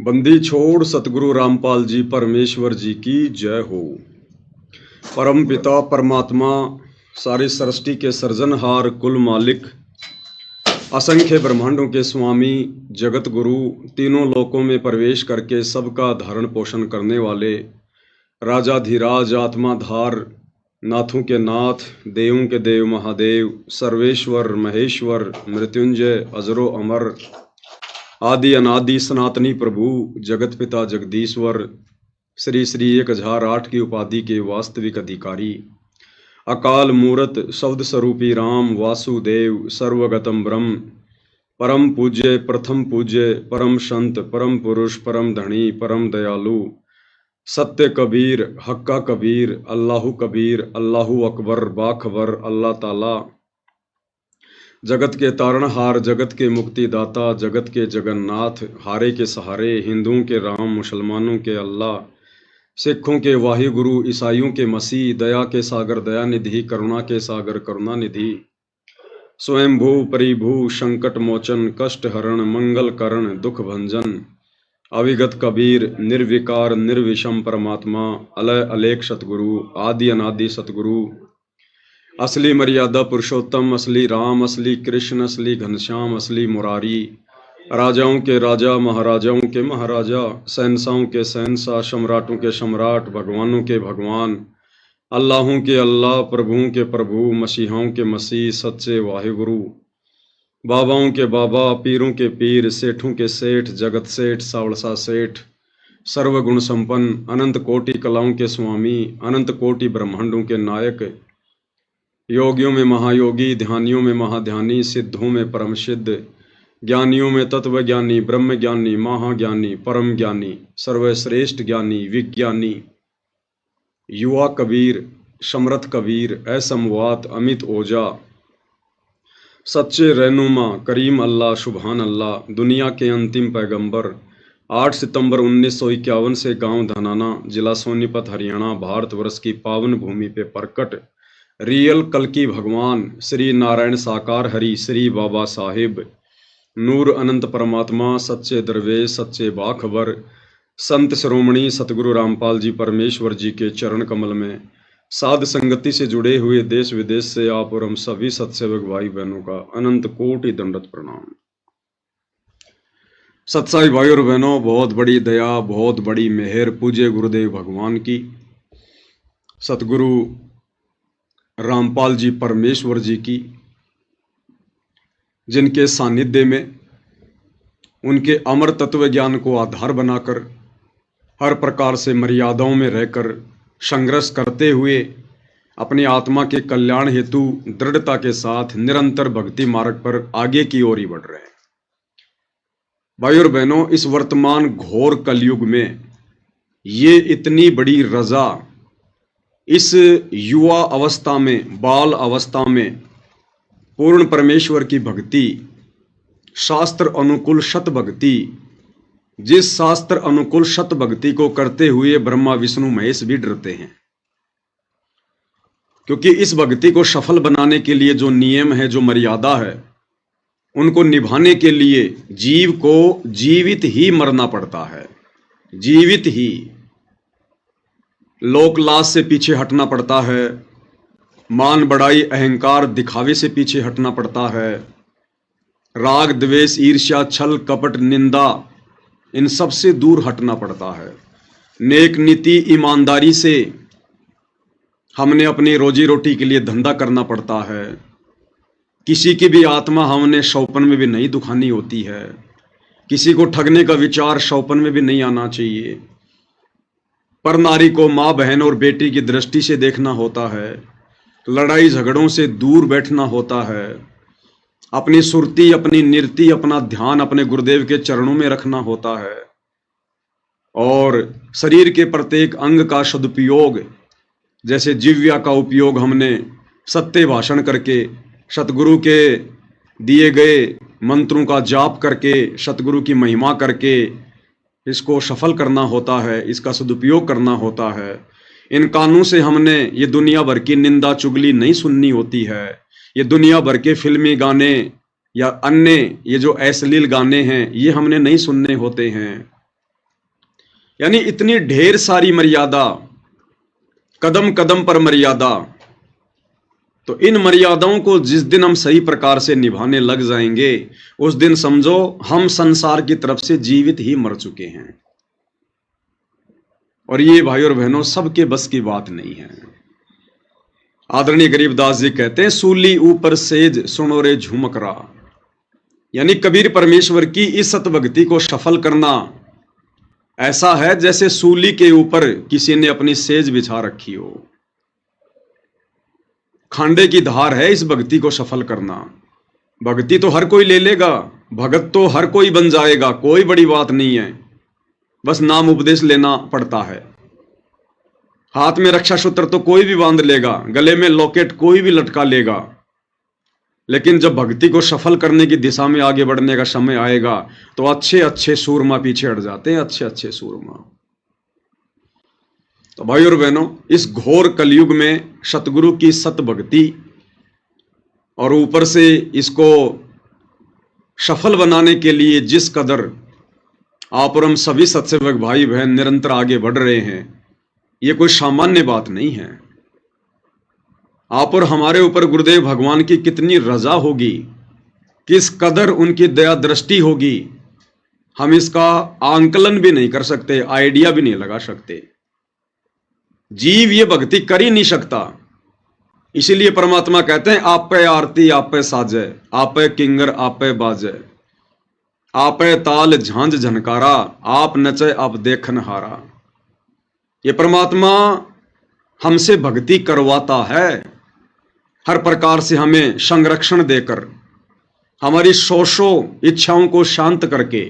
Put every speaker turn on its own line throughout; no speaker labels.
बंदी छोड़ सतगुरु रामपाल जी परमेश्वर जी की जय हो। परम पिता परमात्मा सारी सृष्टि के सृजनहार कुल मालिक असंख्य ब्रह्मांडों के स्वामी जगत गुरु तीनों लोकों में प्रवेश करके सबका धारण पोषण करने वाले राजाधिराज आत्माधार नाथों के नाथ देवों के देव महादेव सर्वेश्वर महेश्वर मृत्युंजय अजरो अमर आदि अनादि सनातनी प्रभु जगत पिता जगदीश्वर श्री श्री 1008 की उपाधि के वास्तविक अधिकारी अकाल मूरत शब्द स्वरूपी राम वासुदेव सर्वगतम ब्रह्म परम पूज्य प्रथम पूज्य परम संत परम पुरुष परम धनी परम दयालु सत्य कबीर हक्का कबीर अल्लाहु कबीर अल्लाहु अकबर बाखबर अल्लाह ताला जगत के तारणहार जगत के मुक्तिदाता जगत के जगन्नाथ हारे के सहारे हिंदुओं के राम मुसलमानों के अल्लाह सिखों के वाहिगुरु ईसाइयों के मसीह दया के सागर दया निधि करुणा के सागर करुणा निधि स्वयंभू परिभू संकट मोचन कष्ट हरण मंगल करण दुख भंजन अविगत कबीर निर्विकार निर्विषम परमात्मा अलय अलेख सतगुरु आदि अनादि सतगुरु असली मर्यादा पुरुषोत्तम असली राम असली कृष्ण असली घनश्याम असली मुरारी राजाओं के राजा महाराजाओं के महाराजा शहंशाहों के शहंशाह सम्राटों के सम्राट भगवानों के भगवान अल्लाहों के अल्लाह प्रभुओं के प्रभु मसीहाओं के मसीह सच्चे वाहिगुरु बाबाओं के बाबा पीरों के पीर सेठों के सेठ जगत सेठ सावड़सा सेठ सर्वगुण संपन्न अनंत कोटि कलाओं के स्वामी अनंत कोटि ब्रह्मांडों के नायक योगियों में महायोगी ध्यानियों में महाध्यानी सिद्धों में परम सिद्ध ज्ञानियों में तत्व ज्ञानी ब्रह्म ज्ञानी महाज्ञानी परम ज्ञानी सर्वश्रेष्ठ ज्ञानी विज्ञानी युवा कबीर समर्थ कबीर असमवात अमित ओजा सच्चे रहनुमा करीम अल्लाह सुबहान अल्लाह दुनिया के अंतिम पैगंबर 8 सितंबर 1951 से गांव धनाना जिला सोनीपत हरियाणा भारतवर्ष की पावन भूमि पे प्रकट रियल कल्कि भगवान श्री नारायण साकार हरि श्री बाबा साहिब नूर अनंत परमात्मा सच्चे दरवेश सच्चे बाखबर संत शिरोमणि सतगुरु रामपाल जी परमेश्वर जी के चरण कमल में साध संगति से जुड़े हुए देश विदेश से आप और हम सभी सत्सेवक भाई बहनों का अनंत कोटि दंडवत प्रणाम। सत्साई भाई और बहनों, बहुत बड़ी दया बहुत बड़ी मेहर पूज्य गुरुदेव भगवान की सतगुरु रामपाल जी परमेश्वर जी की, जिनके सानिध्य में उनके अमर तत्व ज्ञान को आधार बनाकर हर प्रकार से मर्यादाओं में रहकर संघर्ष करते हुए अपनी आत्मा के कल्याण हेतु दृढ़ता के साथ निरंतर भक्ति मार्ग पर आगे की ओर ही बढ़ रहे हैं। भाई और बहनों, इस वर्तमान घोर कलयुग में ये इतनी बड़ी रजा इस युवा अवस्था में बाल अवस्था में पूर्ण परमेश्वर की भक्ति शास्त्र अनुकूल शत भक्ति, जिस शास्त्र अनुकूल शत भक्ति को करते हुए ब्रह्मा विष्णु महेश भी डरते हैं, क्योंकि इस भक्ति को सफल बनाने के लिए जो नियम है जो मर्यादा है उनको निभाने के लिए जीव को जीवित ही मरना पड़ता है। जीवित ही लोक लाज से पीछे हटना पड़ता है, मान बड़ाई अहंकार दिखावे से पीछे हटना पड़ता है, राग द्वेष ईर्ष्या छल कपट निंदा इन सब से दूर हटना पड़ता है। नेक नीति ईमानदारी से हमने अपनी रोजी रोटी के लिए धंधा करना पड़ता है। किसी की भी आत्मा हमने शौपन में भी नहीं दुखानी होती है। किसी को ठगने का विचार शौपन में भी नहीं आना चाहिए। पर नारी को माँ बहन और बेटी की दृष्टि से देखना होता है। लड़ाई झगड़ों से दूर बैठना होता है। अपनी सुरती अपनी निरति अपना ध्यान अपने गुरुदेव के चरणों में रखना होता है और शरीर के प्रत्येक अंग का सदुपयोग, जैसे जिह्वा का उपयोग हमने सत्य भाषण करके सतगुरु के दिए गए मंत्रों का जाप करके सतगुरु की महिमा करके इसको सफल करना होता है, इसका सदुपयोग करना होता है। इन कानों से हमने ये दुनिया भर की निंदा चुगली नहीं सुननी होती है। ये दुनिया भर के फिल्मी गाने या अन्य ये जो अश्लील गाने हैं ये हमने नहीं सुनने होते हैं। यानी इतनी ढेर सारी मर्यादा, कदम कदम पर मर्यादा। तो इन मर्यादाओं को जिस दिन हम सही प्रकार से निभाने लग जाएंगे, उस दिन समझो हम संसार की तरफ से जीवित ही मर चुके हैं। और ये भाई और बहनों सबके बस की बात नहीं है। आदरणीय गरीबदास जी कहते हैं, सूली ऊपर सेज सुनो रे झुमकरा। यानी कबीर परमेश्वर की इस सत भक्ति को सफल करना ऐसा है जैसे सूली के ऊपर किसी ने अपनी सेज बिछा रखी हो। खांडे की धार है इस भक्ति को सफल करना। भक्ति तो हर कोई ले लेगा, भगत तो हर कोई बन जाएगा, कोई बड़ी बात नहीं है, बस नाम उपदेश लेना पड़ता है। हाथ में रक्षा सूत्र तो कोई भी बांध लेगा, गले में लॉकेट कोई भी लटका लेगा, लेकिन जब भक्ति को सफल करने की दिशा में आगे बढ़ने का समय आएगा तो अच्छे अच्छे सूरमा पीछे हट जाते हैं, अच्छे अच्छे सूरमा। तो भाई और बहनों, इस घोर कलयुग में सतगुरु की सत भक्ति और ऊपर से इसको सफल बनाने के लिए जिस कदर आप और हम सभी सत्सेवक भाई बहन निरंतर आगे बढ़ रहे हैं, ये कोई सामान्य बात नहीं है। आप और हमारे ऊपर गुरुदेव भगवान की कितनी रजा होगी, किस कदर उनकी दया दृष्टि होगी, हम इसका आंकलन भी नहीं कर सकते, आइडिया भी नहीं लगा सकते। जीव ये भक्ति कर ही नहीं सकता। इसीलिए परमात्मा कहते हैं, आप पे आरती आप पे साजे, आप पे किंगर आप पे बाजे, आप पे ताल झांझ झनकारा, आप नचे आप देखन हारा। ये परमात्मा हमसे भक्ति करवाता है, हर प्रकार से हमें संरक्षण देकर, हमारी शोषों इच्छाओं को शांत करके,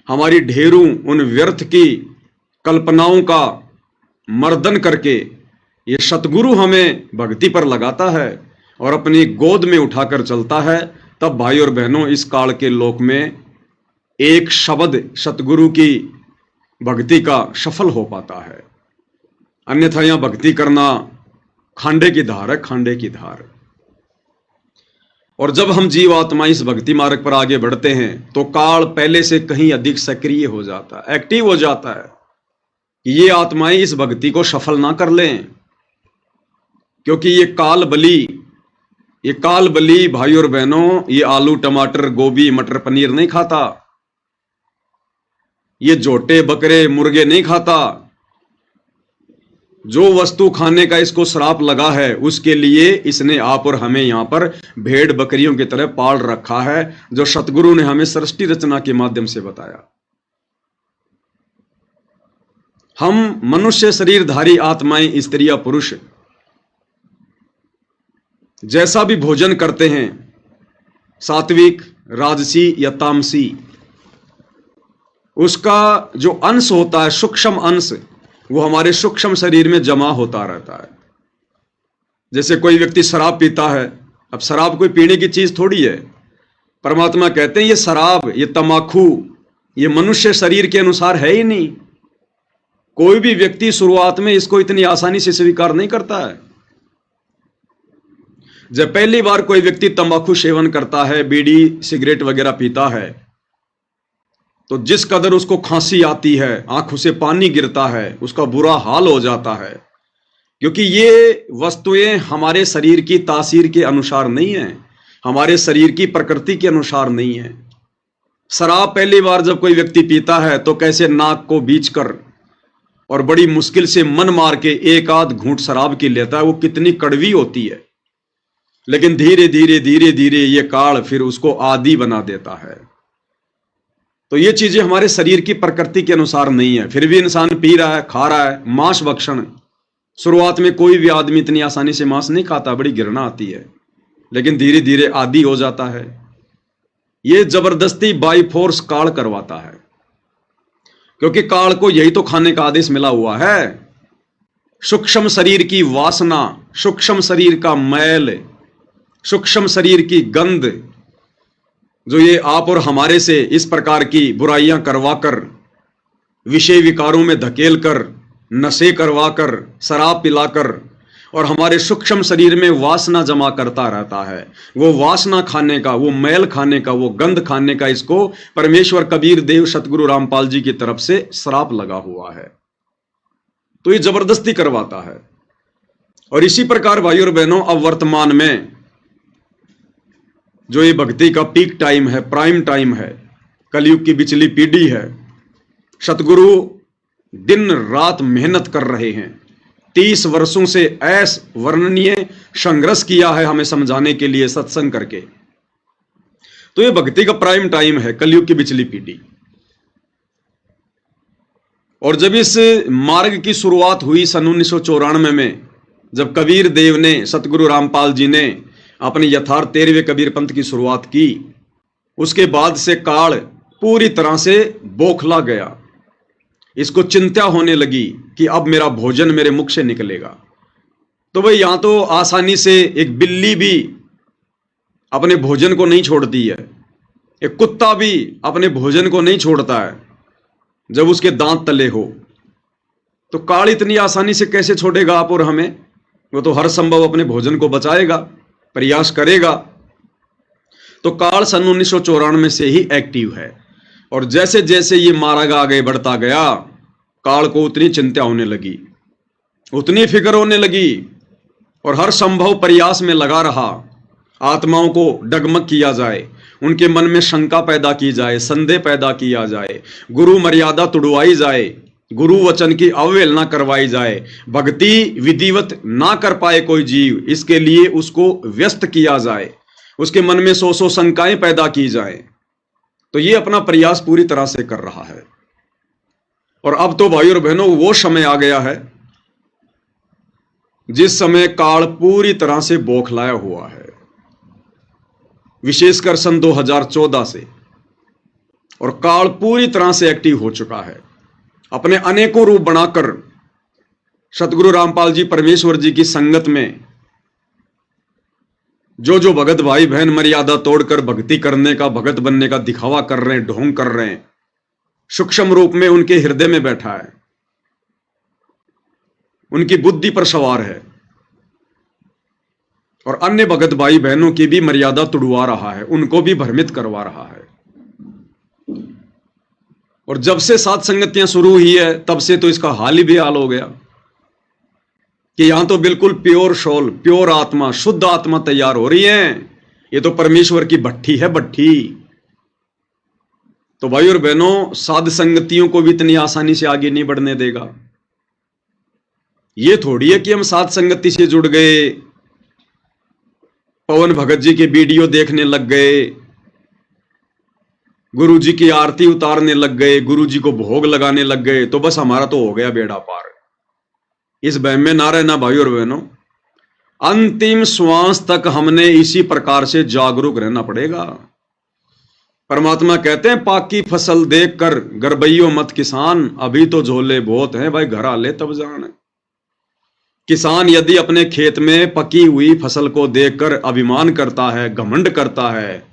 हमारी ढेरों उन व्यर्थ की कल्पनाओं का मर्दन करके ये सतगुरु हमें भक्ति पर लगाता है और अपनी गोद में उठाकर चलता है। तब भाई और बहनों, इस काल के लोक में एक शब्द सतगुरु की भक्ति का सफल हो पाता है। अन्यथा यहां भक्ति करना खांडे की धार है, खांडे की धार। और जब हम जीवात्मा इस भक्ति मार्ग पर आगे बढ़ते हैं तो काल पहले से कहीं अधिक सक्रिय हो जाता है, एक्टिव हो जाता है कि ये आत्माएं इस भक्ति को सफल ना कर लें, क्योंकि ये काल बली भाई और बहनों, ये आलू टमाटर गोभी मटर पनीर नहीं खाता, ये जोटे बकरे मुर्गे नहीं खाता। जो वस्तु खाने का इसको श्राप लगा है, उसके लिए इसने आप और हमें यहां पर भेड़ बकरियों की तरह पाल रखा है, जो सतगुरु ने हमें सृष्टि रचना के माध्यम से बताया। हम मनुष्य शरीरधारी आत्माएं, स्त्री या पुरुष, जैसा भी भोजन करते हैं, सात्विक राजसी या तामसी, उसका जो अंश होता है, सूक्ष्म अंश, वो हमारे सूक्ष्म शरीर में जमा होता रहता है। जैसे कोई व्यक्ति शराब पीता है, अब शराब कोई पीने की चीज थोड़ी है। परमात्मा कहते हैं ये शराब, ये तमाकू, ये मनुष्य शरीर के अनुसार है ही नहीं। कोई भी व्यक्ति शुरुआत में इसको इतनी आसानी से स्वीकार नहीं करता है। जब पहली बार कोई व्यक्ति तंबाकू सेवन करता है, बीड़ी सिगरेट वगैरह पीता है, तो जिस कदर उसको खांसी आती है, आंखों से पानी गिरता है, उसका बुरा हाल हो जाता है, क्योंकि ये वस्तुएं हमारे शरीर की तासीर के अनुसार नहीं है, हमारे शरीर की प्रकृति के अनुसार नहीं है। शराब पहली बार जब कोई व्यक्ति पीता है तो कैसे नाक को बीच कर और बड़ी मुश्किल से मन मार के एक आध घूंट शराब की लेता है, वो कितनी कड़वी होती है। लेकिन धीरे धीरे धीरे धीरे ये काल फिर उसको आदी बना देता है। तो ये चीजें हमारे शरीर की प्रकृति के अनुसार नहीं है, फिर भी इंसान पी रहा है, खा रहा है। मांस भक्षण, शुरुआत में कोई भी आदमी इतनी आसानी से मांस नहीं खाता, बड़ी घृणा आती है, लेकिन धीरे धीरे आदी हो जाता है। ये जबरदस्ती बाई फोर्स काल करवाता है, क्योंकि काल को यही तो खाने का आदेश मिला हुआ है। सूक्ष्म शरीर की वासना, सूक्ष्म शरीर का मैल, सूक्ष्म शरीर की गंध, जो ये आप और हमारे से इस प्रकार की बुराइयां करवाकर, विषय विकारों में धकेल कर, नशे करवाकर, शराब पिलाकर और हमारे सूक्ष्म शरीर में वासना जमा करता रहता है। वो वासना खाने का, वो मैल खाने का, वो गंध खाने का इसको परमेश्वर कबीर देव सतगुरु रामपाल जी की तरफ से श्राप लगा हुआ है। तो ये जबरदस्ती करवाता है। और इसी प्रकार भाइयों और बहनों, अब वर्तमान में जो ये भक्ति का पीक टाइम है, प्राइम टाइम है, कलयुग की बिचली पीढ़ी है, सतगुरु दिन रात मेहनत कर रहे हैं। 30 वर्षों से वर्णनीय संघर्ष किया है हमें समझाने के लिए सत्संग करके। तो ये भक्ति का प्राइम टाइम है, कलयुग की बिचली पीढ़ी। और जब इस मार्ग की शुरुआत हुई सन 1994 में, जब कबीर देव ने, सतगुरु रामपाल जी ने अपने यथार्थ 13वें कबीर पंथ की शुरुआत की, उसके बाद से काल पूरी तरह से बौखला गया। इसको चिंता होने लगी कि अब मेरा भोजन मेरे मुख से निकलेगा। तो भाई यहां तो आसानी से एक बिल्ली भी अपने भोजन को नहीं छोड़ती है, एक कुत्ता भी अपने भोजन को नहीं छोड़ता है जब उसके दांत तले हो। तो काल इतनी आसानी से कैसे छोड़ेगा आप और हमें? वो तो हर संभव अपने भोजन को बचाएगा, प्रयास करेगा। तो काल सन 1994 से ही एक्टिव है। और जैसे जैसे ये मार्ग आगे बढ़ता गया, काल को उतनी चिंता होने लगी, उतनी फिक्र होने लगी, और हर संभव प्रयास में लगा रहा। आत्माओं को डगमग किया जाए, उनके मन में शंका पैदा की जाए, संदेह पैदा किया जाए, गुरु मर्यादा तुड़वाई जाए, गुरु वचन की अवहेलना करवाई जाए, भक्ति विधिवत ना कर पाए कोई जीव, इसके लिए उसको व्यस्त किया जाए, उसके मन में सौ शंकाएं पैदा की जाए। तो ये अपना प्रयास पूरी तरह से कर रहा है। और अब तो भाइयों और बहनों, वो समय आ गया है जिस समय काल पूरी तरह से बौखलाया हुआ है, विशेषकर सन 2014 से। और काल पूरी तरह से एक्टिव हो चुका है, अपने अनेकों रूप बनाकर सतगुरु रामपाल जी परमेश्वर जी की संगत में जो भगत भाई बहन मर्यादा तोड़कर भक्ति करने का, भगत बनने का दिखावा कर रहे हैं, ढोंग कर रहे हैं, सूक्ष्म रूप में उनके हृदय में बैठा है, उनकी बुद्धि पर सवार है, और अन्य भगत भाई बहनों की भी मर्यादा तुड़वा रहा है, उनको भी भ्रमित करवा रहा है। और जब से सात संगतियां शुरू हुई है, तब से तो इसका हाल ही बेहाल हो गया कि यहां तो बिल्कुल प्योर सोल, प्योर आत्मा, शुद्ध आत्मा तैयार हो रही है। ये तो परमेश्वर की भट्ठी है, भट्ठी। तो भाई और बहनों, साध संगतियों को भी इतनी आसानी से आगे नहीं बढ़ने देगा। ये थोड़ी है कि हम साध संगति से जुड़ गए, पवन भगत जी के वीडियो देखने लग गए, गुरु जी की आरती उतारने लग गए, गुरु जी को भोग लगाने लग गए, तो बस हमारा तो हो गया बेड़ा पार। इस वहम में ना रहना भाई और बहनों। अंतिम श्वास तक हमने इसी प्रकार से जागरूक रहना पड़ेगा। परमात्मा कहते हैं, पाकी फसल देखकर गरबैयो मत किसान, अभी तो झोले बहुत हैं भाई, घर आ ले तब जान। किसान यदि अपने खेत में पकी हुई फसल को देखकर अभिमान करता है, घमंड करता है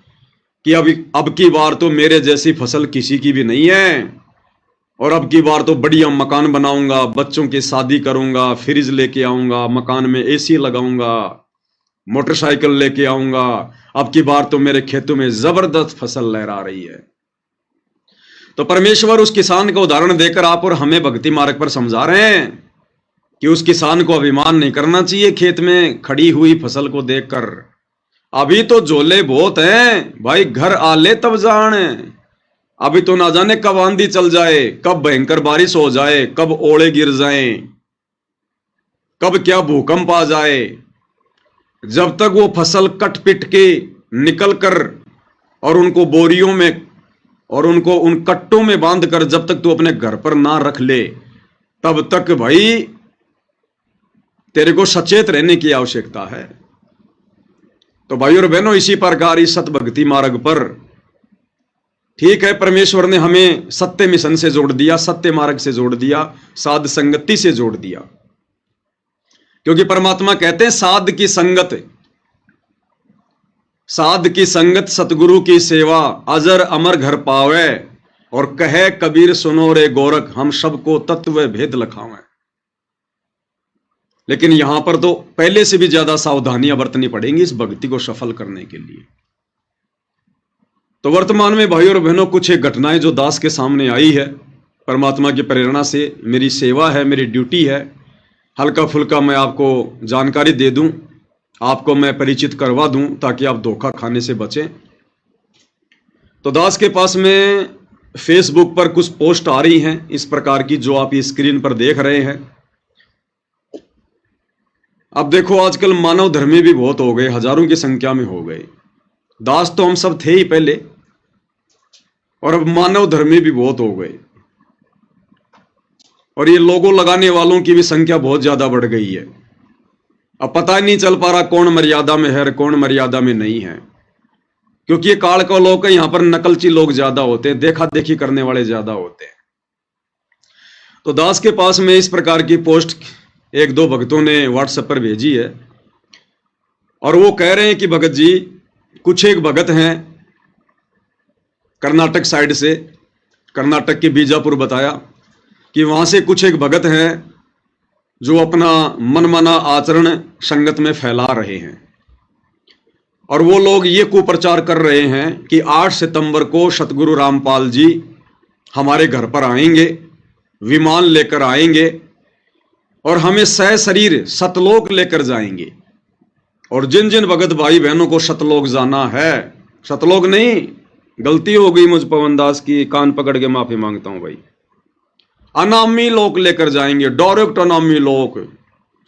कि अब की बार तो मेरे जैसी फसल किसी की भी नहीं है, और अब की बार तो बढ़िया मकान बनाऊंगा, बच्चों की शादी करूंगा, फ्रिज लेके आऊंगा, मकान में एसी लगाऊंगा, मोटरसाइकिल लेके आऊंगा, अब की बार तो मेरे खेतों में जबरदस्त फसल लहरा रही है। तो परमेश्वर उस किसान का उदाहरण देकर आप और हमें भक्ति मार्ग पर समझा रहे हैं कि उस किसान को अभिमान नहीं करना चाहिए खेत में खड़ी हुई फसल को देखकर। अभी तो झोले बहुत हैं भाई, घर आ ले तब जान। अभी तो ना जाने कब आंधी चल जाए, कब भयंकर बारिश हो जाए, कब ओले गिर जाएं, कब क्या भूकंप आ जाए। जब तक वो फसल कट पिट के निकल कर और उनको बोरियों में और उनको उन कट्टों में बांध कर जब तक तू अपने घर पर ना रख ले, तब तक भाई तेरे को सचेत रहने की आवश्यकता है। तो भाई और बहनों, इसी प्रकार इस सत भक्ति मार्ग पर, ठीक है, परमेश्वर ने हमें सत्य मिशन से जोड़ दिया, सत्य मार्ग से जोड़ दिया, साध संगति से जोड़ दिया। क्योंकि परमात्मा कहते हैं, साध की संगत सतगुरु की सेवा, अजर अमर घर पावे, और कहे कबीर सुनो रे गोरख, हम सबको तत्व भेद लखावे। लेकिन यहां पर तो पहले से भी ज्यादा सावधानियां बरतनी पड़ेंगी इस भक्ति को सफल करने के लिए। तो वर्तमान में भाई और बहनों कुछ एक घटनाएं जो दास के सामने आई है, परमात्मा की प्रेरणा से मेरी सेवा है, मेरी ड्यूटी है, हल्का फुल्का मैं आपको जानकारी दे दूं, आपको मैं परिचित करवा दूं ताकि आप धोखा खाने से बचें। तो दास के पास में फेसबुक पर कुछ पोस्ट आ रही हैं इस प्रकार की जो आप स्क्रीन पर देख रहे हैं। अब देखो आजकल मानव धर्मी भी बहुत हो गए, हजारों की संख्या में हो गए। दास तो हम सब थे ही पहले, और अब मानव धर्मी भी बहुत हो गए, और ये लोगो लगाने वालों की भी संख्या बहुत ज्यादा बढ़ गई है। अब पता ही नहीं चल पा रहा कौन मर्यादा में है और कौन मर्यादा में नहीं है, क्योंकि ये काल का लोग यहां पर नकलची लोग ज्यादा होते हैं, देखा देखी करने वाले ज्यादा होते हैं। तो दास के पास में इस प्रकार की पोस्ट एक दो भक्तों ने व्हाट्सएप पर भेजी है, और वो कह रहे हैं कि भगत जी, कुछ एक भगत हैं कर्नाटक साइड से, कर्नाटक के बीजापुर बताया कि वहां से कुछ एक भगत हैं जो अपना मनमाना आचरण संगत में फैला रहे हैं, और वो लोग ये कुप्रचार कर रहे हैं कि 8 सितंबर को सतगुरु रामपाल जी हमारे घर पर आएंगे, विमान लेकर आएंगे और हमें सह शरीर सतलोक लेकर जाएंगे। और जिन जिन भगत भाई बहनों को सतलोक जाना है, सतलोक नहीं, गलती हो गई मुझ पवन दास की, कान पकड़ के माफी मांगता हूं भाई, अनामी लोक लेकर जाएंगे, डायरेक्ट अनामी लोक,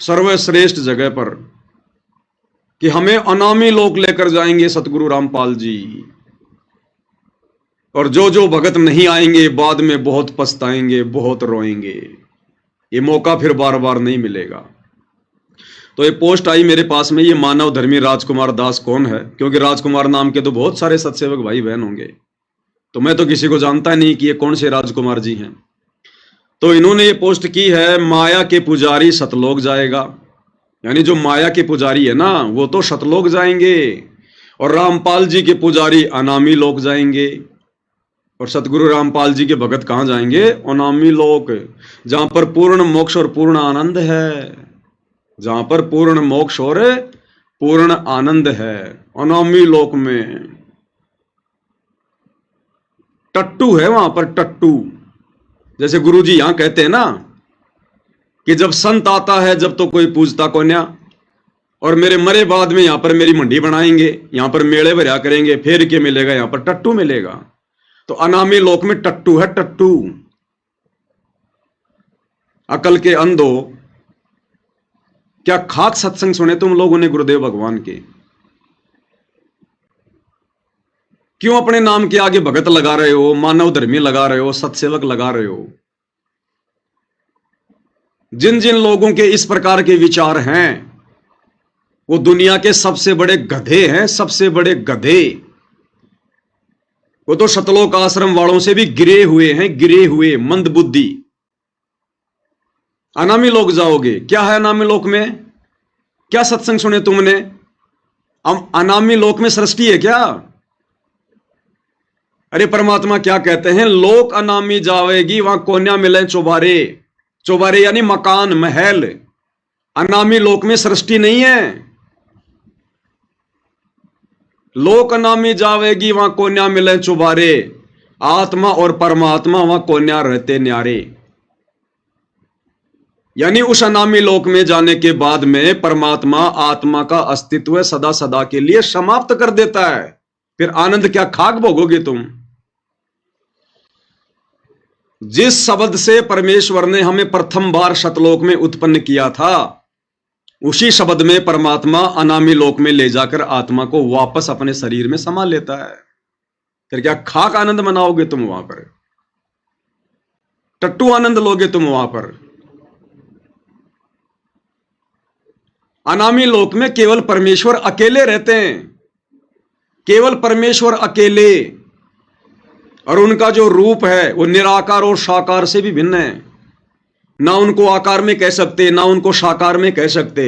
सर्वश्रेष्ठ जगह पर, कि हमें अनामी लोक लेकर जाएंगे सतगुरु रामपाल जी। और जो जो भगत नहीं आएंगे बाद में बहुत पछताएंगे, बहुत रोएंगे, ये मौका फिर बार बार नहीं मिलेगा। तो ये पोस्ट आई मेरे पास में, ये मानव धर्मी राजकुमार दास कौन है, क्योंकि राजकुमार नाम के तो बहुत सारे सत्सेवक भाई बहन होंगे, तो मैं तो किसी को जानता नहीं कि ये कौन से राजकुमार जी हैं। तो इन्होंने ये पोस्ट की है, माया के पुजारी सतलोक जाएगा, यानी जो माया के पुजारी है ना वो तो सतलोक जाएंगे, और रामपाल जी के पुजारी अनामी लोक जाएंगे। और सतगुरु रामपाल जी के भगत कहां जाएंगे? अनामी लोक, जहां पर पूर्ण मोक्ष और पूर्ण आनंद है, जहां पर पूर्ण मोक्ष और पूर्ण आनंद है, अनामी लोक में। टट्टू है वहां पर, टट्टू, जैसे गुरुजी यहां कहते हैं ना कि जब संत आता है जब तो कोई पूजता को न्या, और मेरे मरे बाद में यहां पर मेरी मंडी बनाएंगे, यहां पर मेले भरा करेंगे, फेर के मिलेगा, यहां पर टट्टू मिलेगा। तो अनामी लोक में टट्टू है, टट्टू। अकल के अंधो, क्या खाक सत्संग सुने तुम लोगों ने गुरुदेव भगवान के? क्यों अपने नाम के आगे भगत लगा रहे हो, मानव धर्मी लगा रहे हो, सत्सेवक लगा रहे हो? जिन जिन लोगों के इस प्रकार के विचार हैं वो दुनिया के सबसे बड़े गधे हैं, सबसे बड़े गधे। वो तो सतलोक आश्रम वालों से भी गिरे हुए हैं, गिरे हुए, मंद बुद्धि। अनामी लोक जाओगे, क्या है अनामी लोक में? क्या सत्संग सुने तुमने? अनामी लोक में सृष्टि है क्या? अरे परमात्मा क्या कहते हैं, लोक अनामी जावेगी वहां कोन्या मिले चौबारे, चौबारे यानी मकान, महल। अनामी लोक में सृष्टि नहीं है। लोक अनामी जावेगी वहां कोन्या मिले चौबारे, आत्मा और परमात्मा वहां कोन्या रहते न्यारे। यानी उस अनामी लोक में जाने के बाद में परमात्मा आत्मा का अस्तित्व सदा सदा के लिए समाप्त कर देता है। फिर आनंद क्या खाक भोगोगे तुम? जिस शब्द से परमेश्वर ने हमें प्रथम बार सतलोक में उत्पन्न किया था, उसी शब्द में परमात्मा अनामी लोक में ले जाकर आत्मा को वापस अपने शरीर में समा लेता है। फिर क्या खाक आनंद मनाओगे तुम वहां पर? टट्टू आनंद लोगे तुम वहां पर? अनामी लोक में केवल परमेश्वर अकेले रहते हैं, केवल परमेश्वर अकेले, और उनका जो रूप है वो निराकार और साकार से भी भिन्न है। ना उनको आकार में कह सकते, ना उनको साकार में कह सकते।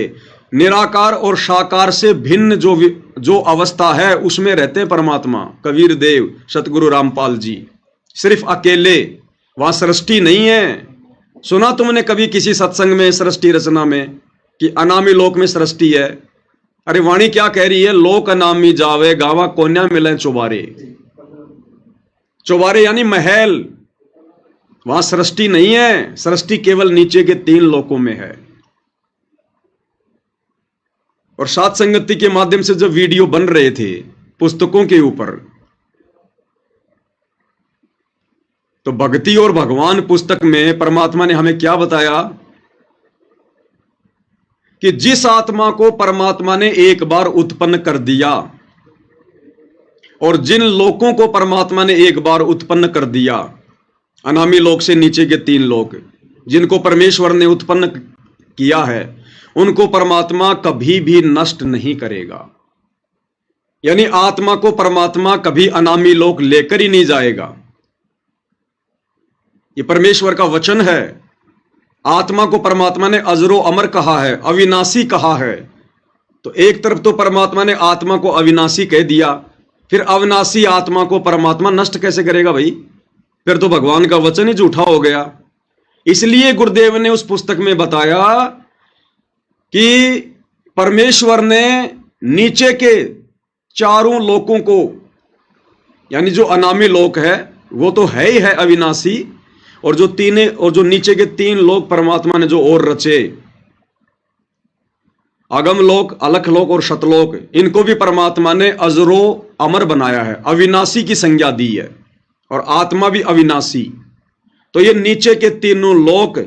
निराकार और साकार से भिन्न जो अवस्था है उसमें रहते हैं परमात्मा, कबीर देव, सतगुरु रामपाल जी, सिर्फ अकेले। वहां सृष्टि नहीं है। सुना तुमने कभी किसी सत्संग में सृष्टि रचना में? कि अनामी लोक में सृष्टि है। अरे वाणी क्या कह रही है? लोक अनामी जावे गावा कोन्या मिले चौबारे। चौबारे यानी महल, वहां सृष्टि नहीं है। सृष्टि केवल नीचे के 3 लोकों में है। और सात संगति के माध्यम से जब वीडियो बन रहे थे पुस्तकों के ऊपर, तो भक्ति और भगवान पुस्तक में परमात्मा ने हमें क्या बताया कि जिस आत्मा को परमात्मा ने एक बार उत्पन्न कर दिया, और जिन लोकों को परमात्मा ने एक बार उत्पन्न कर दिया, अनामी लोक से नीचे के 3 लोक जिनको परमेश्वर ने उत्पन्न किया है, उनको परमात्मा कभी भी नष्ट नहीं करेगा। यानी आत्मा को परमात्मा कभी अनामी लोक लेकर ही नहीं जाएगा। ये परमेश्वर का वचन है। आत्मा को परमात्मा ने अजरो अमर कहा है, अविनाशी कहा है। तो एक तरफ तो परमात्मा ने आत्मा को अविनाशी कह दिया, फिर अविनाशी आत्मा को परमात्मा नष्ट कैसे करेगा भाई? फिर तो भगवान का वचन ही झूठा हो गया। इसलिए गुरुदेव ने उस पुस्तक में बताया कि परमेश्वर ने नीचे के 4 लोकों को, यानी जो अनामी लोक है वो तो है ही है अविनाशी, और जो नीचे के 3 लोक परमात्मा ने जो और रचे, अगम लोक, अलख लोक और शतलोक, इनको भी परमात्मा ने अजरो अमर बनाया है, अविनाशी की संज्ञा दी है, और आत्मा भी अविनाशी। तो ये नीचे के 3 लोक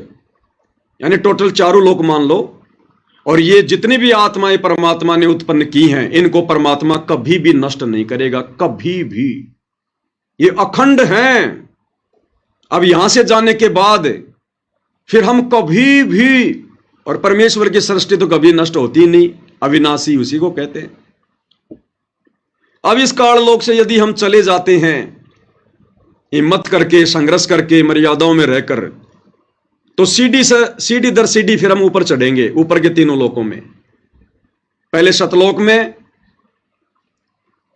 यानी टोटल 4 लोक मान लो, और ये जितनी भी आत्माएं परमात्मा ने उत्पन्न की हैं, इनको परमात्मा कभी भी नष्ट नहीं करेगा, कभी भी। ये अखंड हैं। अब यहां से जाने के बाद फिर हम कभी भी, और परमेश्वर की सृष्टि तो कभी नष्ट होती नहीं, अविनाशी उसी को कहते हैं। अब इस काल लोक से यदि हम चले जाते हैं हिम्मत करके, संघर्ष करके, मर्यादाओं में रहकर, तो सीढ़ी दर सीढ़ी फिर हम ऊपर चढ़ेंगे, ऊपर के 3 लोकों में। पहले शतलोक में,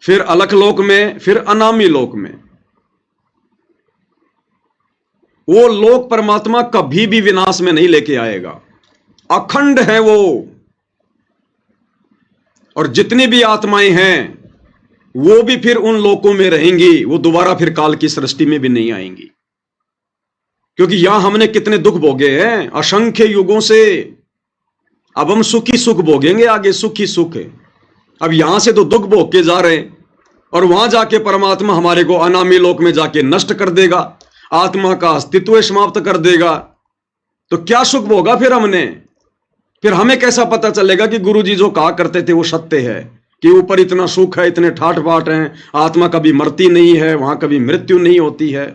फिर अलख लोक में, फिर अनामी लोक में। वो लोक परमात्मा कभी भी विनाश में नहीं लेके आएगा, अखंड है वो। और जितनी भी आत्माएं हैं वो भी फिर उन लोकों में रहेंगी, वो दोबारा फिर काल की सृष्टि में भी नहीं आएंगी। क्योंकि यहां हमने कितने दुख भोगे हैं असंख्य युगों से, अब हम सुखी सुख भोगेंगे आगे, सुखी सुख। अब यहां से तो दुख भोग के जा रहे हैं, और वहां जाके परमात्मा हमारे को अनामी लोक में जाके नष्ट कर देगा, आत्मा का अस्तित्व समाप्त कर देगा। तो क्या सुख भोगा फिर हमने? फिर हमें कैसा पता चलेगा कि गुरुजी जो कहा करते थे वो सत्य है, कि ऊपर इतना सुख है, इतने ठाठ बाट हैं, आत्मा कभी मरती नहीं है, वहां कभी मृत्यु नहीं होती है।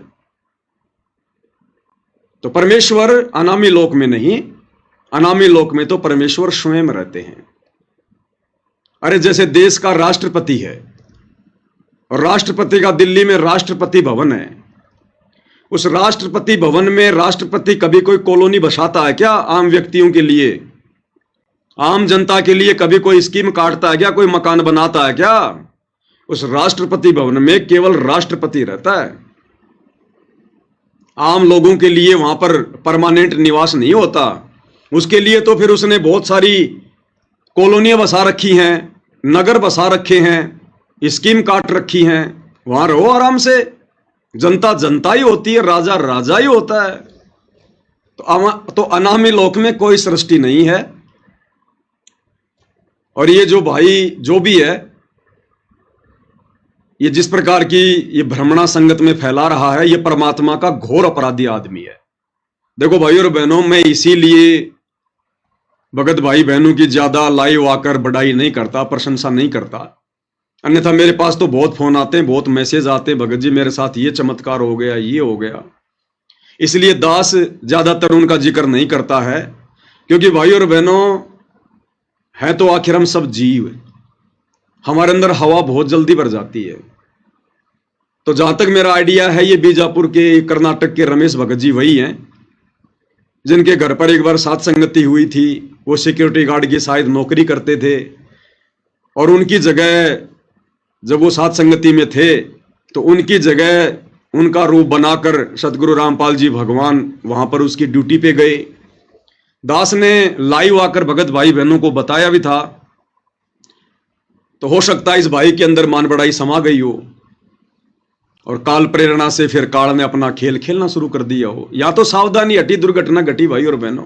तो परमेश्वर अनामी लोक में नहीं, अनामी लोक में तो परमेश्वर स्वयं रहते हैं। अरे जैसे देश का राष्ट्रपति है, और राष्ट्रपति का दिल्ली में राष्ट्रपति भवन है, उस राष्ट्रपति भवन में राष्ट्रपति कभी कोई कॉलोनी बसाता है क्या आम व्यक्तियों के लिए? आम जनता के लिए कभी कोई स्कीम काटता है क्या? कोई मकान बनाता है क्या? उस राष्ट्रपति भवन में केवल राष्ट्रपति रहता है। आम लोगों के लिए वहां पर परमानेंट निवास नहीं होता। उसके लिए तो फिर उसने बहुत सारी कॉलोनियां बसा रखी हैं, नगर बसा रखे हैं, स्कीम काट रखी हैं। वहां रहो आराम से, जनता जनता ही होती है, राजा राजा ही होता है। तो अनामी लोक में कोई सृष्टि नहीं है। और ये जो भाई जो भी है, ये जिस प्रकार की ये भ्रमणा संगत में फैला रहा है, ये परमात्मा का घोर अपराधी आदमी है। देखो भाई और बहनों, मैं इसीलिए भगत भाई बहनों की ज्यादा लाइव आकर बढ़ाई नहीं करता, प्रशंसा नहीं करता। अन्यथा मेरे पास तो बहुत फोन आते हैं, बहुत मैसेज आते हैं, भगत जी मेरे साथ ये चमत्कार हो गया, ये हो गया। इसलिए दास ज्यादातर उनका जिक्र नहीं करता है, क्योंकि भाई और बहनों है तो आखिर हम सब जीव, हमारे अंदर हवा बहुत जल्दी भर जाती है। तो जहां तक मेरा आइडिया है, ये बीजापुर के, कर्नाटक के रमेश भगत जी वही हैं जिनके घर पर एक बार सात संगति हुई थी। वो सिक्योरिटी गार्ड की शायद नौकरी करते थे, और उनकी जगह जब वो सात संगति में थे तो उनकी जगह उनका रूप बनाकर सतगुरु रामपाल जी भगवान वहां पर उसकी ड्यूटी पे गए। दास ने लाइव आकर भगत भाई बहनों को बताया भी था, तो हो सकता है इस भाई के अंदर मान बड़ाई समा गई हो और काल प्रेरणा से फिर काल ने अपना खेल खेलना शुरू कर दिया हो, या तो सावधानी हटी, दुर्घटना घटी भाई और बहनों।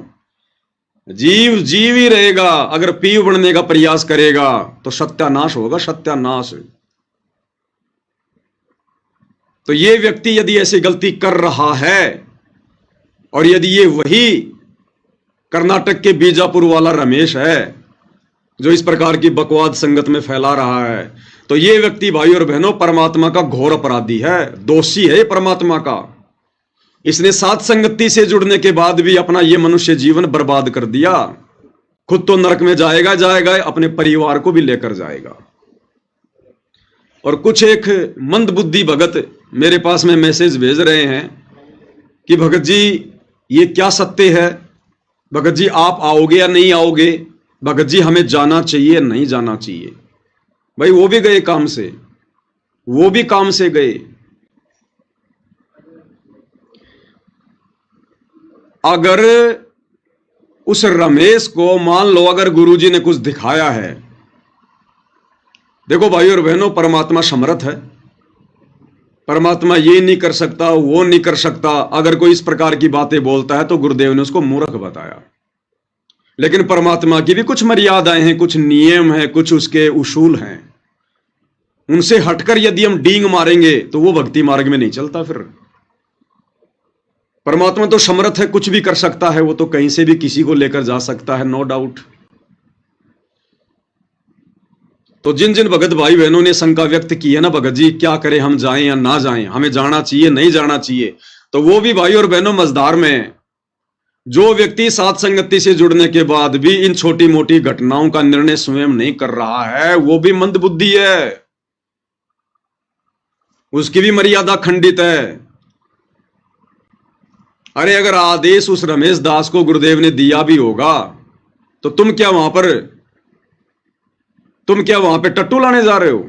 जीव जीव ही रहेगा, अगर पीव बनने का प्रयास करेगा तो सत्यानाश होगा, सत्यानाश। तो ये व्यक्ति यदि ऐसी गलती कर रहा है और यदि ये वही कर्नाटक के बीजापुर वाला रमेश है जो इस प्रकार की बकवाद संगत में फैला रहा है, तो ये व्यक्ति भाई और बहनों परमात्मा का घोर अपराधी है, दोषी है परमात्मा का। इसने सात संगति से जुड़ने के बाद भी अपना ये मनुष्य जीवन बर्बाद कर दिया। खुद तो नरक में जाएगा जाएगा, अपने परिवार को भी लेकर जाएगा। और कुछ एक मंदबुद्धि भगत मेरे पास में मैसेज भेज रहे हैं कि भगत जी ये क्या सत्य है, भगत जी आप आओगे या नहीं आओगे, भगत जी हमें जाना चाहिए नहीं जाना चाहिए। भाई वो भी गए काम से, वो भी काम से गए। अगर उस रमेश को मान लो अगर गुरुजी ने कुछ दिखाया है, देखो भाई और बहनों परमात्मा समर्थ है, परमात्मा ये नहीं कर सकता वो नहीं कर सकता। अगर कोई इस प्रकार की बातें बोलता है तो गुरुदेव ने उसको मूर्ख बताया। लेकिन परमात्मा की भी कुछ मर्यादाएं हैं, कुछ नियम हैं, कुछ उसके उसूल हैं। उनसे हटकर यदि हम डींग मारेंगे तो वो भक्ति मार्ग में नहीं चलता। फिर परमात्मा तो समर्थ है, कुछ भी कर सकता है, वो तो कहीं से भी किसी को लेकर जा सकता है, नो डाउट। तो जिन जिन भगत भाई बहनों ने शंका व्यक्त की है ना, भगत जी क्या करें, हम जाएं या ना जाएं, हमें जाना चाहिए नहीं जाना चाहिए, तो वो भी भाई और बहनों मजदार में। जो व्यक्ति सात संगति से जुड़ने के बाद भी इन छोटी मोटी घटनाओं का निर्णय स्वयं नहीं कर रहा है, वो भी मंदबुद्धि है, उसकी भी मर्यादा खंडित है। अरे अगर आदेश उस रमेश दास को गुरुदेव ने दिया भी होगा तो तुम क्या वहां पे टट्टू लाने जा रहे हो?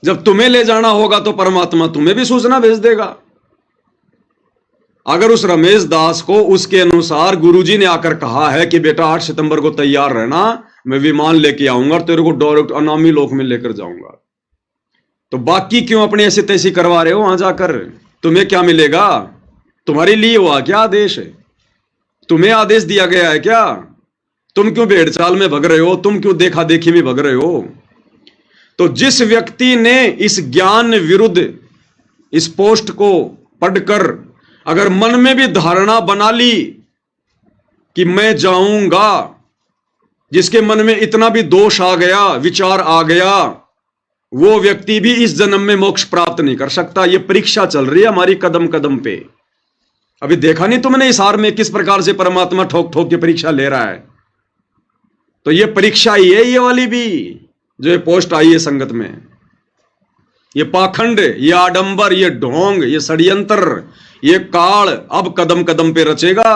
जब तुम्हें ले जाना होगा तो परमात्मा तुम्हें भी सूचना भेज देगा। अगर उस रमेश दास को उसके अनुसार गुरुजी ने आकर कहा है कि बेटा 8 सितंबर को तैयार रहना, मैं विमान लेके आऊंगा और तेरे को डायरेक्ट अनामी लोक में लेकर जाऊंगा, तो बाकी क्यों अपने ऐसी तैसी करवा रहे हो? वहां जाकर तुम्हें क्या मिलेगा? तुम्हारे लिए हुआ क्या आदेश? तुम्हें आदेश दिया गया है क्या? तुम क्यों भेड़ चाल में भग रहे हो? तुम क्यों देखा देखी में भग रहे हो? तो जिस व्यक्ति ने इस ज्ञान विरुद्ध इस पोस्ट को पढ़कर अगर मन में भी धारणा बना ली कि मैं जाऊंगा, जिसके मन में इतना भी दोष आ गया, विचार आ गया, वो व्यक्ति भी इस जन्म में मोक्ष प्राप्त नहीं कर सकता। ये परीक्षा चल रही है हमारी कदम कदम पे। अभी देखा नहीं तुमने इस हार में किस प्रकार से परमात्मा ठोक ठोक के परीक्षा ले रहा है? तो ये परीक्षा ही है ये वाली भी, जो ये पोस्ट आई है संगत में। ये पाखंड, ये आडंबर, ये ढोंग, ये षड्यंत्र, ये काल अब कदम कदम पे रचेगा।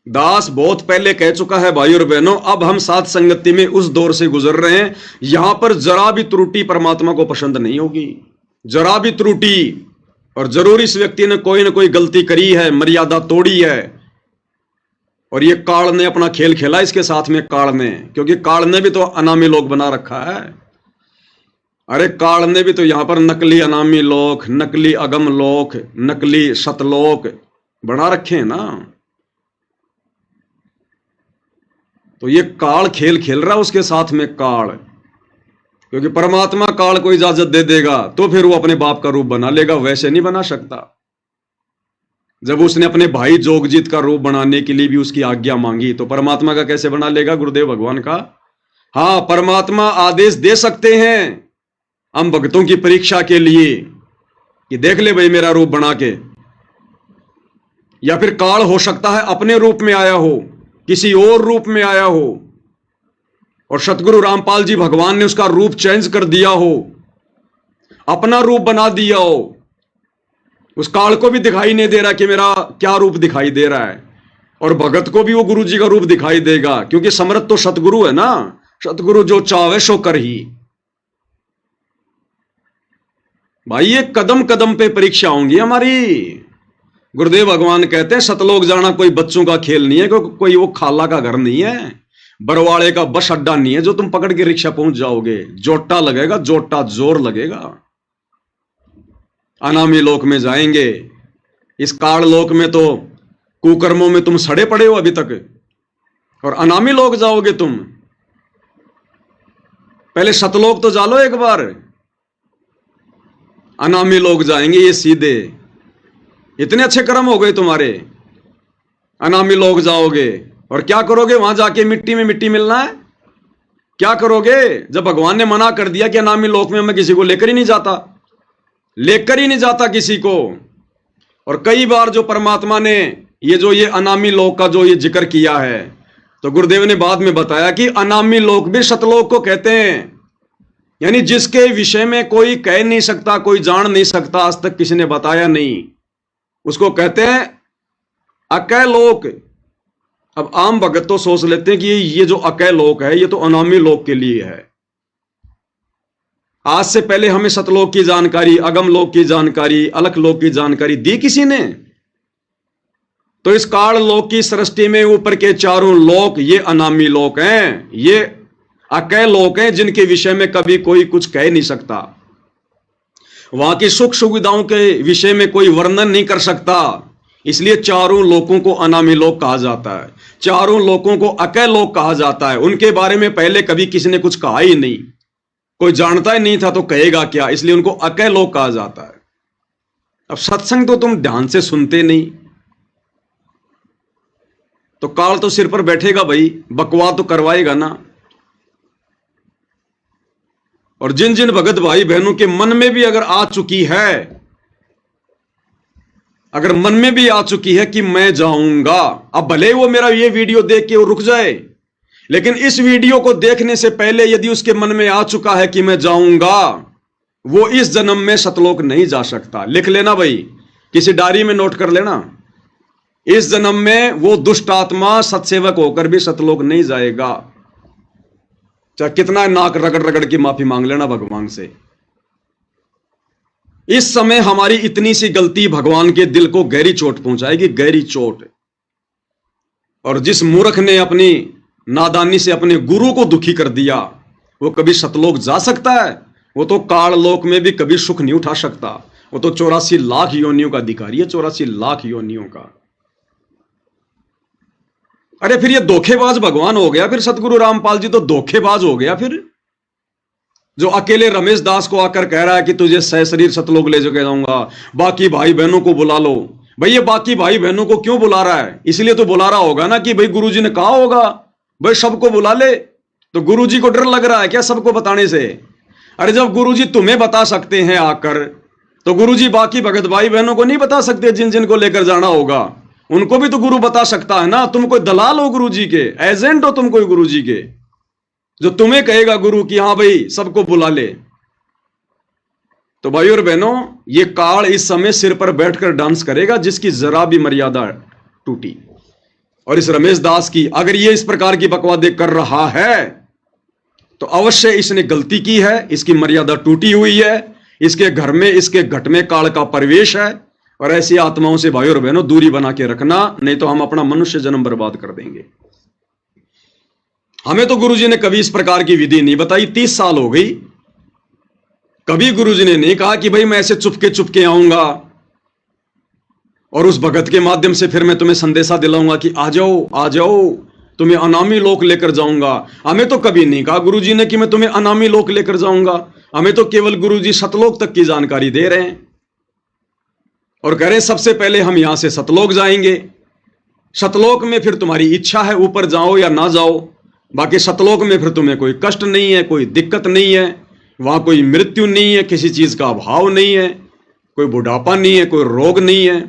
दास बहुत पहले कह चुका है भाई और बहनों, अब हम साथ संगति में उस दौर से गुजर रहे हैं, यहां पर जरा भी त्रुटि परमात्मा को पसंद नहीं होगी, जरा भी त्रुटि। और जरूर इस व्यक्ति ने कोई ना कोई गलती करी है, मर्यादा तोड़ी है, और ये काल ने अपना खेल खेला इसके साथ में, काल ने, क्योंकि काल ने भी तो अनामी लोक बना रखा है। अरे काल ने भी तो यहां पर नकली अनामी लोक, नकली अगम लोक, नकली सतलोक बना रखे हैं ना। तो ये काल खेल खेल रहा है उसके साथ में काल, क्योंकि परमात्मा काल को इजाजत दे देगा तो फिर वो अपने बाप का रूप बना लेगा, वैसे नहीं बना सकता। जब उसने अपने भाई जोगजीत का रूप बनाने के लिए भी उसकी आज्ञा मांगी, तो परमात्मा का कैसे बना लेगा? गुरुदेव भगवान का। हाँ, परमात्मा आदेश दे सकते हैं हम भक्तों की परीक्षा के लिए कि देख ले भाई मेरा रूप बना के, या फिर काल हो सकता है अपने रूप में आया हो, किसी और रूप में आया हो, और सतगुरु रामपाल जी भगवान ने उसका रूप चेंज कर दिया हो, अपना रूप बना दिया हो। उस काल को भी दिखाई नहीं दे रहा कि मेरा क्या रूप दिखाई दे रहा है, और भगत को भी वो गुरु जी का रूप दिखाई देगा, क्योंकि समर्थ तो सतगुरु है ना। सतगुरु जो चाहे सो कर ही। भाई ये कदम कदम पे परीक्षा होंगी हमारी। गुरुदेव भगवान कहते हैं सतलोक जाना कोई बच्चों का खेल नहीं है, कोई वो खाला का घर नहीं है, बरवाड़े का बस अड्डा नहीं है जो तुम पकड़ के रिक्शा पहुंच जाओगे। जोटा लगेगा, जोटा जोर लगेगा। अनामी लोक में जाएंगे। इस काल लोक में तो कुकर्मों में तुम सड़े पड़े हो अभी तक, और अनामी लोक जाओगे तुम। पहले सतलोक तो जा लो एक बार, अनामी लोक जाएंगे ये सीधे। इतने अच्छे कर्म हो गए तुम्हारे, अनामी लोक जाओगे और क्या करोगे? वहां जाके मिट्टी में मिट्टी मिलना है। क्या करोगे जब भगवान ने मना कर दिया कि अनामी लोक में मैं किसी को लेकर ही नहीं जाता, लेकर ही नहीं जाता किसी को। और कई बार जो परमात्मा ने ये अनामी लोक का जो ये जिक्र किया है, तो गुरुदेव ने बाद में बताया कि अनामी लोक भी सतलोक को कहते हैं। यानी जिसके विषय में कोई कह नहीं सकता, कोई जान नहीं सकता, आज तक किसी ने बताया नहीं, उसको कहते हैं अकय लोक। अब आम भगत तो सोच लेते हैं कि ये जो अकय लोक है ये तो अनामी लोक के लिए है। आज से पहले हमें सतलोक की जानकारी, अगम लोक की जानकारी, अलख लोक की जानकारी दी किसी ने? तो इस काल लोक की सृष्टि में ऊपर के चारों लोक ये अनामी लोक हैं, ये अकय लोक हैं जिनके विषय में कभी कोई कुछ कह नहीं सकता। वहां की सुख सुविधाओं के विषय में कोई वर्णन नहीं कर सकता, इसलिए चारों लोकों को अनामी लोक कहा जाता है, चारों लोकों को अकय लोक कहा जाता है। उनके बारे में पहले कभी किसी ने कुछ कहा ही नहीं, कोई जानता ही नहीं था तो कहेगा क्या, इसलिए उनको अकय लोक कहा जाता है। अब सत्संग तो तुम ध्यान से सुनते नहीं, तो काल तो सिर पर बैठेगा भाई, बकवा तो करवाएगा ना। और जिन जिन भगत भाई बहनों के मन में भी अगर आ चुकी है, अगर मन में भी आ चुकी है कि मैं जाऊंगा, अब भले वो मेरा ये वीडियो देख के वो रुक जाए, लेकिन इस वीडियो को देखने से पहले यदि उसके मन में आ चुका है कि मैं जाऊंगा, वो इस जन्म में सतलोक नहीं जा सकता। लिख लेना भाई, किसी डायरी में नोट कर लेना, इस जन्म में वो दुष्ट आत्मा सत्सेवक होकर भी सतलोक नहीं जाएगा। चाहे कितना नाक रगड़ रगड़ की माफी मांग लेना भगवान से। इस समय हमारी इतनी सी गलती भगवान के दिल को गहरी चोट पहुंचाएगी, गहरी चोट। और जिस मूर्ख ने अपनी नादानी से अपने गुरु को दुखी कर दिया, वो कभी सतलोक जा सकता है? वो तो काल लोक में भी कभी सुख नहीं उठा सकता। वो तो 84 लाख योनियों का अधिकारी है, 84 लाख योनियों का। अरे फिर ये धोखेबाज भगवान हो गया, फिर सतगुरु रामपाल जी तो धोखेबाज हो गया। फिर जो अकेले रमेश दास को आकर कह रहा है कि तुझे सहशरीर सतलोक ले जाके जाऊंगा, बाकी भाई बहनों को बुला लो। भाई ये बाकी भाई बहनों को क्यों बुला रहा है? इसलिए तो बुला रहा होगा ना कि भाई गुरुजी ने कहा होगा भाई सबको बुला ले। तो गुरुजी को डर लग रहा है क्या सबको बताने से? अरे जब गुरुजी तुम्हें बता सकते हैं आकर, तो गुरुजी बाकी भगत भाई बहनों को नहीं बता सकते? जिन जिन को लेकर जाना होगा उनको भी तो गुरु बता सकता है ना। तुम कोई दलाल हो गुरुजी के, एजेंट हो तुम कोई गुरुजी के, जो तुम्हें कहेगा गुरु कि हाँ भाई सबको बुला ले। तो भाई और बहनों, ये काल इस समय सिर पर बैठकर डांस करेगा जिसकी जरा भी मर्यादा टूटी। और इस रमेश दास की अगर ये इस प्रकार की बकवादे कर रहा है तो अवश्य इसने गलती की है, इसकी मर्यादा टूटी हुई है, इसके घर में, इसके घट में काल का प्रवेश है। और ऐसी आत्माओं से भाई और बहनों दूरी बना के रखना, नहीं तो हम अपना मनुष्य जन्म बर्बाद कर देंगे। हमें तो गुरुजी ने कभी इस प्रकार की विधि नहीं बताई, 30 साल हो गई, कभी गुरुजी ने नहीं कहा कि भाई मैं ऐसे चुपके चुपके आऊंगा और उस भगत के माध्यम से फिर मैं तुम्हें संदेशा दिलाऊंगा कि आ जाओ आ जाओ, तुम्हें अनामी लोक लेकर जाऊंगा। हमें तो कभी नहीं कहा गुरुजी ने कि मैं तुम्हें अनामी लोक लेकर जाऊंगा। हमें तो केवल गुरुजी सतलोक तक की जानकारी दे रहे हैं और कह रहे हैं सबसे पहले हम यहां से सतलोक जाएंगे। सतलोक में फिर तुम्हारी इच्छा है ऊपर जाओ या ना जाओ, बाकी सतलोक में फिर तुम्हें कोई कष्ट नहीं है, कोई दिक्कत नहीं है, वहां कोई मृत्यु नहीं है, किसी चीज का अभाव नहीं है, कोई बुढ़ापा नहीं है, कोई रोग नहीं है।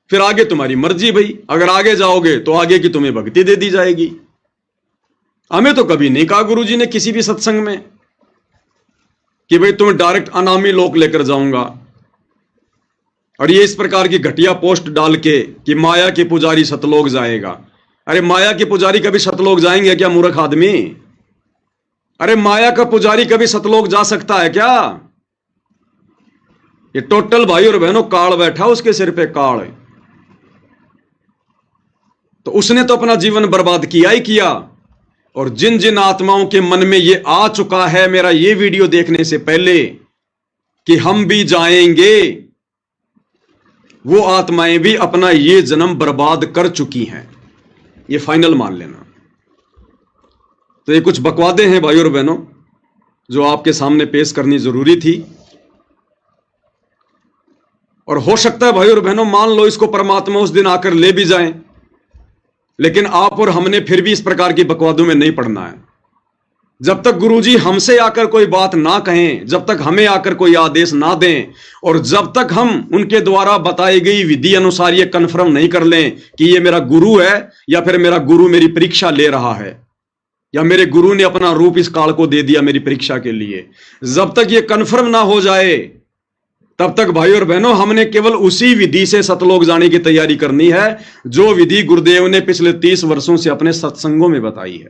फिर आगे तुम्हारी मर्जी भाई, अगर आगे जाओगे तो आगे की तुम्हें भक्ति दे दी जाएगी। हमें तो कभी नहीं कहा गुरुजी ने किसी भी सत्संग में कि भाई तुम्हें डायरेक्ट अनामी लोक लेकर जाऊंगा। और ये इस प्रकार की घटिया पोस्ट डाल के कि माया के पुजारी सतलोक जाएगा। अरे माया के पुजारी कभी सतलोक जाएंगे क्या मूर्ख आदमी? अरे माया का पुजारी कभी सतलोक जा सकता है क्या? ये टोटल भाई और बहनों काल बैठा उसके सिर पे काल है। तो उसने तो अपना जीवन बर्बाद किया ही किया। और जिन जिन आत्माओं के मन में ये आ चुका है मेरा ये वीडियो देखने से पहले कि हम भी जाएंगे, वो आत्माएं भी अपना ये जन्म बर्बाद कर चुकी हैं, ये फाइनल मान लेना। तो ये कुछ बकवादे हैं भाई और बहनों जो आपके सामने पेश करनी जरूरी थी। और हो सकता है भाई और बहनों मान लो इसको परमात्मा उस दिन आकर ले भी जाएं, लेकिन आप और हमने फिर भी इस प्रकार की बकवादों में नहीं पड़ना है। जब तक गुरुजी हमसे आकर कोई बात ना कहें, जब तक हमें आकर कोई आदेश ना दें, और जब तक हम उनके द्वारा बताई गई विधि अनुसार ये कन्फर्म नहीं कर लें कि ये मेरा गुरु है या फिर मेरा गुरु मेरी परीक्षा ले रहा है या मेरे गुरु ने अपना रूप इस काल को दे दिया मेरी परीक्षा के लिए, जब तक ये कन्फर्म ना हो जाए तब तक भाई और बहनों हमने केवल उसी विधि से सतलोक जाने की तैयारी करनी है जो विधि गुरुदेव ने पिछले 30 वर्षों से अपने सत्संगों में बताई है।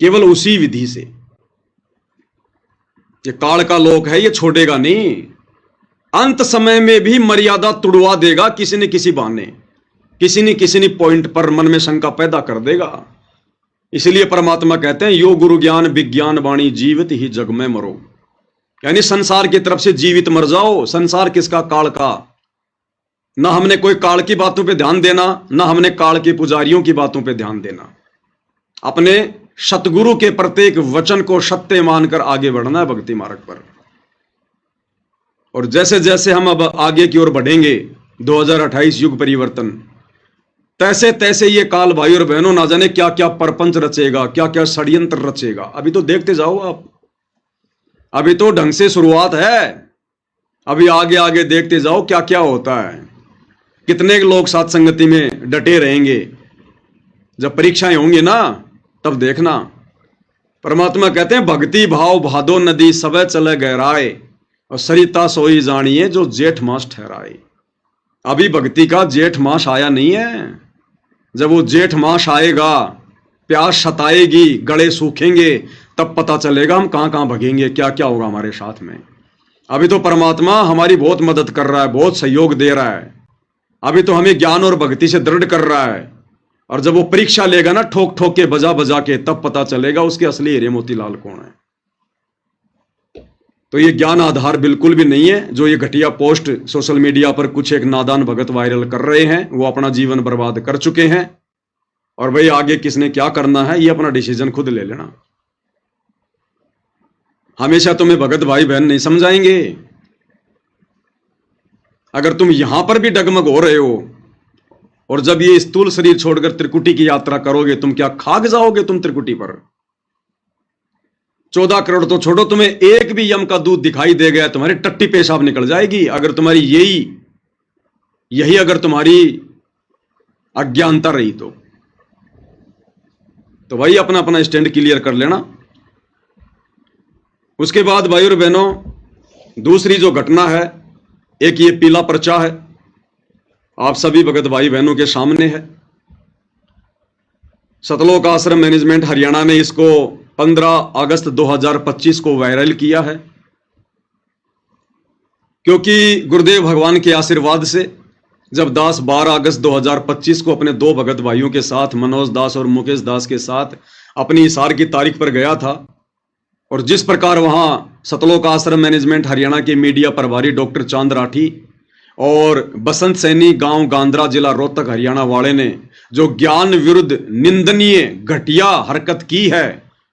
केवल उसी विधि से। ये काल का लोक है, ये छोड़ेगा नहीं। अंत समय में भी मर्यादा तुड़वा देगा किसी न किसी बहाने, किसी न पॉइंट पर मन में शंका पैदा कर देगा। इसलिए परमात्मा कहते हैं यो गुरु ज्ञान विज्ञान वाणी जीवित ही जग में मरो, यानी संसार की तरफ से जीवित मर जाओ। संसार किसका? काल का। ना हमने कोई काल की बातों पे ध्यान देना, ना हमने काल के पुजारियों की बातों पे ध्यान देना। अपने सतगुरु के प्रत्येक वचन को सत्य मानकर आगे बढ़ना है भक्ति मार्ग पर। और जैसे जैसे हम अब आगे की ओर बढ़ेंगे 2028 युग परिवर्तन, तैसे तैसे ये काल भाई और बहनों ना जाने क्या क्या परपंच रचेगा, क्या क्या षड्यंत्र रचेगा। अभी तो देखते जाओ आप, अभी तो ढंग से शुरुआत है। अभी आगे आगे देखते जाओ क्या क्या होता है। कितने लोग साथ संगति में डटे रहेंगे। जब परीक्षाएं होंगी ना तब देखना। परमात्मा कहते हैं भक्ति भाव भादो नदी सबे चले गहराए और सरिता सोई जानिए जो जेठ मास ठहराए। अभी भक्ति का जेठ मास आया नहीं है। जब वो जेठ मास आएगा, प्यास सताएगी, गले सूखेंगे, तब पता चलेगा हम कहां कहां भगेंगे, क्या क्या होगा हमारे साथ में। अभी तो परमात्मा हमारी बहुत मदद कर रहा है, बहुत सहयोग दे रहा है। अभी तो हमें ज्ञान और भक्ति से दृढ़ कर रहा है। और जब वो परीक्षा लेगा ना ठोक ठोक के बजा बजा के, तब पता चलेगा उसके असली हीरे मोतीलाल कौन है। तो ये ज्ञान आधार बिल्कुल भी नहीं है। जो ये घटिया पोस्ट सोशल मीडिया पर कुछ एक नादान भगत वायरल कर रहे हैं, वो अपना जीवन बर्बाद कर चुके हैं। और भाई आगे किसने क्या करना है ये अपना डिसीजन खुद ले लेना। हमेशा तुम्हें भगत भाई बहन नहीं समझाएंगे। अगर तुम यहां पर भी डगमग हो रहे हो और जब ये स्थूल शरीर छोड़कर त्रिकुटी की यात्रा करोगे, तुम क्या खाक जाओगे तुम त्रिकुटी पर। 14 करोड़ तो छोड़ो, तुम्हें एक भी यम का दूध दिखाई दे गया तुम्हारी टट्टी पेशाब निकल जाएगी। अगर तुम्हारी यही अगर तुम्हारी अज्ञानता रही तो भाई अपना अपना स्टैंड क्लियर कर लेना। उसके बाद भाई और बहनों दूसरी जो घटना है, एक ये पीला पर्चा है, आप सभी भगत भाई बहनों के सामने है। सतलोक आश्रम मैनेजमेंट हरियाणा ने इसको 15 अगस्त 2025 को वायरल किया है, क्योंकि गुरुदेव भगवान के आशीर्वाद से जब दास 12 अगस्त 2025 को अपने 2 भगत भाइयों के साथ मनोज दास और मुकेश दास के साथ अपनी इसार की तारीख पर गया था, और जिस प्रकार वहां सतलोक आश्रम मैनेजमेंट हरियाणा के मीडिया प्रभारी डॉक्टर चांद राठी और बसंत सैनी गांव गांद्रा जिला रोहतक हरियाणा वाले ने जो ज्ञान विरुद्ध निंदनीय घटिया हरकत की है,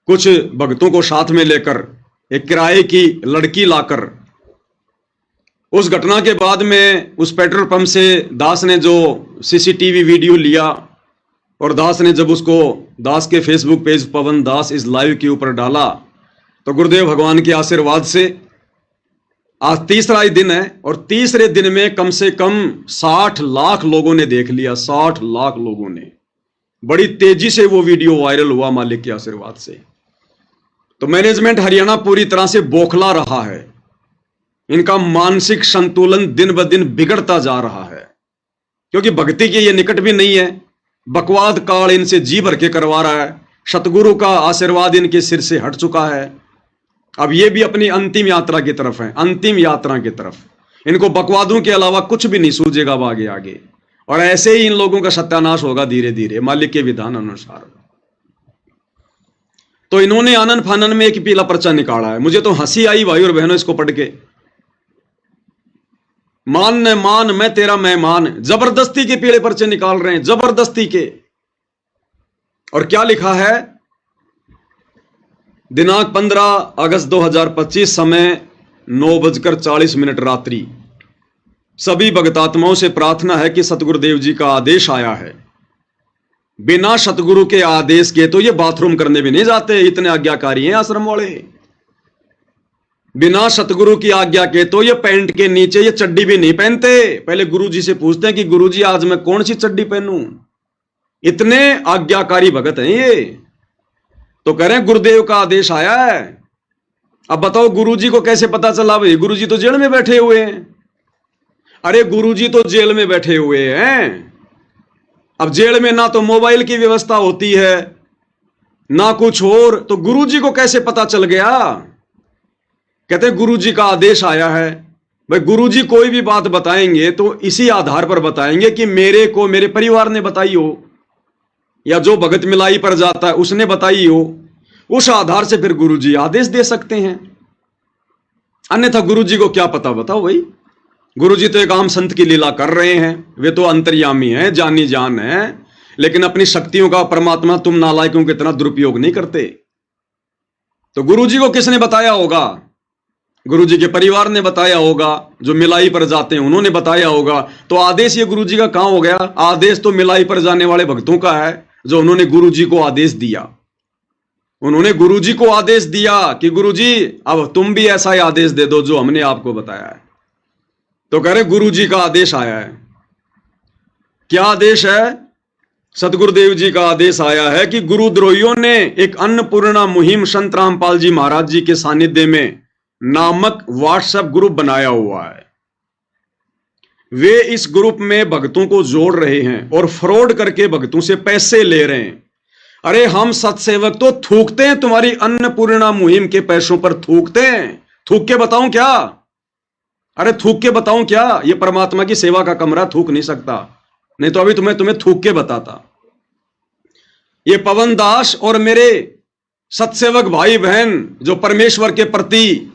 कुछ भक्तों को साथ में लेकर एक किराए की लड़की लाकर, उस घटना के बाद में उस पेट्रोल पंप से दास ने जो सीसीटीवी वीडियो लिया और दास ने जब उसको दास के फेसबुक पेज पवन दास इस लाइव के ऊपर डाला, तो गुरुदेव भगवान के आशीर्वाद से आज तीसरा ही दिन है और तीसरे दिन में कम से कम 60 लाख लोगों ने देख लिया। 60 लाख लोगों ने, बड़ी तेजी से वो वीडियो वायरल हुआ मालिक के आशीर्वाद से। तो मैनेजमेंट हरियाणा पूरी तरह से बौखला रहा है। इनका मानसिक संतुलन दिन ब दिन बिगड़ता जा रहा है, क्योंकि भक्ति के ये निकट भी नहीं है। बकवाद काल इनसे जी भर के करवा रहा है। सतगुरु का आशीर्वाद इनके सिर से हट चुका है। अब ये भी अपनी अंतिम यात्रा की तरफ है, अंतिम यात्रा की तरफ। इनको बकवादों के अलावा कुछ भी नहीं सूझेगा अब आगे आगे, और ऐसे ही इन लोगों का सत्यानाश होगा धीरे धीरे मालिक के विधान अनुसार। तो इन्होंने आनन फानन में एक पीला पर्चा निकाला है। मुझे तो हंसी आई भाई और बहनों इसको पढ़ के। मान न मान मैं तेरा मेहमान, जबरदस्ती के पीले पर्चे निकाल रहे हैं, जबरदस्ती के। और क्या लिखा है, दिनांक 15 अगस्त 2025, समय 9:40 रात्रि। सभी भगतात्माओं से प्रार्थना है कि सतगुरुदेव जी का आदेश आया है। बिना सतगुरु के आदेश के तो ये बाथरूम करने भी नहीं जाते, इतने आज्ञाकारी हैं आश्रम वाले। बिना सतगुरु की आज्ञा के तो ये पैंट के नीचे ये चड्डी भी नहीं पहनते। पहले गुरुजी से पूछते हैं कि गुरुजी आज मैं कौन सी चड्डी पहनूं। इतने आज्ञाकारी भगत हैं ये। तो कह रहे हैं गुरुदेव का आदेश आया है। अब बताओ गुरुजी को कैसे पता चला? भाई गुरुजी तो जेल में बैठे हुए हैं। अरे गुरुजी तो जेल में बैठे हुए हैं। अब जेल में ना तो मोबाइल की व्यवस्था होती है ना कुछ और, तो गुरुजी को कैसे पता चल गया? कहते हैं गुरुजी का आदेश आया है। भाई गुरुजी कोई भी बात बताएंगे तो इसी आधार पर बताएंगे कि मेरे को मेरे परिवार ने बताई हो, या जो भगत मिलाई पर जाता है उसने बताई हो। उस आधार से फिर गुरुजी आदेश दे सकते हैं, अन्यथा गुरुजी को क्या पता? बताओ भाई। गुरुजी तो एक आम संत की लीला कर रहे हैं, वे तो अंतर्यामी हैं, जानी जान है, लेकिन अपनी शक्तियों का परमात्मा तुम नालायकों की तरह दुरुपयोग नहीं करते। तो गुरुजी को किसने बताया होगा? गुरुजी के परिवार ने बताया होगा, जो मिलाई पर जाते हैं उन्होंने बताया होगा। तो आदेश ये गुरुजी का कहां हो गया? आदेश तो मिलाई पर जाने वाले भक्तों का है, जो उन्होंने गुरुजी को आदेश दिया। उन्होंने गुरुजी को आदेश दिया कि गुरुजी अब तुम भी ऐसा ही आदेश दे दो जो हमने आपको बताया है। तो कह रहे गुरुजी का आदेश आया है। क्या आदेश है? सतगुरुदेव जी का आदेश आया है कि गुरुद्रोहियों ने एक अन्नपूर्णा मुहिम संत रामपाल जी महाराज जी के सानिध्य में नामक व्हाट्सएप ग्रुप बनाया हुआ है। वे इस ग्रुप में भक्तों को जोड़ रहे हैं और फ्रॉड करके भक्तों से पैसे ले रहे हैं। अरे हम सत्सेवक तो थूकते हैं तुम्हारी अन्नपूर्णा मुहिम के पैसों पर, थूकते हैं। थूक के बताऊं क्या? अरे थूक के बताऊं क्या? ये परमात्मा की सेवा का कमरा, थूक नहीं सकता, नहीं तो अभी तुम्हें थूक के बताता। ये पवन दास और मेरे सत्सेवक भाई बहन जो परमेश्वर के प्रति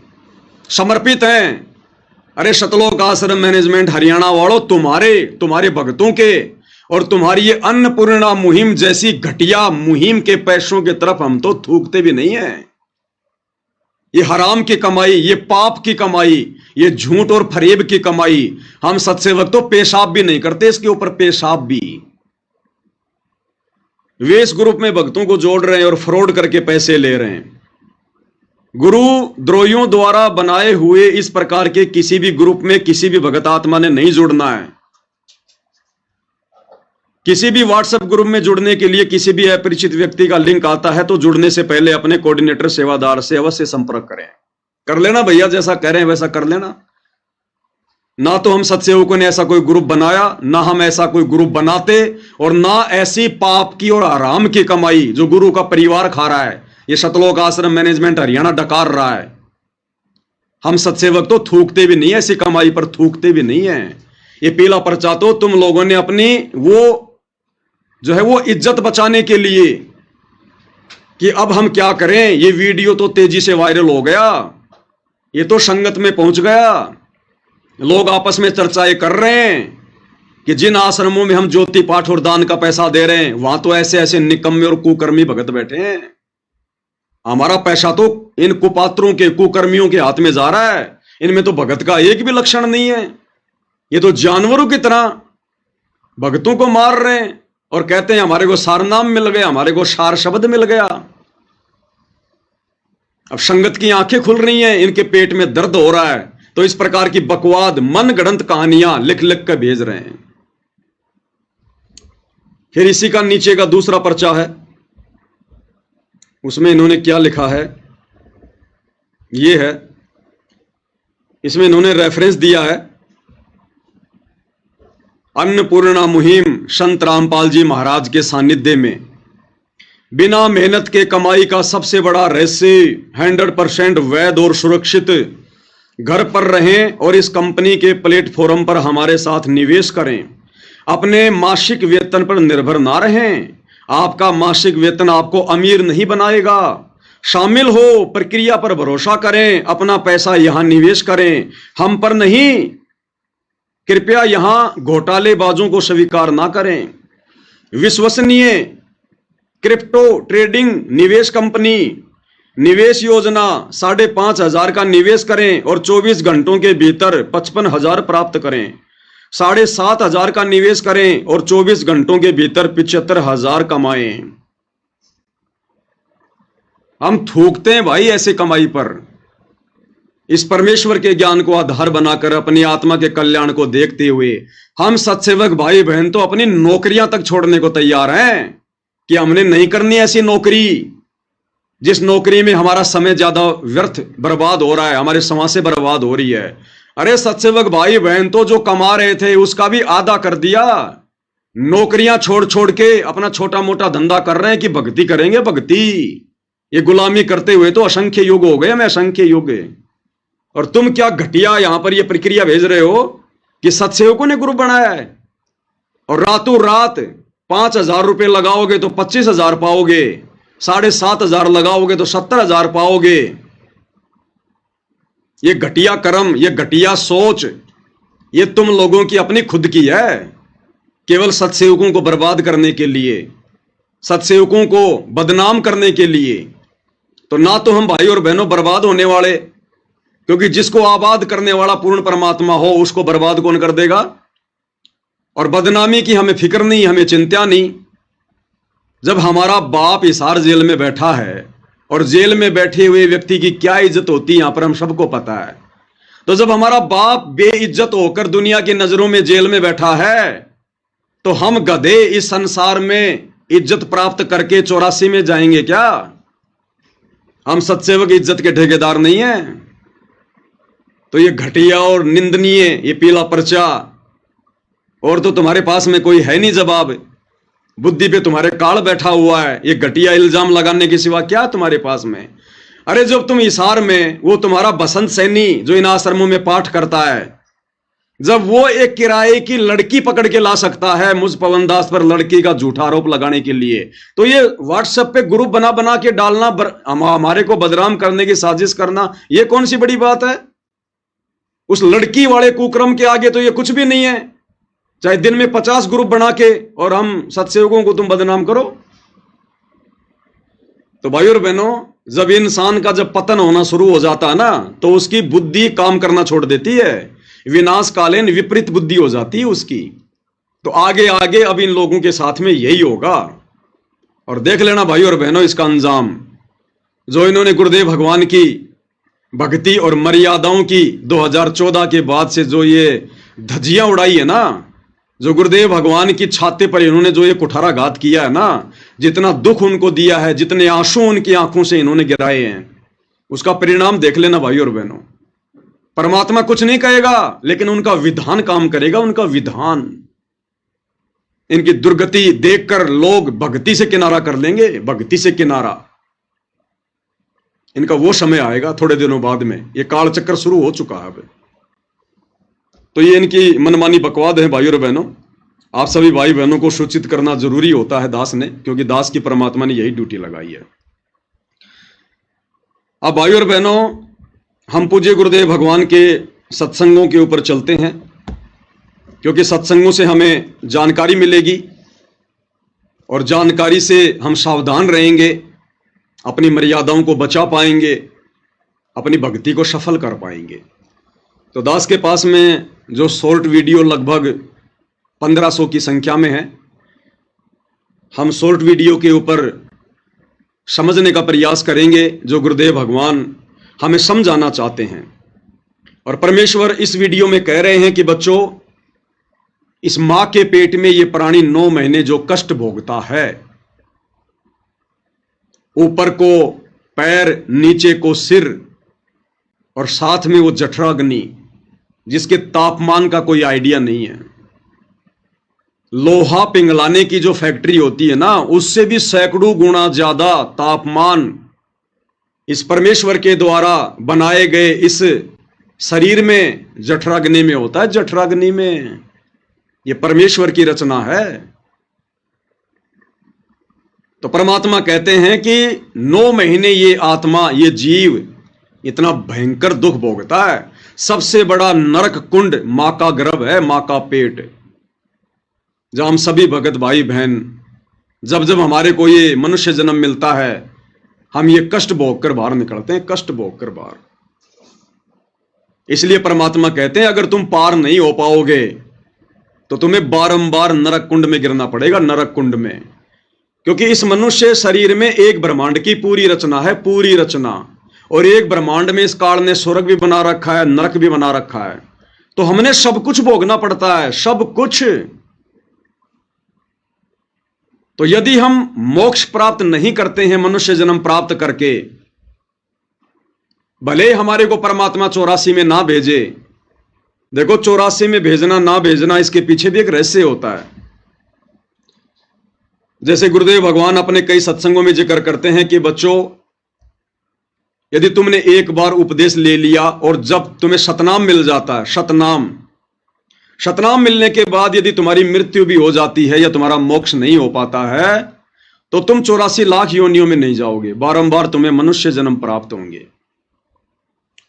समर्पित हैं, अरे सतलोक आश्रम मैनेजमेंट हरियाणा वालों, तुम्हारे भक्तों के और तुम्हारी ये अन्नपूर्णा मुहिम जैसी घटिया मुहिम के पैसों की तरफ हम तो थूकते भी नहीं है। ये हराम की कमाई, ये पाप की कमाई, ये झूठ और फरेब की कमाई, हम सत्सेवक तो पेशाब भी नहीं करते इसके ऊपर, पेशाब भी। वे इस ग्रुप में भक्तों को जोड़ रहे हैं और फ्रॉड करके पैसे ले रहे हैं। गुरु द्रोहियों द्वारा बनाए हुए इस प्रकार के किसी भी ग्रुप में किसी भी भगत आत्मा ने नहीं जुड़ना है। किसी भी व्हाट्सएप ग्रुप में जुड़ने के लिए किसी भी अपरिचित व्यक्ति का लिंक आता है तो जुड़ने से पहले अपने कोऑर्डिनेटर सेवादार से अवश्य संपर्क करें। कर लेना भैया, जैसा कह रहे हैं वैसा कर लेना। ना तो हम सत्सेवकों ने ऐसा कोई ग्रुप बनाया, ना हम ऐसा कोई ग्रुप बनाते, और ना ऐसी पाप की और आराम की कमाई जो गुरु का परिवार खा रहा है, ये सतलोक आश्रम मैनेजमेंट हरियाणा डकार रहा है। हम सत्सेवक तो थूकते भी नहीं है, ऐसी कमाई पर थूकते भी नहीं है। ये पीला पर्चा तो तुम लोगों ने अपनी वो जो है वो इज्जत बचाने के लिए कि अब हम क्या करें, ये वीडियो तो तेजी से वायरल हो गया, ये तो संगत में पहुंच गया, लोग आपस में चर्चाएं कर रहे हैं कि जिन आश्रमों में हम ज्योति पाठ और दान का पैसा दे रहे हैं वहां तो ऐसे ऐसे निकम्मे और कुकर्मी भगत बैठे हैं। हमारा पैसा तो इन कुपात्रों के, कुकर्मियों के हाथ में जा रहा है, इनमें तो भगत का एक भी लक्षण नहीं है। ये तो जानवरों की तरह भगतों को मार रहे हैं और कहते हैं हमारे को सार नाम मिल गया, हमारे को सार शब्द मिल गया। अब संगत की आंखें खुल रही हैं, इनके पेट में दर्द हो रहा है, तो इस प्रकार की बकवाद मन गढ़ंत कहानियां लिख लिख कर भेज रहे हैं। फिर इसी का नीचे का दूसरा पर्चा है, उसमें इन्होंने क्या लिखा है, ये है, इसमें इन्होंने रेफरेंस दिया है अन्नपूर्णा मुहिम संत रामपाल जी महाराज के सानिध्य में बिना मेहनत के कमाई का सबसे बड़ा रहस्य 100% वैध और सुरक्षित घर पर रहें और इस कंपनी के प्लेटफॉर्म पर हमारे साथ निवेश करें। अपने मासिक वेतन पर निर्भर ना रहें। आपका मासिक वेतन आपको अमीर नहीं बनाएगा। शामिल हो, प्रक्रिया पर भरोसा करें, अपना पैसा यहां निवेश करें, हम पर नहीं। कृपया यहां घोटालेबाजों को स्वीकार ना करें। विश्वसनीय क्रिप्टो ट्रेडिंग निवेश कंपनी, निवेश योजना 5,500 का निवेश करें और 24 घंटों के भीतर 55,000 प्राप्त करें। 7,500 का निवेश करें और 24 घंटों के भीतर 75,000 कमाएं। हम थूकते हैं भाई ऐसे कमाई पर। इस परमेश्वर के ज्ञान को आधार बनाकर अपनी आत्मा के कल्याण को देखते हुए हम सत्सेवक भाई बहन तो अपनी नौकरियां तक छोड़ने को तैयार हैं कि हमने नहीं करनी ऐसी नौकरी जिस नौकरी में हमारा समय ज्यादा व्यर्थ बर्बाद हो रहा है, हमारे समाज से बर्बाद हो रही है। अरे सत्सेवक भाई बहन तो जो कमा रहे थे उसका भी आधा कर दिया। नौकरियां छोड़ छोड़ के अपना छोटा मोटा धंधा कर रहे हैं कि भक्ति करेंगे भक्ति। ये गुलामी करते हुए तो असंख्य युग हो गए, हमें असंख्य युग। और तुम क्या घटिया यहां पर ये प्रक्रिया भेज रहे हो कि सत्सेवकों ने ग्रुप बनाया है और रातों रात 5,000 रुपए लगाओगे तो 25,000 पाओगे, 7,500 लगाओगे तो 70,000 पाओगे। ये घटिया कर्म, ये घटिया सोच, ये तुम लोगों की अपनी खुद की है, केवल सत्सेवकों को बर्बाद करने के लिए, सत्सेवकों को बदनाम करने के लिए। तो ना तो हम भाई और बहनों बर्बाद होने वाले, क्योंकि जिसको आबाद करने वाला पूर्ण परमात्मा हो उसको बर्बाद कौन कर देगा। और बदनामी की हमें फिक्र नहीं, हमें चिंता नहीं। जब हमारा बाप हिसार जेल में बैठा है और जेल में बैठे हुए व्यक्ति की क्या इज्जत होती है यहां पर हम सबको पता है। तो जब हमारा बाप बेइज्जत होकर दुनिया की नजरों में जेल में बैठा है तो हम गधे इस संसार में इज्जत प्राप्त करके 84 में जाएंगे क्या? हम सत्सेवक इज्जत के ठेकेदार नहीं हैं। तो ये घटिया और निंदनीय ये पीला पर्चा, और तो तुम्हारे पास में कोई है नहीं जवाब। बुद्धि पे तुम्हारे काल बैठा हुआ है। ये घटिया इल्जाम लगाने के सिवा क्या तुम्हारे पास में? अरे जब तुम हिसार में, वो तुम्हारा बसंत सैनी जो इन आश्रमों में पाठ करता है, जब वो एक किराए की लड़की पकड़ के ला सकता है मुझ पवन दास पर लड़की का झूठा आरोप लगाने के लिए, तो ये व्हाट्सएप पे ग्रुप बना बना के डालना, हमारे को बदनाम करने की साजिश करना, ये कौन सी बड़ी बात है? उस लड़की वाले कुक्रम के आगे तो ये कुछ भी नहीं है। चाहे दिन में 50 ग्रुप बना के और हम सत्सेवकों को तुम बदनाम करो। तो भाई और बहनों, जब इंसान का जब पतन होना शुरू हो जाता है ना तो उसकी बुद्धि काम करना छोड़ देती है, विनाशकालीन विपरीत बुद्धि हो जाती है उसकी। तो आगे आगे अब इन लोगों के साथ में यही होगा। और देख लेना भाई और बहनों इसका अंजाम, जो इन्होंने गुरुदेव भगवान की भक्ति और मर्यादाओं की 2014 के बाद से जो ये धज्जियां उड़ाई है ना, जो गुरुदेव भगवान की छाती पर इन्होंने जो ये कुठाराघात किया है ना, जितना दुख उनको दिया है, जितने आंसू उनकी आंखों से इन्होंने गिराए हैं, उसका परिणाम देख लेना भाई और बहनों। परमात्मा कुछ नहीं कहेगा लेकिन उनका विधान काम करेगा, उनका विधान। इनकी दुर्गति देखकर लोग भक्ति से किनारा कर लेंगे, भक्ति से किनारा। इनका वो समय आएगा थोड़े दिनों बाद में, ये काल चक्कर शुरू हो चुका है अब। तो ये इनकी मनमानी बकवाद है भाई और बहनों। आप सभी भाई बहनों को सूचित करना जरूरी होता है दास ने, क्योंकि दास की परमात्मा ने यही ड्यूटी लगाई है। अब भाई और बहनों, हम पूज्य गुरुदेव भगवान के सत्संगों के ऊपर चलते हैं, क्योंकि सत्संगों से हमें जानकारी मिलेगी और जानकारी से हम सावधान रहेंगे, अपनी मर्यादाओं को बचा पाएंगे, अपनी भक्ति को सफल कर पाएंगे। तो दास के पास में जो शॉर्ट वीडियो लगभग 1500 की संख्या में है, हम शॉर्ट वीडियो के ऊपर समझने का प्रयास करेंगे जो गुरुदेव भगवान हमें समझाना चाहते हैं। और परमेश्वर इस वीडियो में कह रहे हैं कि बच्चों, इस मां के पेट में ये प्राणी 9 महीने जो कष्ट भोगता है, ऊपर को पैर, नीचे को सिर और साथ में वो जठराग्नि, जिसके तापमान का कोई आइडिया नहीं है। लोहा पिघलाने की जो फैक्ट्री होती है ना, उससे भी सैकड़ों गुना ज्यादा तापमान इस परमेश्वर के द्वारा बनाए गए इस शरीर में जठराग्नि में होता है, जठराग्नि में। ये परमेश्वर की रचना है। तो परमात्मा कहते हैं कि 9 महीने ये आत्मा, ये जीव इतना भयंकर दुख भोगता है। सबसे बड़ा नरक कुंड मां का गर्भ है, मां का पेट, जहां हम सभी भगत भाई बहन, जब जब हमारे को ये मनुष्य जन्म मिलता है, हम ये कष्ट भोग कर बाहर निकलते हैं, कष्ट भोग कर बाहर। इसलिए परमात्मा कहते हैं अगर तुम पार नहीं हो पाओगे तो तुम्हें बारंबार नरक कुंड में गिरना पड़ेगा, नरक कुंड में। क्योंकि इस मनुष्य शरीर में एक ब्रह्मांड की पूरी रचना है, पूरी रचना। और एक ब्रह्मांड में इस काल ने स्वर्ग भी बना रखा है, नरक भी बना रखा है। तो हमने सब कुछ भोगना पड़ता है, सब कुछ। तो यदि हम मोक्ष प्राप्त नहीं करते हैं मनुष्य जन्म प्राप्त करके, भले हमारे को परमात्मा 84 में ना भेजे। देखो 84 में भेजना ना भेजना, इसके पीछे भी एक रहस्य होता है। जैसे गुरुदेव भगवान अपने कई सत्संगों में जिक्र करते हैं कि बच्चों, यदि तुमने एक बार उपदेश ले लिया और जब तुम्हें सतनाम मिल जाता है, सतनाम मिलने के बाद यदि तुम्हारी मृत्यु भी हो जाती है या तुम्हारा मोक्ष नहीं हो पाता है, तो तुम 84 लाख योनियों में नहीं जाओगे, बारंबार तुम्हें मनुष्य जन्म प्राप्त होंगे।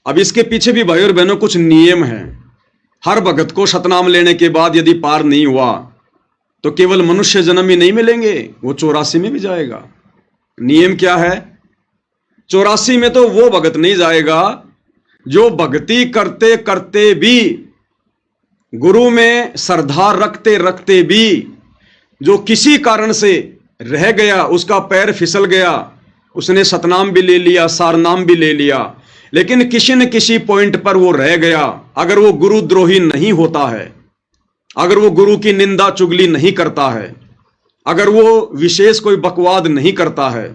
अब इसके पीछे भी भाई और बहनों कुछ नियम हैं। हर भगत को सतनाम लेने के बाद यदि पार नहीं हुआ तो केवल मनुष्य जन्म ही नहीं मिलेंगे, वो 84 में भी जाएगा। नियम क्या है? 84 में तो वो भगत नहीं जाएगा जो भक्ति करते करते भी, गुरु में श्रद्धा रखते रखते भी, जो किसी कारण से रह गया, उसका पैर फिसल गया, उसने सतनाम भी ले लिया, सारनाम भी ले लिया, लेकिन किसी न किसी पॉइंट पर वो रह गया। अगर वो गुरुद्रोही नहीं होता है, अगर वो गुरु की निंदा चुगली नहीं करता है, अगर वो विशेष कोई बकवाद नहीं करता है,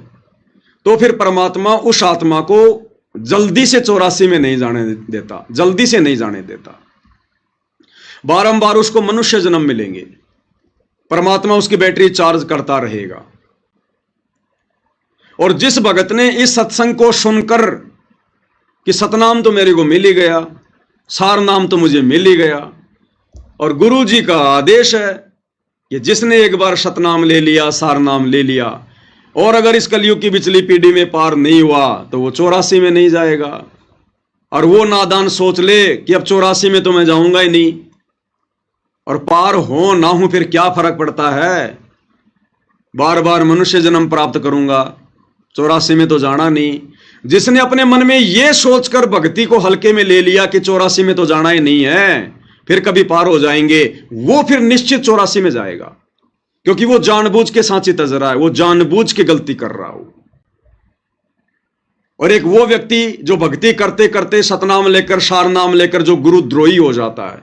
तो फिर परमात्मा उस आत्मा को जल्दी से 84 में नहीं जाने देता, जल्दी से नहीं जाने देता। बारंबार उसको मनुष्य जन्म मिलेंगे, परमात्मा उसकी बैटरी चार्ज करता रहेगा। और जिस भगत ने इस सत्संग को सुनकर कि सतनाम तो मेरे को मिल ही गया, सार नाम तो मुझे मिल ही गया, और गुरु जी का आदेश है कि जिसने एक बार सतनाम ले लिया, सार नाम ले लिया, और अगर इस कलयुग की पिछली पीढ़ी में पार नहीं हुआ तो वो 84 में नहीं जाएगा। और वो नादान सोच ले कि अब 84 में तो मैं जाऊंगा ही नहीं, और पार हो ना हूं फिर क्या फर्क पड़ता है, बार बार मनुष्य जन्म प्राप्त करूंगा, 84 में तो जाना नहीं। जिसने अपने मन में यह सोचकर भक्ति को हल्के में ले लिया कि 84 में तो जाना ही नहीं है, फिर कभी पार हो जाएंगे, वो फिर निश्चित 84 में जाएगा। क्योंकि वो जानबूझ के सांची तज रहा है, वो जानबूझ के गलती कर रहा हो। और एक वो व्यक्ति जो भक्ति करते करते सतनाम लेकर, सारनाम लेकर जो गुरुद्रोही हो जाता है,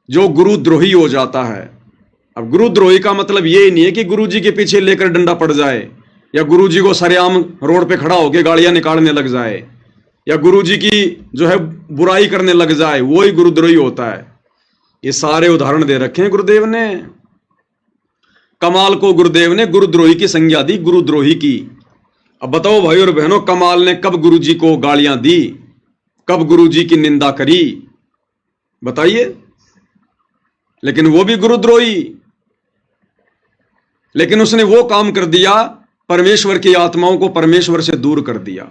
जो गुरुद्रोही हो जाता है। अब गुरुद्रोही का मतलब ये नहीं है कि गुरु जी के पीछे लेकर डंडा पड़ जाए, या गुरु जी को सरेआम रोड पे खड़ा होकर गालियां निकालने लग जाए, या गुरु जी की जो है बुराई करने लग जाए, वो ही गुरुद्रोही होता है। ये सारे उदाहरण दे रखे हैं गुरुदेव ने। कमाल को गुरुदेव ने गुरुद्रोही की संज्ञा दी, गुरुद्रोही की। अब बताओ भाई और बहनों, कमाल ने कब गुरु जी को गालियां दी, कब गुरु जी की निंदा करी, बताइए? लेकिन वो भी गुरुद्रोही, लेकिन उसने वो काम कर दिया, परमेश्वर की आत्माओं को परमेश्वर से दूर कर दिया,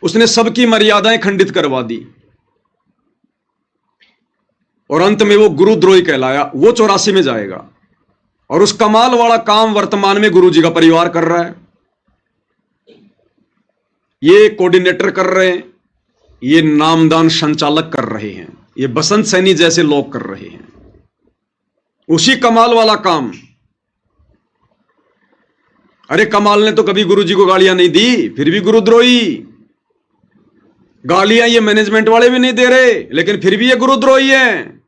उसने सबकी मर्यादाएं खंडित करवा दी, और अंत में वो गुरुद्रोही कहलाया। वो 84 में जाएगा। और उस कमाल वाला काम वर्तमान में गुरु जी का परिवार कर रहा है, ये कोऑर्डिनेटर कर रहे हैं, ये नामदान संचालक कर रहे हैं, ये बसंत सैनी जैसे लोग कर रहे हैं उसी कमाल वाला काम। अरे कमाल ने तो कभी गुरु जी को गालियां नहीं दी, फिर भी गुरुद्रोही। गालियां ये मैनेजमेंट वाले भी नहीं दे रहे, लेकिन फिर भी ये गुरुद्रोही हैं,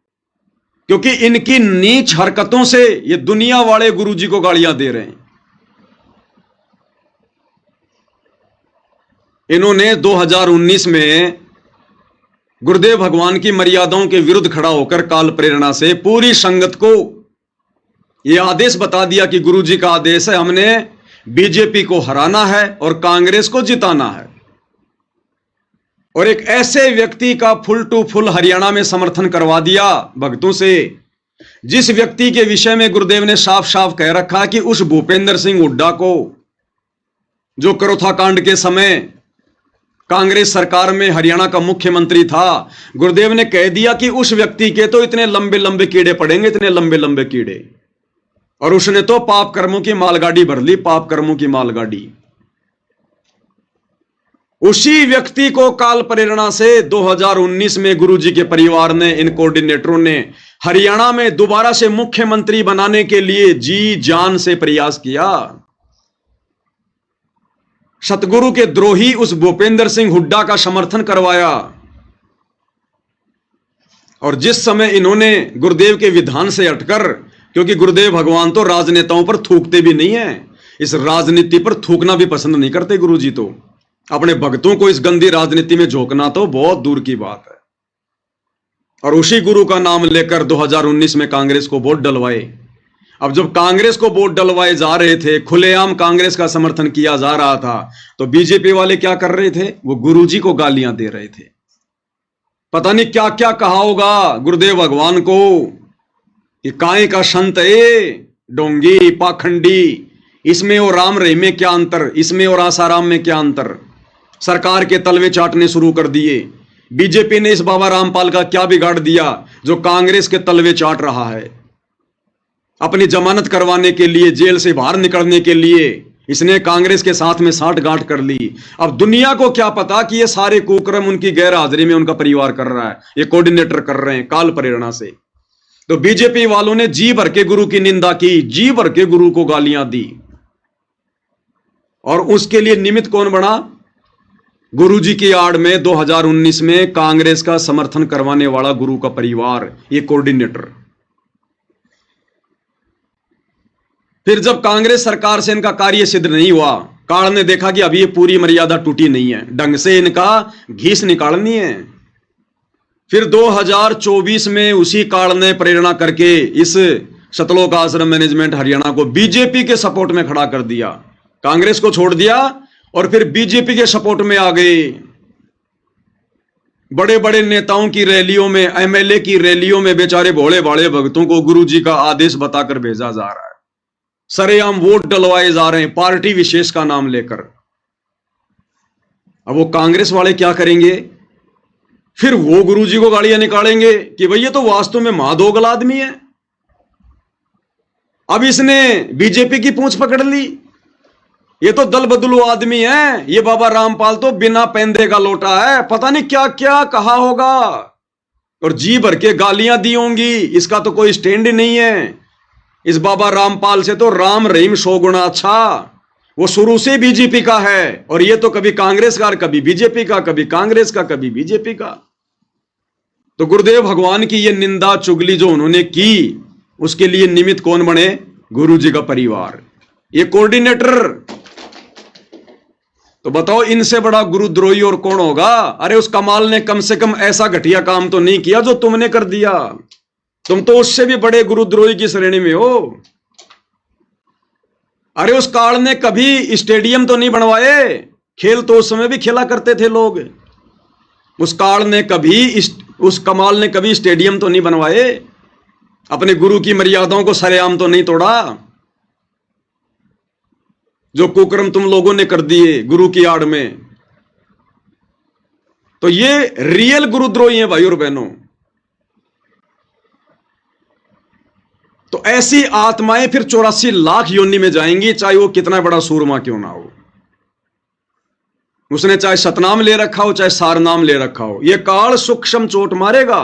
क्योंकि इनकी नीच हरकतों से ये दुनिया वाले गुरु जी को गालियां दे रहे हैं। इन्होंने 2019 में गुरुदेव भगवान की मर्यादाओं के विरुद्ध खड़ा होकर काल प्रेरणा से पूरी संगत को यह आदेश बता दिया कि गुरु जी का आदेश है, हमने बीजेपी को हराना है और कांग्रेस को जिताना है। और एक ऐसे व्यक्ति का फुल टू फुल हरियाणा में समर्थन करवा दिया भक्तों से, जिस व्यक्ति के विषय में गुरुदेव ने साफ साफ कह रखा कि उस भूपेंद्र सिंह हुड्डा को, जो करोथा कांड के समय कांग्रेस सरकार में हरियाणा का मुख्यमंत्री था, गुरुदेव ने कह दिया कि उस व्यक्ति के तो इतने लंबे लंबे कीड़े पड़ेंगे, इतने लंबे लंबे कीड़े। और उसने तो पाप कर्मों की मालगाड़ी भर ली, पाप कर्मों की मालगाड़ी। उसी व्यक्ति को काल प्रेरणा से 2019 में गुरुजी के परिवार ने, इन कोऑर्डिनेटरों ने हरियाणा में दोबारा से मुख्यमंत्री बनाने के लिए जी जान से प्रयास किया। सतगुरु के द्रोही उस भूपेंद्र सिंह हुड्डा का समर्थन करवाया। और जिस समय इन्होंने गुरुदेव के विधान से हटकर, क्योंकि गुरुदेव भगवान तो राजनेताओं पर थूकते भी नहीं है, इस राजनीति पर थूकना भी पसंद नहीं करते गुरुजी, तो अपने भक्तों को इस गंदी राजनीति में झोंकना तो बहुत दूर की बात है। और उसी गुरु का नाम लेकर 2019 में कांग्रेस को वोट डलवाए। अब जब कांग्रेस को वोट डलवाए जा रहे थे, खुलेआम कांग्रेस का समर्थन किया जा रहा था, तो बीजेपी वाले क्या कर रहे थे? वो गुरुजी को गालियां दे रहे थे। पता नहीं क्या क्या कहा होगा गुरुदेव भगवान को कि काय का संत है, डोंगी पाखंडी, इसमें और राम रहीम में क्या अंतर, इसमें और आसाराम में क्या अंतर। सरकार के तलवे चाटने शुरू कर दिए। बीजेपी ने इस बाबा रामपाल का क्या बिगाड़ दिया जो कांग्रेस के तलवे चाट रहा है। अपनी जमानत करवाने के लिए, जेल से बाहर निकलने के लिए इसने कांग्रेस के साथ में साठगांठ कर ली। अब दुनिया को क्या पता कि ये सारे कुकर्म उनकी गैर हाजिरी में उनका परिवार कर रहा है, ये कोऑर्डिनेटर कर रहे हैं काल प्रेरणा से। तो बीजेपी वालों ने जी भर के गुरु की निंदा की, जी भर के गुरु को गालियां दी। और उसके लिए निमित्त कौन बना? गुरुजी की आड़ में 2019 में कांग्रेस का समर्थन करवाने वाला गुरु का परिवार, ये कोऑर्डिनेटर। फिर जब कांग्रेस सरकार से इनका कार्य सिद्ध नहीं हुआ, काल ने देखा कि अभी ये पूरी मर्यादा टूटी नहीं है, ढंग से इनका घीस निकालनी है। फिर 2024 में उसी काल ने प्रेरणा करके इस सतलोक आश्रम मैनेजमेंट हरियाणा को बीजेपी के सपोर्ट में खड़ा कर दिया। कांग्रेस को छोड़ दिया और फिर बीजेपी के सपोर्ट में आ गए। बड़े बड़े नेताओं की रैलियों में, एमएलए की रैलियों में बेचारे भोले भाले भक्तों को गुरुजी का आदेश बताकर भेजा जा रहा है। सरेआम वोट डलवाए जा रहे हैं पार्टी विशेष का नाम लेकर। अब वो कांग्रेस वाले क्या करेंगे? फिर वो गुरुजी को गालियां निकालेंगे कि भैया तो वास्तव में महादोगल आदमी है। अब इसने बीजेपी की पूंछ पकड़ ली, ये तो दल बदलू आदमी है, ये बाबा रामपाल तो बिना पेंदे का लोटा है, पता नहीं क्या क्या कहा होगा और जी भर के गालियां दी होंगी। इसका तो कोई स्टैंड ही नहीं है। इस बाबा रामपाल से तो राम रहीम 100 गुना अच्छा। वो शुरू से बीजेपी का है और ये तो कभी कांग्रेस का, कभी बीजेपी का, कभी कांग्रेस का, कभी बीजेपी का। तो गुरुदेव भगवान की ये निंदा चुगली जो उन्होंने की, उसके लिए निमित्त कौन बने? गुरुजी का परिवार, ये कोऑर्डिनेटर। तो बताओ इनसे बड़ा गुरुद्रोही और कौन होगा? अरे उस कमाल ने कम से कम ऐसा घटिया काम तो नहीं किया जो तुमने कर दिया। तुम तो उससे भी बड़े गुरुद्रोही की श्रेणी में हो। अरे उस काल ने कभी स्टेडियम तो नहीं बनवाए, खेल तो उस समय भी खेला करते थे लोग। उस काल ने कभी, उस कमाल ने कभी स्टेडियम तो नहीं बनवाए, अपने गुरु की मर्यादाओं को सरेआम तो नहीं तोड़ा। जो कुकर्म तुम लोगों ने कर दिए गुरु की आड़ में, तो ये रियल गुरुद्रोही हैं भाई और बहनों। तो ऐसी आत्माएं फिर 84 लाख योनि में जाएंगी, चाहे वो कितना बड़ा सूरमा क्यों ना हो। उसने चाहे सतनाम ले रखा हो, चाहे सारनाम ले रखा हो, ये काल सूक्ष्म चोट मारेगा।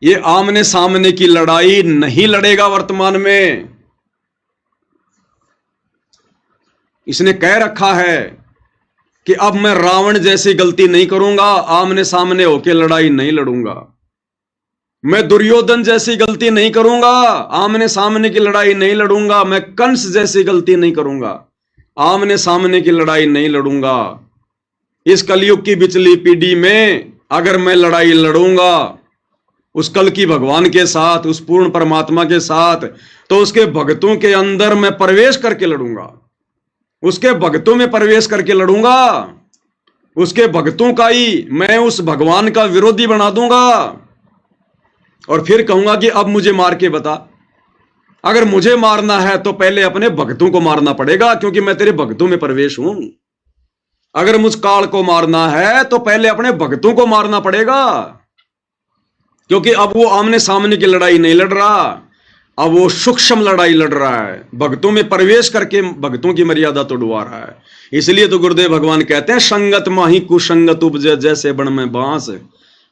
ये आमने सामने की लड़ाई नहीं लड़ेगा वर्तमान में। इसने कह रखा है कि अब मैं रावण जैसी गलती नहीं करूंगा, आमने सामने होकर लड़ाई नहीं लड़ूंगा। मैं दुर्योधन जैसी गलती नहीं करूंगा, आमने सामने की लड़ाई नहीं लड़ूंगा। मैं कंस जैसी गलती नहीं करूंगा, आमने सामने की लड़ाई नहीं लड़ूंगा। इस कलयुग की बिचली पीढ़ी में अगर मैं लड़ाई लड़ूंगा उस कल की भगवान के साथ, उस पूर्ण परमात्मा के साथ, तो उसके भक्तों के अंदर मैं प्रवेश करके लड़ूंगा, उसके भक्तों में प्रवेश करके लड़ूंगा। उसके भक्तों का ही मैं उस भगवान का विरोधी बना दूंगा और फिर कहूंगा कि अब मुझे मार के बता। अगर मुझे मारना है तो पहले अपने भक्तों को मारना पड़ेगा, क्योंकि मैं तेरे भक्तों में प्रवेश हूं। अगर मुझ काल को मारना है तो पहले अपने भक्तों को मारना पड़ेगा, क्योंकि अब वो आमने सामने की लड़ाई नहीं लड़ रहा, अब वो सूक्ष्म लड़ाई लड़ रहा है, भक्तों में प्रवेश करके भक्तों की मर्यादा तोड़वा रहा है। इसलिए तो गुरुदेव भगवान कहते हैं, संगत माही कुसंगत उपजे जैसे बन में बांस,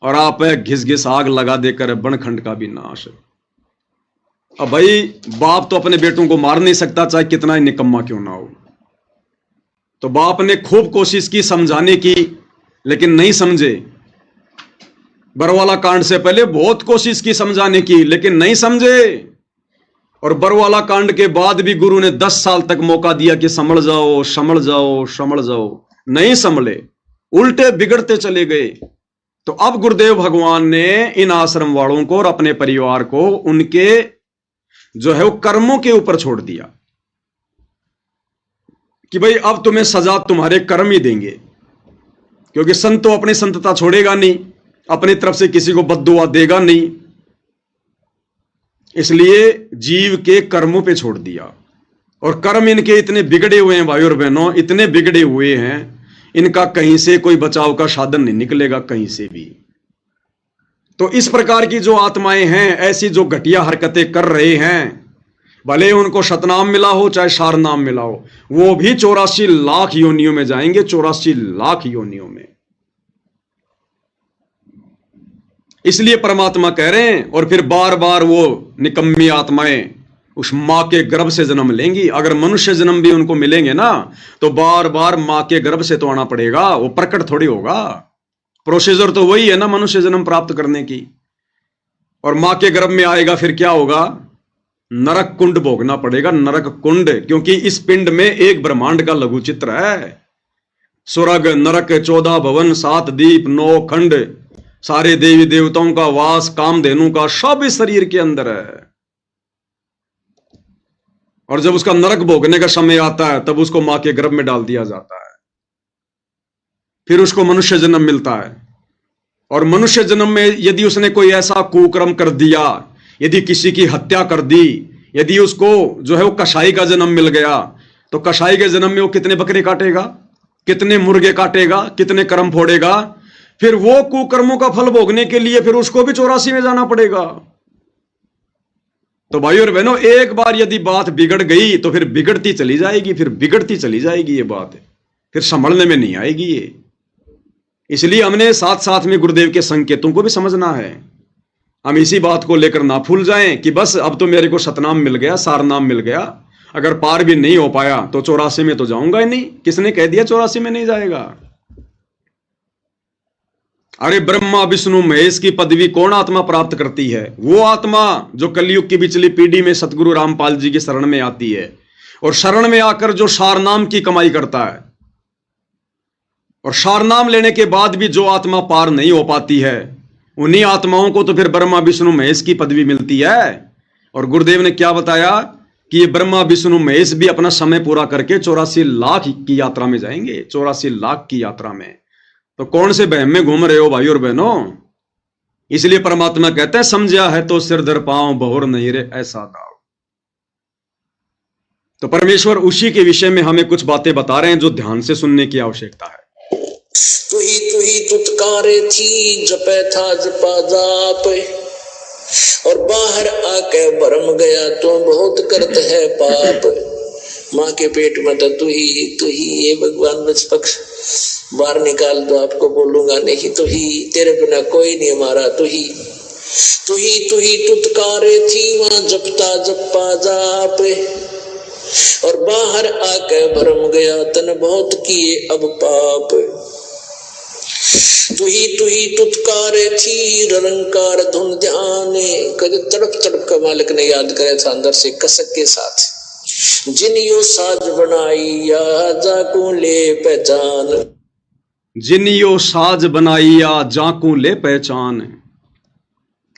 और आप घिस घिस आग लगा देकर बनखंड का भी नाश। अब भाई बाप तो अपने बेटों को मार नहीं सकता, चाहे कितना ही निकम्मा क्यों ना हो। तो बाप ने खूब कोशिश की समझाने की, लेकिन नहीं समझे। बरवाला कांड से पहले बहुत कोशिश की समझाने की, लेकिन नहीं समझे। और बरवाला कांड के बाद भी गुरु ने 10 साल तक मौका दिया कि समझ जाओ समझ जाओ समझ जाओ, नहीं संभले, उल्टे बिगड़ते चले गए। तो अब गुरुदेव भगवान ने इन आश्रम वालों को और अपने परिवार को उनके जो है वो कर्मों के ऊपर छोड़ दिया कि भाई अब तुम्हें सजा तुम्हारे कर्म ही देंगे, क्योंकि संत तो अपनी संतता छोड़ेगा नहीं, अपनी तरफ से किसी को बद्दुआ देगा नहीं, इसलिए जीव के कर्मों पे छोड़ दिया। और कर्म इनके इतने बिगड़े हुए हैं भाई और बहनों, इतने बिगड़े हुए हैं, इनका कहीं से कोई बचाव का साधन नहीं निकलेगा कहीं से भी। तो इस प्रकार की जो आत्माएं हैं, ऐसी जो घटिया हरकतें कर रहे हैं, भले उनको शतनाम मिला हो चाहे सारनाम मिला हो, वो भी 84 लाख योनियों में जाएंगे, 84 लाख योनियों में। इसलिए परमात्मा कह रहे हैं, और फिर बार बार वो निकम्मी आत्माएं उस मां के गर्भ से जन्म लेंगी। अगर मनुष्य जन्म भी उनको मिलेंगे ना, तो बार बार मां के गर्भ से तो आना पड़ेगा, वो प्रकट थोड़ी होगा। प्रोसीजर तो वही है ना मनुष्य जन्म प्राप्त करने की। और मां के गर्भ में आएगा, फिर क्या होगा? नरक कुंड भोगना पड़ेगा, नरक कुंड, क्योंकि इस पिंड में एक ब्रह्मांड का लघु चित्र है। स्वर्ग नरक 14 भवन 7 दीप 9 खंड, सारे देवी देवताओं का वास, कामधेनु का, सब इस शरीर के अंदर है। और जब उसका नरक भोगने का समय आता है, तब उसको मां के गर्भ में डाल दिया जाता है। फिर उसको मनुष्य जन्म मिलता है। और मनुष्य जन्म में यदि उसने कोई ऐसा कुकर्म कर दिया, यदि किसी की हत्या कर दी, यदि उसको जो है वो कसाई का जन्म मिल गया, तो कसाई के जन्म में वो कितने बकरे काटेगा, कितने मुर्गे काटेगा, कितने कर्म फोड़ेगा। फिर वो कुकर्मों का फल भोगने के लिए फिर उसको भी 84 में जाना पड़ेगा। तो भाई और बहनों, एक बार यदि बात बिगड़ गई तो फिर बिगड़ती चली जाएगी, फिर बिगड़ती चली जाएगी। ये बात फिर संभलने में नहीं आएगी ये। इसलिए हमने साथ साथ में गुरुदेव के संकेतों को भी समझना है। हम इसी बात को लेकर ना भूल जाएं कि बस अब तो मेरे को सतनाम मिल गया, सारनाम मिल गया, अगर पार भी नहीं हो पाया तो 84 में तो जाऊंगा ही नहीं। किसने कह दिया 84 में नहीं जाएगा? अरे ब्रह्मा विष्णु महेश की पदवी कौन आत्मा प्राप्त करती है? वो आत्मा जो कलयुग की पिछली पीढ़ी में सतगुरु रामपाल जी की शरण में आती है, और शरण में आकर जो सारनाम की कमाई करता है। और सारनाम लेने के बाद भी जो आत्मा पार नहीं हो पाती है, उन्हीं आत्माओं को तो फिर ब्रह्मा विष्णु महेश की पदवी मिलती है। और गुरुदेव ने क्या बताया कि ये ब्रह्मा विष्णु महेश भी अपना समय पूरा करके 84 लाख की यात्रा में जाएंगे, 84 लाख की यात्रा में। तो कौन से बहम में घूम रहे हो भाई और बहनों? इसलिए परमात्मा कहते हैं, समझा है तो सिर धर पांव, बहुर नहीं रे ऐसा दाव। तो परमेश्वर उसी के विषय में हमें कुछ बातें बता रहे हैं जो ध्यान से सुनने की आवश्यकता है।
तू ही तुतकारे थी, जपे था जपा जाप, और बाहर आके भरम गया तो बहुत करते है पाप। माँ के पेट में तो तू ही ये भगवान निष्पक्ष, बाहर निकाल दो आपको बोलूंगा नहीं। तू ही, तेरे बिना कोई नहीं हमारा। तू ही तुतकारे थी, वहां जपता जपा जाप, और बाहर आके भरम गया तन बहुत किए अब पाप। तू ही तुतकारे थी, रंकार धुन ध्यान, कभी तड़प तड़प का मालिक ने याद करे था अंदर से कसक के साथ। जिन यो साज बनाई या जाकू ले पहचान,
जिन यो साज बनाइया जाकू ले पहचान।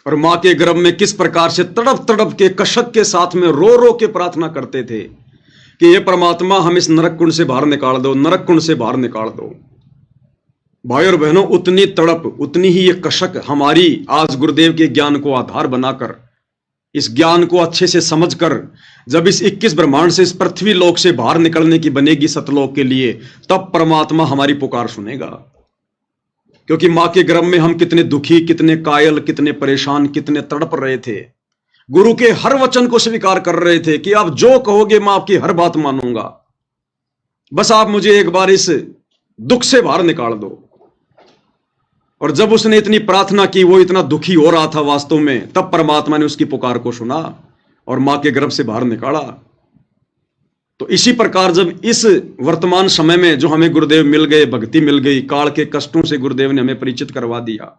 और मां के गर्भ में किस प्रकार से तड़प तड़प के कशक के साथ में रो रो के प्रार्थना करते थे कि ये परमात्मा हम इस नरक कुंड से बाहर निकाल दो, नरक कुंड से बाहर निकाल दो। भाई और बहनों, उतनी तड़प, उतनी ही ये कशक हमारी आज गुरुदेव के ज्ञान को आधार बनाकर, इस ज्ञान को अच्छे से समझकर जब इस 21 ब्रह्मांड से, इस पृथ्वी लोक से बाहर निकलने की बनेगी सतलोक के लिए, तब परमात्मा हमारी पुकार सुनेगा। क्योंकि मां के गर्भ में हम कितने दुखी, कितने कायल, कितने परेशान, कितने तड़प रहे थे। गुरु के हर वचन को स्वीकार कर रहे थे कि आप जो कहोगे मैं आपकी हर बात मानूंगा, बस आप मुझे एक बार इस दुख से बाहर निकाल दो। और जब उसने इतनी प्रार्थना की, वो इतना दुखी हो रहा था वास्तव में, तब परमात्मा ने उसकी पुकार को सुना और मां के गर्भ से बाहर निकाला। तो इसी प्रकार जब इस वर्तमान समय में जो हमें गुरुदेव मिल गए, भक्ति मिल गई, काल के कष्टों से गुरुदेव ने हमें परिचित करवा दिया,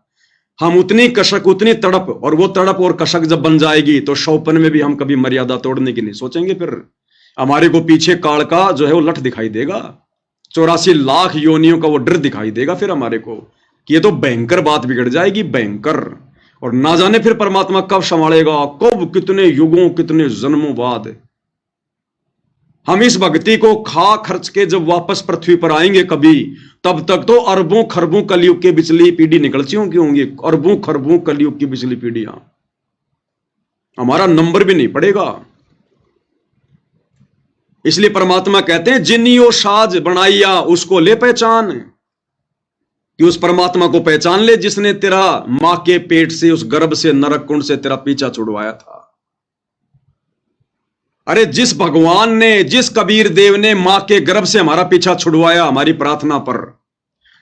हम उतनी कशक, उतनी तड़प, और वो तड़प और कशक जब बन जाएगी तो शौपन में भी हम कभी मर्यादा तोड़ने की नहीं सोचेंगे। फिर हमारे को पीछे काल का जो है वो लठ दिखाई देगा, 84 लाख योनियों का वो डर दिखाई देगा फिर हमारे को कि ये तो भयंकर बात बिगड़ जाएगी, भयंकर। और ना जाने फिर परमात्मा कब संभालेगा, कब, कितने युगों, कितने जन्मों बाद हम इस भक्ति को खा खर्च के जब वापस पृथ्वी पर आएंगे कभी, तब तक तो अरबों खरबों कलयुग के बिचली पीढ़ी निकल चुकी होंगी, अरबों खरबों कलयुग की बिचली पीढ़ियां, हमारा नंबर भी नहीं पड़ेगा। इसलिए परमात्मा कहते हैं जिनियो साज बनाइया उसको ले पहचान, कि उस परमात्मा को पहचान ले जिसने तेरा मां के पेट से, उस गर्भ से, नरक कुंड से तेरा पीछा छुड़वाया था। अरे जिस भगवान ने, जिस कबीर देव ने मां के गर्भ से हमारा पीछा छुड़वाया हमारी प्रार्थना पर,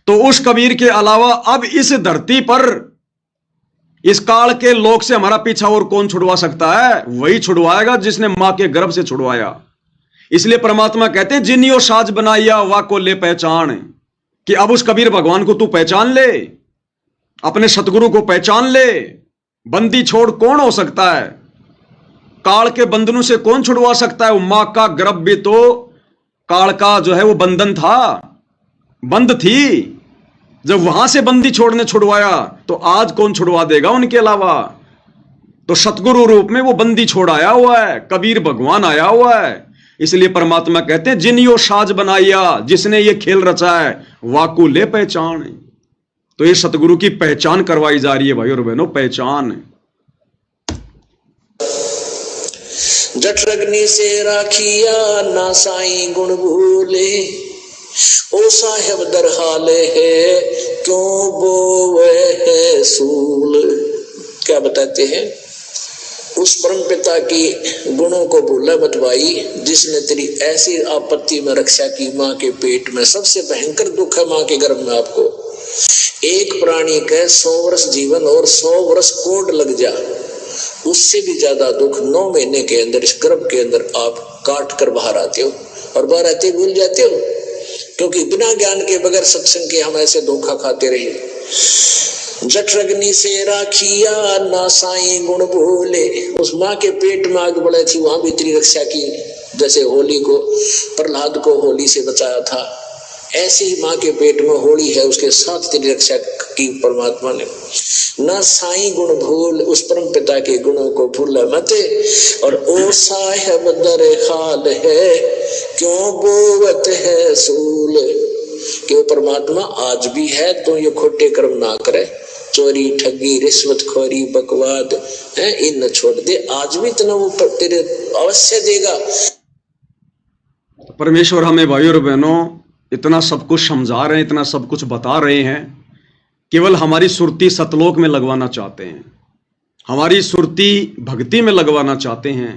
तो उस कबीर के अलावा अब इस धरती पर, इस काल के लोक से हमारा पीछा और कौन छुड़वा सकता है? वही छुड़वाएगा जिसने मां के गर्भ से छुड़वाया। इसलिए परमात्मा कहते हैं जिनियो साज बनाइया वा को ले पहचान, कि अब उस कबीर भगवान को तू पहचान ले, अपने सतगुरु को पहचान ले। बंदी छोड़ कौन हो सकता है? काल के बंधनों से कौन छुड़वा सकता है? वो मां का गर्भ भी तो काल का जो है वो बंधन था, बंद थी। जब वहां से बंदी छोड़ने छुड़वाया तो आज कौन छुड़वा देगा उनके अलावा? तो सतगुरु रूप में वो बंदी छोड़ आया हुआ है, कबीर भगवान आया हुआ है। इसलिए परमात्मा कहते हैं जिनियो साज बनाइया, जिसने ये खेल रचा है वाकू ले पहचान। तो ये सतगुरु की पहचान करवाई जा रही है भाई और बहनों, पहचान।
जठरग्नि से राखिया ना साईं गुण भूले, ओ साहेब दरहाले है क्यों बोवे है सूल। क्या बताते हैं? उस परम पिता की गुणों को भूला मत भाई, जिसने तेरी ऐसी आपत्ति में रक्षा की। मां के पेट में सबसे भयंकर दुख है मां के गर्भ में। आपको एक प्राणी का 100 वर्ष जीवन और 100 वर्ष कोड लग जा, उससे भी ज्यादा दुख 9 महीने के अंदर इस गर्भ के अंदर आप काट कर बाहर आते हो, और बाहर आते भूल जाते हो, क्योंकि बिना ज्ञान के, बगैर सत्संग के हम ऐसे धोखा खाते रहे। जठरग्नि से राखिया ना साईं गुण भूले, उस माँ के पेट में आग बढ़े थी, वहां भी तेरी रक्षा की। जैसे होली को, प्रहलाद को होली से बचाया था, ऐसे ही माँ के पेट में होली है, उसके साथ तेरी रक्षा की परमात्मा ने। ना साईं गुण भूल, उस परम पिता के गुणों को भूल मत। और ओ साहेब दर हाल है क्यों बोवत है सूल, कि वो परमात्मा आज भी है, तो ये खोटे कर्म ना करे, चोरी ठगी रिश्वतखोरी बकवाद है, इन न छोड़ दे, आज भी इतना वो तेरे अवश्य देगा।
परमेश्वर हमें भाई और बहनों इतना सब कुछ समझा रहे हैं, इतना सब कुछ बता रहे हैं, केवल हमारी सुरती सतलोक में लगवाना चाहते हैं, हमारी सुरती भक्ति में लगवाना चाहते हैं,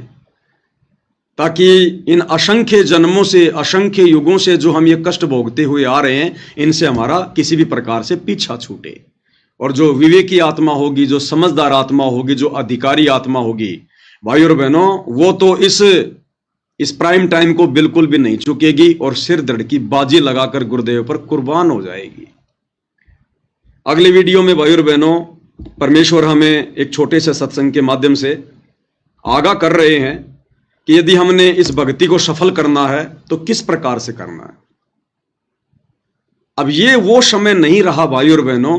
ताकि इन असंख्य जन्मों से, असंख्य युगों से जो हम ये कष्ट भोगते हुए आ रहे हैं, इनसे हमारा किसी भी प्रकार से पीछा छूटे। और जो विवेकी आत्मा होगी, जो समझदार आत्मा होगी, जो अधिकारी आत्मा होगी भाई और बहनों, वो तो इस प्राइम टाइम को बिल्कुल भी नहीं चुकेगी और सिर धड़ की बाजी लगाकर गुरुदेव पर कुर्बान हो जाएगी। अगली वीडियो में भाई और बहनों परमेश्वर हमें एक छोटे से सत्संग के माध्यम से आगाह कर रहे हैं कि यदि हमने इस भक्ति को सफल करना है तो किस प्रकार से करना है। अब ये वो समय नहीं रहा भाई और बहनों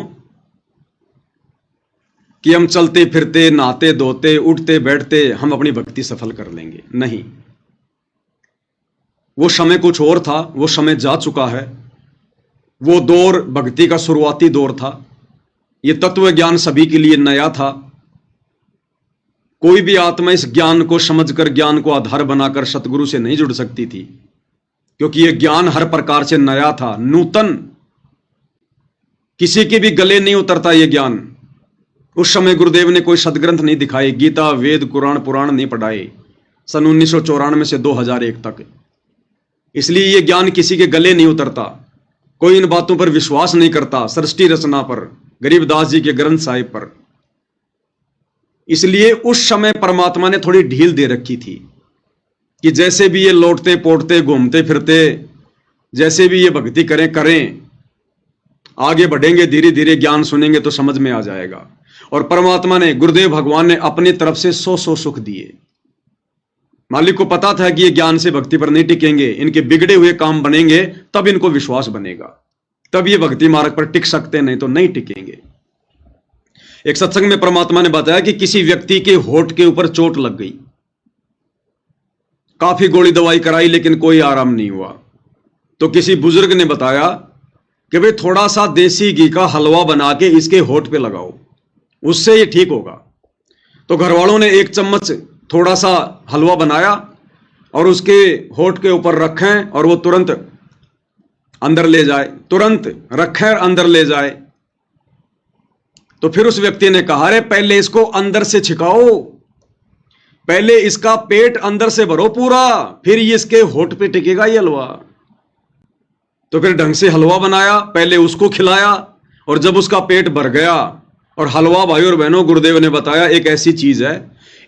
कि हम चलते फिरते, नहाते धोते, उठते बैठते हम अपनी भक्ति सफल कर लेंगे। नहीं, वो समय कुछ और था, वो समय जा चुका है। वो दौर भक्ति का शुरुआती दौर था। ये तत्व ज्ञान सभी के लिए नया था। कोई भी आत्मा इस ज्ञान को समझकर, ज्ञान को आधार बनाकर सतगुरु से नहीं जुड़ सकती थी, क्योंकि यह ज्ञान हर प्रकार से नया था, नूतन। किसी के भी गले नहीं उतरता यह ज्ञान। उस समय गुरुदेव ने कोई सदग्रंथ नहीं दिखाए, गीता, वेद, कुरान, पुराण नहीं पढ़ाए, सन 1994 से 2001 तक। इसलिए यह ज्ञान किसी के गले नहीं उतरता। कोई इन बातों पर विश्वास नहीं करता, सृष्टि रचना पर, गरीबदास जी के ग्रंथ साहिब पर। इसलिए उस समय परमात्मा ने थोड़ी ढील दे रखी थी कि जैसे भी ये लौटते पोटते घूमते फिरते, जैसे भी ये भक्ति करें, आगे बढ़ेंगे, धीरे धीरे ज्ञान सुनेंगे तो समझ में आ जाएगा। और परमात्मा ने, गुरुदेव भगवान ने अपनी तरफ से 100 सुख दिए। मालिक को पता था कि ये ज्ञान से भक्ति पर नहीं टिकेंगे, इनके बिगड़े हुए काम बनेंगे, तब इनको विश्वास बनेगा, तब ये भक्ति मार्ग पर टिक सकते, नहीं तो नहीं टिकेंगे। एक सत्संग में परमात्मा ने बताया कि किसी व्यक्ति के होठ के ऊपर चोट लग गई, काफी गोली दवाई कराई लेकिन कोई आराम नहीं हुआ। तो किसी बुजुर्ग ने बताया कि भाई थोड़ा सा देसी घी का हलवा बना के इसके होठ पे लगाओ, उससे ये ठीक होगा। तो घर वालों ने 1 चम्मच थोड़ा सा हलवा बनाया और उसके होठ के ऊपर रखें और वो तुरंत अंदर ले जाए, तुरंत रखें और अंदर ले जाए। तो फिर उस व्यक्ति ने कहा, अरे पहले इसको अंदर से छिकाओ, पहले इसका पेट अंदर से भरो पूरा, फिर ये इसके होठ पे टिकेगा ये हलवा। तो फिर ढंग से हलवा बनाया, पहले उसको खिलाया, और जब उसका पेट भर गया, और हलवा भाई और बहनों गुरुदेव ने बताया एक ऐसी चीज है,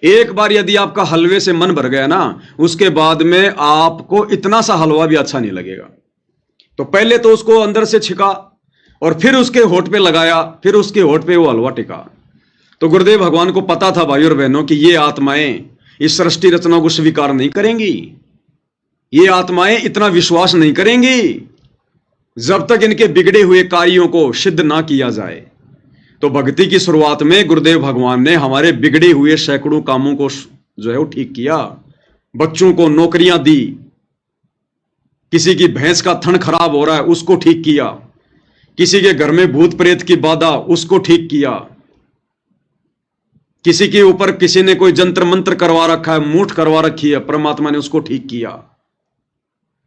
एक बार यदि आपका हलवे से मन भर गया ना, उसके बाद में आपको इतना सा हलवा भी अच्छा नहीं लगेगा। तो पहले तो उसको अंदर से छिका और फिर उसके होठ पे लगाया, फिर उसके होठ पे वो हलवा टिका। तो गुरुदेव भगवान को पता था भाई और बहनों कि ये आत्माएं इस सृष्टि रचना को स्वीकार नहीं करेंगी, ये आत्माएं इतना विश्वास नहीं करेंगी जब तक इनके बिगड़े हुए कार्यों को सिद्ध ना किया जाए। तो भक्ति की शुरुआत में गुरुदेव भगवान ने हमारे बिगड़े हुए सैकड़ों कामों को जो है वो ठीक किया। बच्चों को नौकरियां दी, किसी की भैंस का थन खराब हो रहा है उसको ठीक किया, किसी के घर में भूत प्रेत की बाधा उसको ठीक किया, किसी के ऊपर किसी ने कोई जंत्र मंत्र करवा रखा है, मूठ करवा रखी है, परमात्मा ने उसको ठीक किया।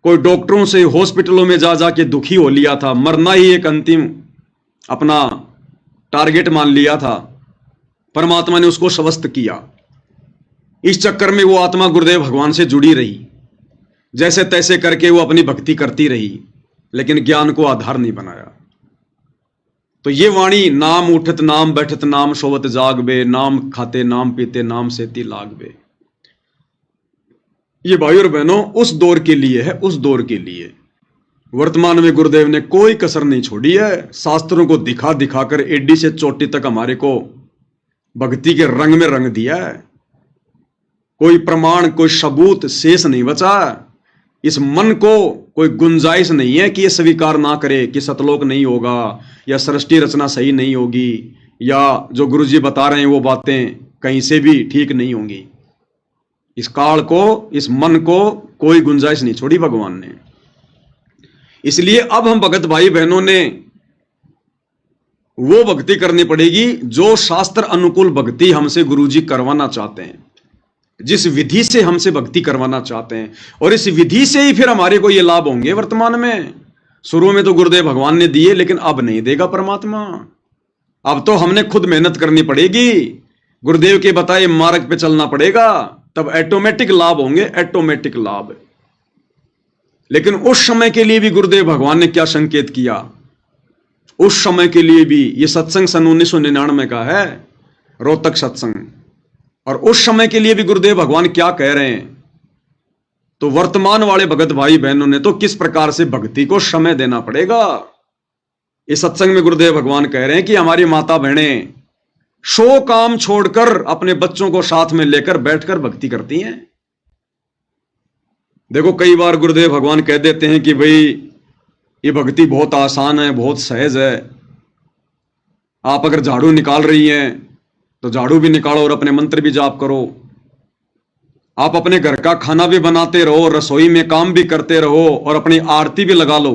कोई डॉक्टरों से हॉस्पिटलों में जा जाके दुखी हो लिया था, मरना ही एक अंतिम अपना टारगेट मान लिया था, परमात्मा ने उसको स्वस्थ किया। इस चक्कर में वो आत्मा गुरुदेव भगवान से जुड़ी रही, जैसे तैसे करके वो अपनी भक्ति करती रही, लेकिन ज्ञान को आधार नहीं बनाया। तो ये वाणी, नाम उठत नाम बैठत नाम सोवत जागबे, नाम खाते नाम पीते नाम सेती लागबे, ये भाई और बहनों उस दौर के लिए है, उस दौर के लिए। वर्तमान में गुरुदेव ने कोई कसर नहीं छोड़ी है, शास्त्रों को दिखा दिखाकर एडी से चोटी तक हमारे को भक्ति के रंग में रंग दिया है। कोई प्रमाण, कोई सबूत शेष नहीं बचा। इस मन को कोई गुंजाइश नहीं है कि ये स्वीकार ना करे कि सतलोक नहीं होगा, या सृष्टि रचना सही नहीं होगी, या जो गुरुजी बता रहे हैं वो बातें कहीं से भी ठीक नहीं होंगी। इस काल को, इस मन को कोई गुंजाइश नहीं छोड़ी भगवान ने। इसलिए अब हम भगत भाई बहनों ने वो भक्ति करनी पड़ेगी जो शास्त्र अनुकूल भक्ति हमसे गुरुजी करवाना चाहते हैं, जिस विधि से हमसे भक्ति करवाना चाहते हैं, और इस विधि से ही फिर हमारे को ये लाभ होंगे। वर्तमान में शुरू में तो गुरुदेव भगवान ने दिए, लेकिन अब नहीं देगा परमात्मा। अब तो हमने खुद मेहनत करनी पड़ेगी, गुरुदेव के बताए मार्ग पे चलना पड़ेगा, तब ऑटोमेटिक लाभ होंगे, ऑटोमेटिक लाभ। लेकिन उस समय के लिए भी गुरुदेव भगवान ने क्या संकेत किया, उस समय के लिए भी, ये सत्संग सन 1999 का है, रोहतक सत्संग, और उस समय के लिए भी गुरुदेव भगवान क्या कह रहे हैं। तो वर्तमान वाले भगत भाई बहनों ने तो किस प्रकार से भक्ति को समय देना पड़ेगा। इस सत्संग में गुरुदेव भगवान कह रहे हैं कि हमारी माता बहनें 100 काम छोड़कर अपने बच्चों को साथ में लेकर बैठकर भक्ति करती हैं। देखो कई बार गुरुदेव भगवान कह देते हैं कि भाई ये भक्ति बहुत आसान है, बहुत सहज है, आप अगर झाड़ू निकाल रही हैं तो झाड़ू भी निकालो और अपने मंत्र भी जाप करो, आप अपने घर का खाना भी बनाते रहो, रसोई में काम भी करते रहो और अपनी आरती भी लगा लो।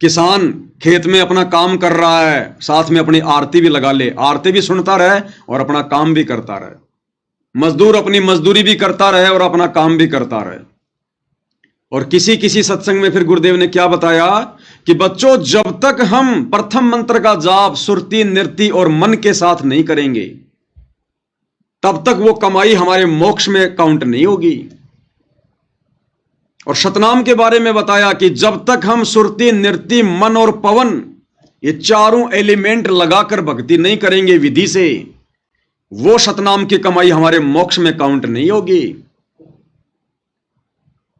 किसान खेत में अपना काम कर रहा है, साथ में अपनी आरती भी लगा ले, आरती भी सुनता रहे और अपना काम भी करता रहे। मजदूर अपनी मजदूरी भी करता रहे और अपना काम भी करता रहे। और किसी किसी सत्संग में फिर गुरुदेव ने क्या बताया कि बच्चों, जब तक हम प्रथम मंत्र का जाप सुरती, नृत्य और मन के साथ नहीं करेंगे, तब तक वो कमाई हमारे मोक्ष में काउंट नहीं होगी। और सतनाम के बारे में बताया कि जब तक हम सुरती, नृत्य, मन और पवन, ये चारों एलिमेंट लगाकर भक्ति नहीं करेंगे विधि से, वो सतनाम की कमाई हमारे मोक्ष में काउंट नहीं होगी।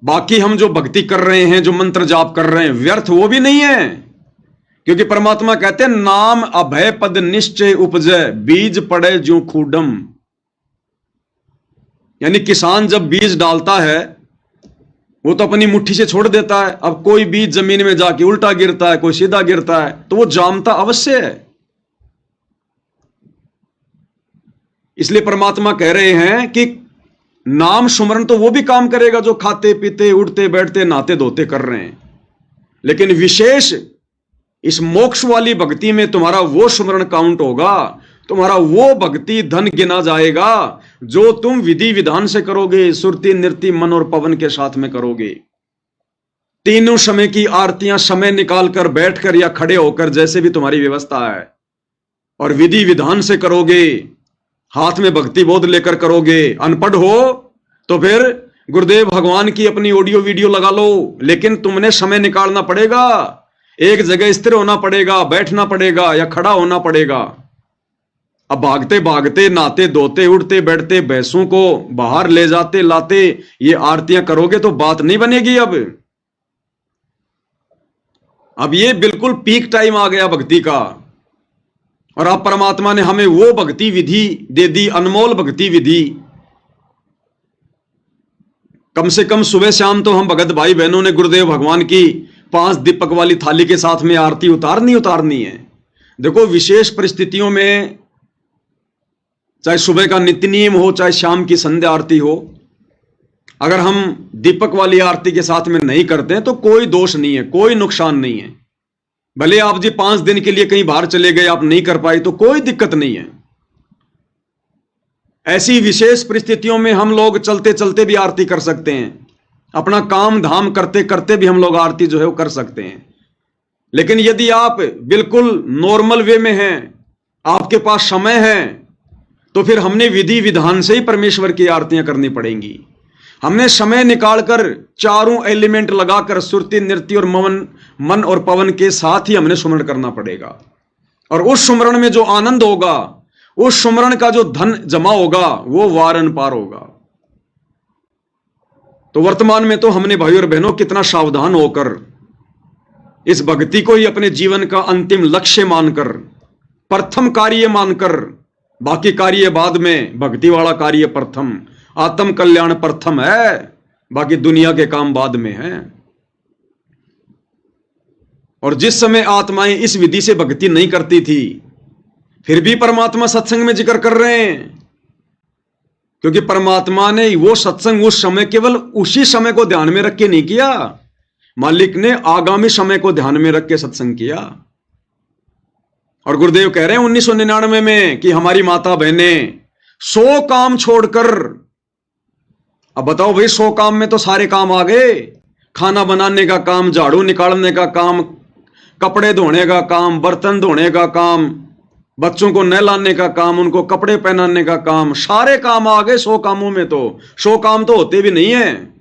बाकी हम जो भक्ति कर रहे हैं, जो मंत्र जाप कर रहे हैं, व्यर्थ वो भी नहीं है। क्योंकि परमात्मा कहते हैं नाम अभय पद निश्चय उपजय, बीज पड़े ज्यों खूडम। यानी किसान जब बीज डालता है वो तो अपनी मुट्ठी से छोड़ देता है। अब कोई बीज जमीन में जाके उल्टा गिरता है, कोई सीधा गिरता है, तो वो जामता अवश्य है। इसलिए परमात्मा कह रहे हैं कि नाम सुमरन तो वो भी काम करेगा जो खाते पीते उठते बैठते नहाते धोते कर रहे हैं, लेकिन विशेष इस मोक्ष वाली भक्ति में तुम्हारा वो सुमरन काउंट होगा, तुम्हारा वो भक्ति धन गिना जाएगा जो तुम विधि विधान से करोगे, सुरती, नृत्य, मन और पवन के साथ में करोगे। तीनों समय की आरतियां समय निकालकर बैठकर या खड़े होकर, जैसे भी तुम्हारी व्यवस्था है, और विधि विधान से करोगे, हाथ में भक्ति बोध लेकर करोगे। अनपढ़ हो तो फिर गुरुदेव भगवान की अपनी ऑडियो वीडियो लगा लो, लेकिन तुमने समय निकालना पड़ेगा, एक जगह स्थिर होना पड़ेगा, बैठना पड़ेगा या खड़ा होना पड़ेगा। अब भागते भागते नहाते धोते उठते बैठते भैंसों को बाहर ले जाते लाते ये आरतियां करोगे तो बात नहीं बनेगी। अब ये बिल्कुल पीक टाइम आ गया भक्ति का, और अब परमात्मा ने हमें वो भक्ति विधि दे दी, अनमोल भक्ति विधि। कम से कम सुबह शाम तो हम भगत भाई बहनों ने गुरुदेव भगवान की 5 दीपक वाली थाली के साथ में आरती उतारनी है। देखो, विशेष परिस्थितियों में चाहे सुबह का नित्य नियम हो, चाहे शाम की संध्या आरती हो, अगर हम दीपक वाली आरती के साथ में नहीं करते हैं तो कोई दोष नहीं है, कोई नुकसान नहीं है। भले आप जी 5 दिन के लिए कहीं बाहर चले गए, आप नहीं कर पाए तो कोई दिक्कत नहीं है। ऐसी विशेष परिस्थितियों में हम लोग चलते चलते भी आरती कर सकते हैं, अपना काम धाम करते करते भी हम लोग आरती जो है वो कर सकते हैं। लेकिन यदि आप बिल्कुल नॉर्मल वे में हैं, आपके पास समय है, तो फिर हमने विधि विधान से ही परमेश्वर की आरतियां करनी पड़ेंगी। हमने समय निकालकर चारों एलिमेंट लगाकर सुरती, नृत्य और मन और पवन के साथ ही हमने सुमरण करना पड़ेगा। और उस सुमरण में जो आनंद होगा, उस सुमरण का जो धन जमा होगा, वो वारन पार होगा। तो वर्तमान में तो हमने भाई और बहनों कितना सावधान होकर इस भक्ति को ही अपने जीवन का अंतिम लक्ष्य मानकर, प्रथम कार्य मानकर, बाकी कार्य बाद में, भक्ति वाला कार्य प्रथम, आत्म कल्याण प्रथम है, बाकी दुनिया के काम बाद में है। और जिस समय आत्माएं इस विधि से भक्ति नहीं करती थी, फिर भी परमात्मा सत्संग में जिक्र कर रहे हैं, क्योंकि परमात्मा ने वो सत्संग उस समय केवल उसी समय को ध्यान में रख के नहीं किया, मालिक ने आगामी समय को ध्यान में रख के सत्संग किया। और गुरुदेव कह रहे हैं 1999 में कि हमारी माता बहनें 100 काम छोड़कर, अब बताओ भाई, 100 काम में तो सारे काम आ गए। खाना बनाने का काम, झाड़ू निकालने का काम, कपड़े धोने का काम, बर्तन धोने का काम, बच्चों को नहलाने का काम, उनको कपड़े पहनाने का काम, सारे काम आ गए 100 कामों में। तो 100 काम तो होते भी नहीं है।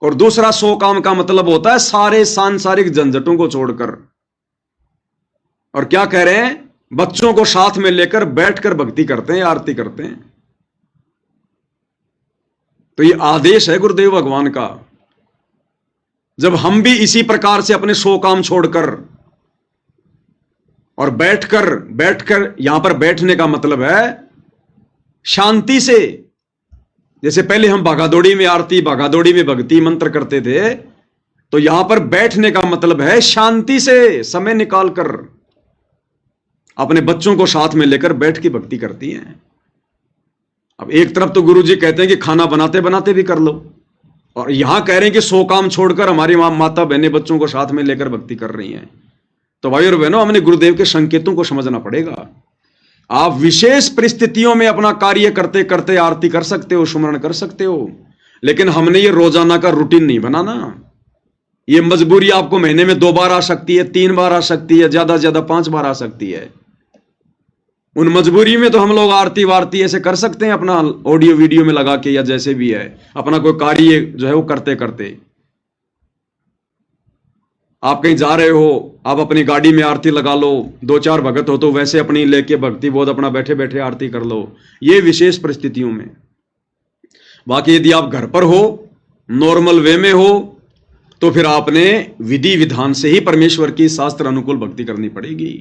और दूसरा 100 काम का मतलब होता है सारे सांसारिक झंझटों को छोड़कर। और क्या कह रहे हैं, बच्चों को साथ में लेकर बैठकर भक्ति करते हैं, आरती करते हैं। तो ये आदेश है गुरुदेव भगवान का। जब हम भी इसी प्रकार से अपने 100 काम छोड़कर और बैठकर यहां पर बैठने का मतलब है शांति से, जैसे पहले हम भागादौड़ी में आरती, भागादौड़ी में भक्ति मंत्र करते थे, तो यहां पर बैठने का मतलब है शांति से समय निकालकर अपने बच्चों को साथ में लेकर बैठ के भक्ति करती हैं। अब एक तरफ तो गुरु जी कहते हैं कि खाना बनाते बनाते भी कर लो, और यहां कह रहे हैं कि 100 काम छोड़कर हमारी माता बहनें बच्चों को साथ में लेकर भक्ति कर रही हैं। तो भाई और बहनों, हमने गुरुदेव के संकेतों को समझना पड़ेगा। आप विशेष परिस्थितियों में अपना कार्य करते करते आरती कर सकते हो, सुमरण कर सकते हो, लेकिन हमने ये रोजाना का रूटीन नहीं बनाना। ये मजबूरी आपको महीने में 2 बार आ सकती है, 3 बार आ सकती है, ज्यादा से ज्यादा 5 बार आ सकती है। उन मजबूरी में तो हम लोग आरती वारती ऐसे कर सकते हैं, अपना ऑडियो वीडियो में लगा के या जैसे भी है, अपना कोई कार्य जो है वो करते करते। आप कहीं जा रहे हो, आप अपनी गाड़ी में आरती लगा लो, 2-4 भगत हो तो वैसे अपनी लेके भक्ति बोध अपना बैठे बैठे आरती कर लो, ये विशेष परिस्थितियों में। बाकी यदि आप घर पर हो, नॉर्मल वे में हो, तो फिर आपने विधि विधान से ही परमेश्वर की शास्त्र अनुकूल भक्ति करनी पड़ेगी।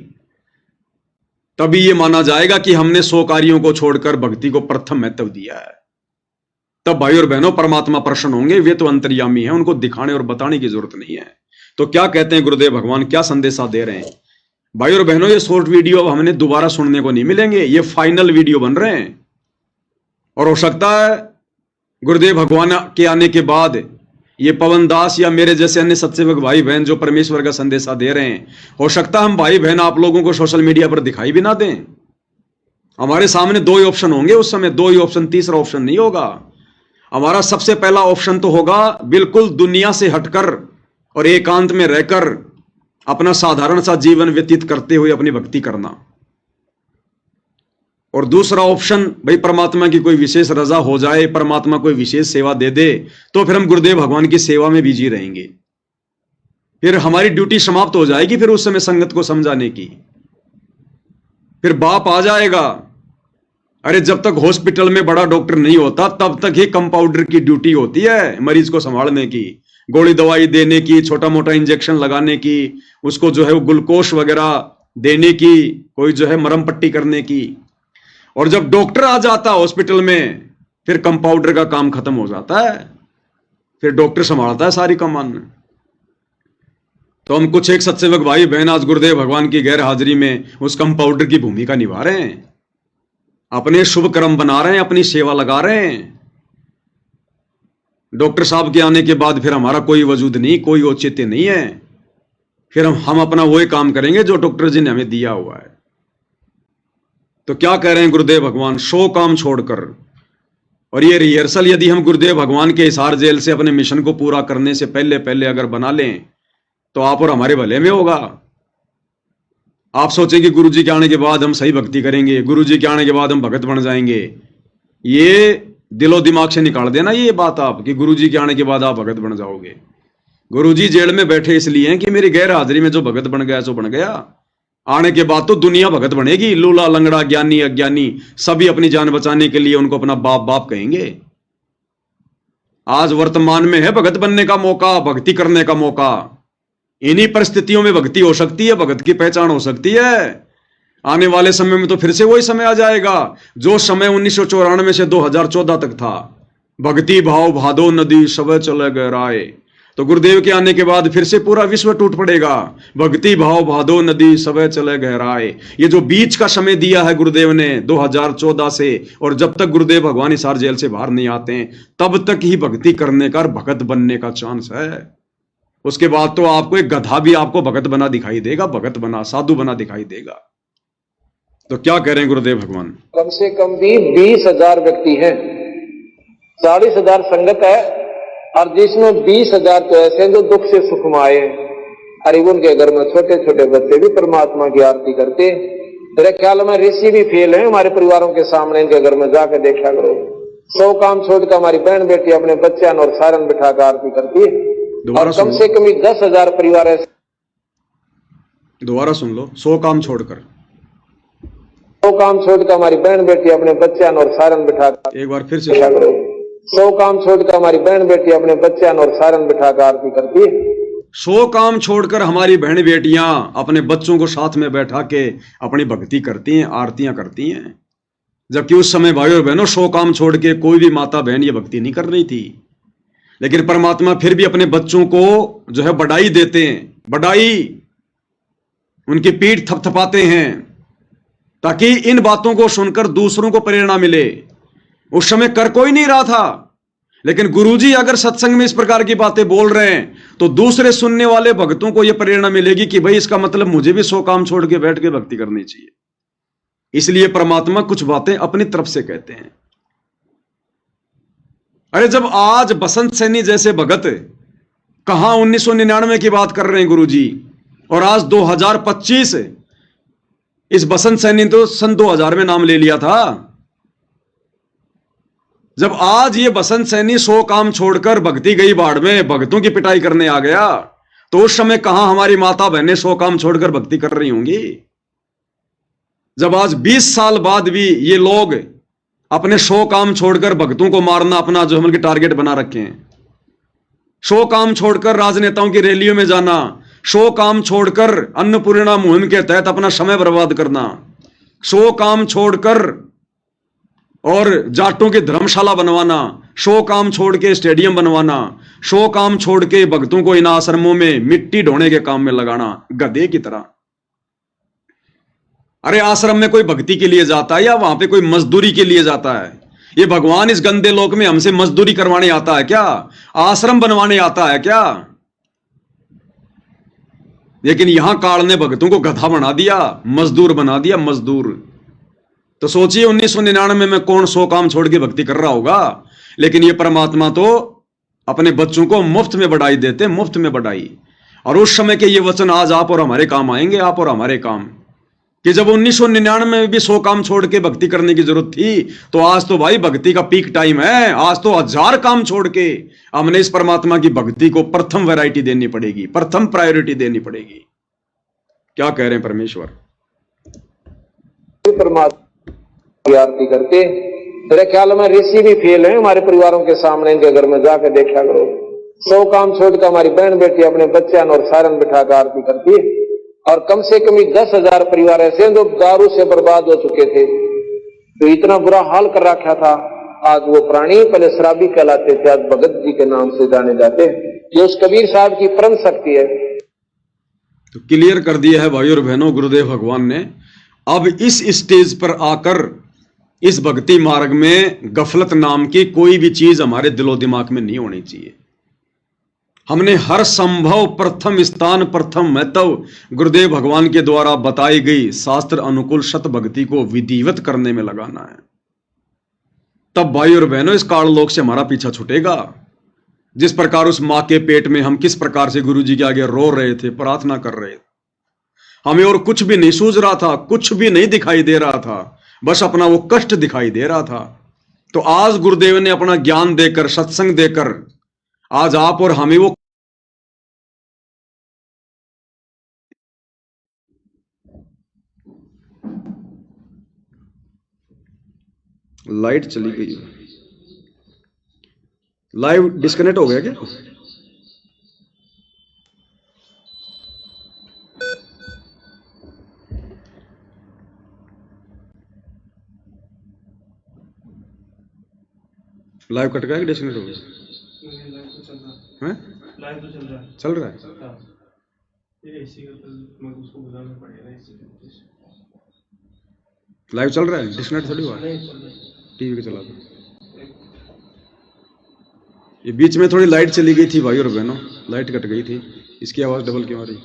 तभी ये माना जाएगा कि हमने 100 कार्यों को छोड़कर भक्ति को प्रथम महत्व दिया है। तब भाई और बहनों परमात्मा प्रसन्न होंगे। वे तो अंतर्यामी हैं, उनको दिखाने और बताने की जरूरत नहीं है। तो क्या कहते हैं गुरुदेव भगवान, क्या संदेशा दे रहे हैं? भाई और बहनों, ये शॉर्ट वीडियो अब हमने दोबारा सुनने को नहीं मिलेंगे, ये फाइनल वीडियो बन रहे हैं। और हो सकता है गुरुदेव भगवान के आने के बाद ये पवन दास या मेरे जैसे अन्य सत्सेवक भाई बहन जो परमेश्वर का संदेशा दे रहे हैं, हो सकता है हम भाई बहन आप लोगों को सोशल मीडिया पर दिखाई भी ना दें। हमारे सामने 2 ही ऑप्शन होंगे उस समय, 2 ही ऑप्शन, तीसरा ऑप्शन नहीं होगा। हमारा सबसे पहला ऑप्शन तो होगा बिल्कुल दुनिया से हटकर और एकांत में रहकर अपना साधारण सा जीवन व्यतीत करते हुए अपनी भक्ति करना। और दूसरा ऑप्शन, भाई परमात्मा की कोई विशेष रजा हो जाए, परमात्मा कोई विशेष सेवा दे दे, तो फिर हम गुरुदेव भगवान की सेवा में बिजी रहेंगे। फिर हमारी ड्यूटी समाप्त हो जाएगी, फिर उस समय संगत को समझाने की। फिर बाप आ जाएगा, अरे जब तक हॉस्पिटल में बड़ा डॉक्टर नहीं होता तब तक ही कंपाउंडर की ड्यूटी होती है मरीज को संभालने की, गोली दवाई देने की, छोटा मोटा इंजेक्शन लगाने की, उसको जो है वो ग्लूकोज वगैरह देने की, कोई जो है मरहम पट्टी करने की। और जब डॉक्टर आ जाता हॉस्पिटल में, फिर कंपाउंडर का काम खत्म हो जाता है, फिर डॉक्टर संभालता है सारी कमान। तो हम कुछ एक सत्सेवक भाई बहन आज गुरुदेव भगवान की गैर हाजिरी में उस कंपाउंडर की भूमिका निभा रहे हैं, अपने शुभ कर्म बना रहे हैं, अपनी सेवा लगा रहे हैं। डॉक्टर साहब के आने के बाद फिर हमारा कोई वजूद नहीं, कोई औचित्य नहीं है। फिर हम अपना वही काम करेंगे जो डॉक्टर जी ने हमें दिया हुआ है। तो क्या कह रहे हैं गुरुदेव भगवान, 100 काम छोड़कर। और ये रिहर्सल यदि हम गुरुदेव भगवान के हिसार जेल से अपने मिशन को पूरा करने से पहले पहले अगर बना लें तो आप और हमारे भले में होगा। आप सोचेंगे गुरुजी के आने के बाद हम सही भक्ति करेंगे, गुरुजी के आने के बाद हम भगत बन जाएंगे। ये दिलो दिमाग से निकाल देना ये बात आप, कि गुरुजी के आने के बाद आप भगत बन जाओगे। गुरुजी जेल में बैठे इसलिए हैं कि मेरी गैर हाजिरी में जो भगत बन गया सो बन गया, आने के बाद तो दुनिया भगत बनेगी। लूला लंगड़ा ज्ञानी अज्ञानी सभी अपनी जान बचाने के लिए उनको अपना बाप बाप कहेंगे। आज वर्तमान में है भगत बनने का मौका, भक्ति करने का मौका। इन्हीं परिस्थितियों में भक्ति हो सकती है, भगत की पहचान हो सकती है। आने वाले समय में तो फिर से वही समय आ जाएगा जो समय 1994 से 2014 तक था। भक्ति भाव भादो नदी सब चले गहराए। तो गुरुदेव के आने के बाद फिर से पूरा विश्व टूट पड़ेगा। भक्ति भाव भादो नदी सब चले गहराए। ये जो बीच का समय दिया है गुरुदेव ने 2014 से, और जब तक गुरुदेव भगवान हिसार जेल से बाहर नहीं आते हैं तब तक ही भक्ति करने का, भगत बनने का चांस है। उसके बाद तो आपको एक गधा भी आपको भगत बना दिखाई देगा, भगत बना, साधु बना दिखाई देगा। तो क्या कह रहे हैं गुरुदेव भगवान?
कम से कम भी 20,000 व्यक्ति हैं, 40,000 संगत है, और जिसमें 20,000 तो ऐसे हैं जो दुख से सुख में आए। अरे उनके घर में छोटे छोटे बच्चे भी परमात्मा की आरती करते। मेरे ख्याल में ऋषि भी फेल हैं हमारे परिवारों के सामने, इनके घर में जाकर देखा करो। 100 काम छोड़कर हमारी बहन बेटी अपने बच्चों और सारन बिठा कर आरती करती है। और कम से कम 10,000 परिवार ऐसे।
दोबारा सुन लो, 100 काम छोड़कर
100 काम छोड़कर हमारी बहन बेटी अपने बच्चों और सारन बिठा कर,
एक बार फिर से
100 काम छोड़कर हमारी बहन बेटी अपने बच्चों और सारन बिठा कर आरती करती है।
100 काम छोड़कर हमारी बहन बेटियां अपने बच्चों को साथ में बैठा के अपनी भक्ति करती हैं, आरतियां करती हैं। जबकि उस समय भाइयों और बहनों 100 काम छोड़ के कोई भी माता बहन ये भक्ति नहीं कर रही थी। लेकिन परमात्मा फिर भी अपने बच्चों को जो है बढ़ाई देते हैं, बढ़ाई, उनकी पीठ थपथपाते हैं ताकि इन बातों को सुनकर दूसरों को प्रेरणा मिले। उस समय कर कोई नहीं रहा था, लेकिन गुरुजी अगर सत्संग में इस प्रकार की बातें बोल रहे हैं तो दूसरे सुनने वाले भक्तों को यह प्रेरणा मिलेगी कि भाई इसका मतलब मुझे भी 100 काम छोड़ के बैठ के भक्ति करनी चाहिए। इसलिए परमात्मा कुछ बातें अपनी तरफ से कहते हैं। अरे जब आज बसंत सैनी जैसे भगत कहां 1999 की बात कर रहे हैं गुरुजी, और आज 2025, इस बसंत सैनी तो सन 2000 में नाम ले लिया था। जब आज ये बसंत सैनी 100 काम छोड़कर भक्ति गई बाढ़ में भक्तों की पिटाई करने आ गया, तो उस समय कहां हमारी माता बहनें 100 काम छोड़कर भक्ति कर रही होंगी। जब आज 20 साल बाद भी ये लोग अपने 100 काम छोड़कर भक्तों को मारना अपना जो हम टारगेट बना रखे हैं, 100 काम छोड़कर राजनेताओं की रैलियों में जाना, 100 काम छोड़कर अन्नपूर्णा मुहिम के तहत अपना समय बर्बाद करना, 100 काम छोड़कर और जाटों की धर्मशाला बनवाना, 100 काम छोड़ के स्टेडियम बनवाना, 100 काम छोड़ के भक्तों को इन आश्रमों में मिट्टी ढोने के काम में लगाना गधे की तरह। अरे आश्रम में कोई भक्ति के लिए जाता है या वहां पे कोई मजदूरी के लिए जाता है? ये भगवान इस गंदे लोक में हमसे मजदूरी करवाने आता है क्या? आश्रम बनवाने आता है क्या? लेकिन यहां काल ने भक्तों को गधा बना दिया, मजदूर बना दिया, मजदूर। तो सोचिए 1999 में कौन 100 काम छोड़ के भक्ति कर रहा होगा। लेकिन ये परमात्मा तो अपने बच्चों को मुफ्त में बढ़ाई देते, मुफ्त में बढ़ाई। और उस समय के ये वचन आज आप और हमारे काम आएंगे, आप और हमारे काम, कि जब 1999 में भी 100 काम छोड़ के भक्ति करने की जरूरत थी, तो आज तो भाई भक्ति का पीक टाइम है। आज तो 1000 काम छोड़ के हमने इस परमात्मा की भक्ति को प्रथम वैरायटी देनी पड़ेगी, प्रथम प्रायोरिटी देनी पड़ेगी। क्या कह रहे हैं परमेश्वर?
परमात्मा की आरती करते मेरे ख्याल में ऋषि भी फेल है हमारे परिवारों के सामने। इनके घर में जाकर देखा करो, 100 काम छोड़कर हमारी बहन बेटी अपने बच्चे और सारन बिठाकर आरती करती है। और कम से कम 10,000 परिवार ऐसे हैं जो दारू से बर्बाद हो चुके थे, तो इतना बुरा हाल कर रखा था। आज वो प्राणी पहले शराबी कहलाते थे, आज भगत जी के नाम से जाने जाते। ये उस कबीर साहब की परम शक्ति है।
तो क्लियर कर दिया है भाई और बहनों गुरुदेव भगवान ने। अब इस स्टेज पर आकर इस भक्ति मार्ग में गफलत नाम की कोई भी चीज हमारे दिलो दिमाग में नहीं होनी चाहिए। हमने हर संभव प्रथम स्थान, प्रथम महत्व गुरुदेव भगवान के द्वारा बताई गई शास्त्र अनुकूल सत भक्ति को विधिवत करने में लगाना है। तब भाई और बहनों इस काल लोक से हमारा पीछा छूटेगा। जिस प्रकार उस मां के पेट में हम किस प्रकार से गुरु जी के आगे रो रहे थे, प्रार्थना कर रहे थे, हमें और कुछ भी नहीं सूझ रहा था, कुछ भी नहीं दिखाई दे रहा था, बस अपना वो कष्ट दिखाई दे रहा था। तो आज गुरुदेव ने अपना ज्ञान देकर, सत्संग देकर आज आप और हमें वो लाइट चली गई, लाइव डिस्कनेक्ट हो गया क्या? लाइव कट गया कि डिस्कनेक्ट हो गया?
लाइव तो चल रहा है।
चल रहा है।
ये एसी का तो उसको बुलाना पड़ेगा।
लाइव चल रहा है, डिस्कनेक्ट थोड़ी हुआ।
नहीं चल रहा है।
टीवी के चला दो। ये बीच में थोड़ी लाइट चली गई थी भाई और बहनों, लाइट कट गई थी, इसकी आवाज डबल क्यों आ रही?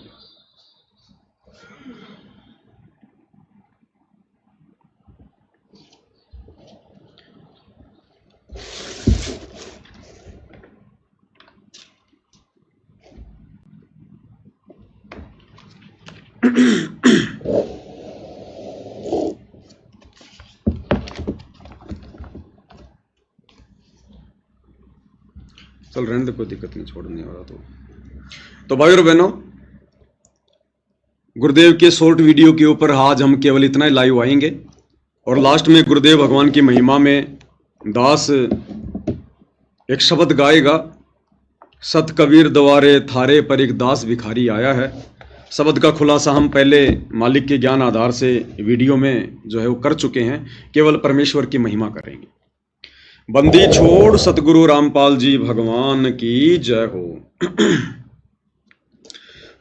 चल रहने दे, कोई दिक्कत नहीं, छोड़ने वाला तो भाई और बहनों गुरुदेव के शॉर्ट वीडियो के ऊपर आज हम केवल इतना ही लाइव आएंगे। और लास्ट में गुरुदेव भगवान की महिमा में दास एक शब्द गाएगा, सत कबीर द्वारे थारे पर एक दास भिखारी आया है। शब्द का खुलासा हम पहले मालिक के ज्ञान आधार से वीडियो में जो है वो कर चुके हैं, केवल परमेश्वर की महिमा करेंगे। बंदी छोड़ सतगुरु रामपाल जी भगवान की जय हो।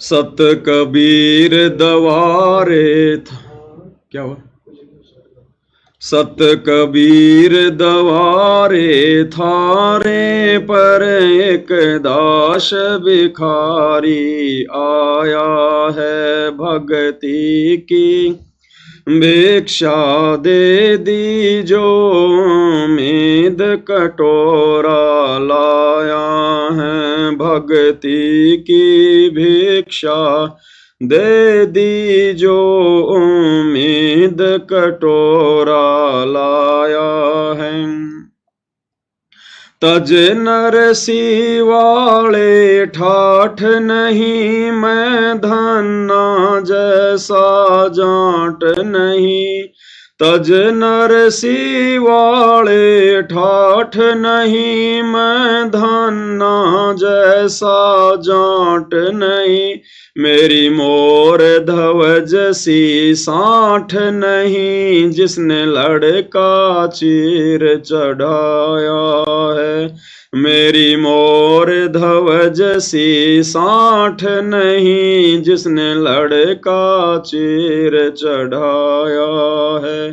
सत कबीर द्वारे क्या हुआ? सत कबीर दवारे थारे पर एक दास भिखारी आया है भगति की भिक्षा दे दीजो मेद कटोरा लाया है भगति की भिक्षा दे दीजो उम्मीद कटोरा लाया है। तज नरसी वाले ठाठ नहीं मैं धन्ना जैसा जाट नहीं। तज नरसी वाले ठाठ नहीं मैं धन्ना जैसा जाट नहीं। मेरी मोर धवज सी साठ नहीं जिसने लड़का चीर चढ़ाया है। मेरी मोर धवज सी साठ नहीं जिसने लड़का चीर चढ़ाया है।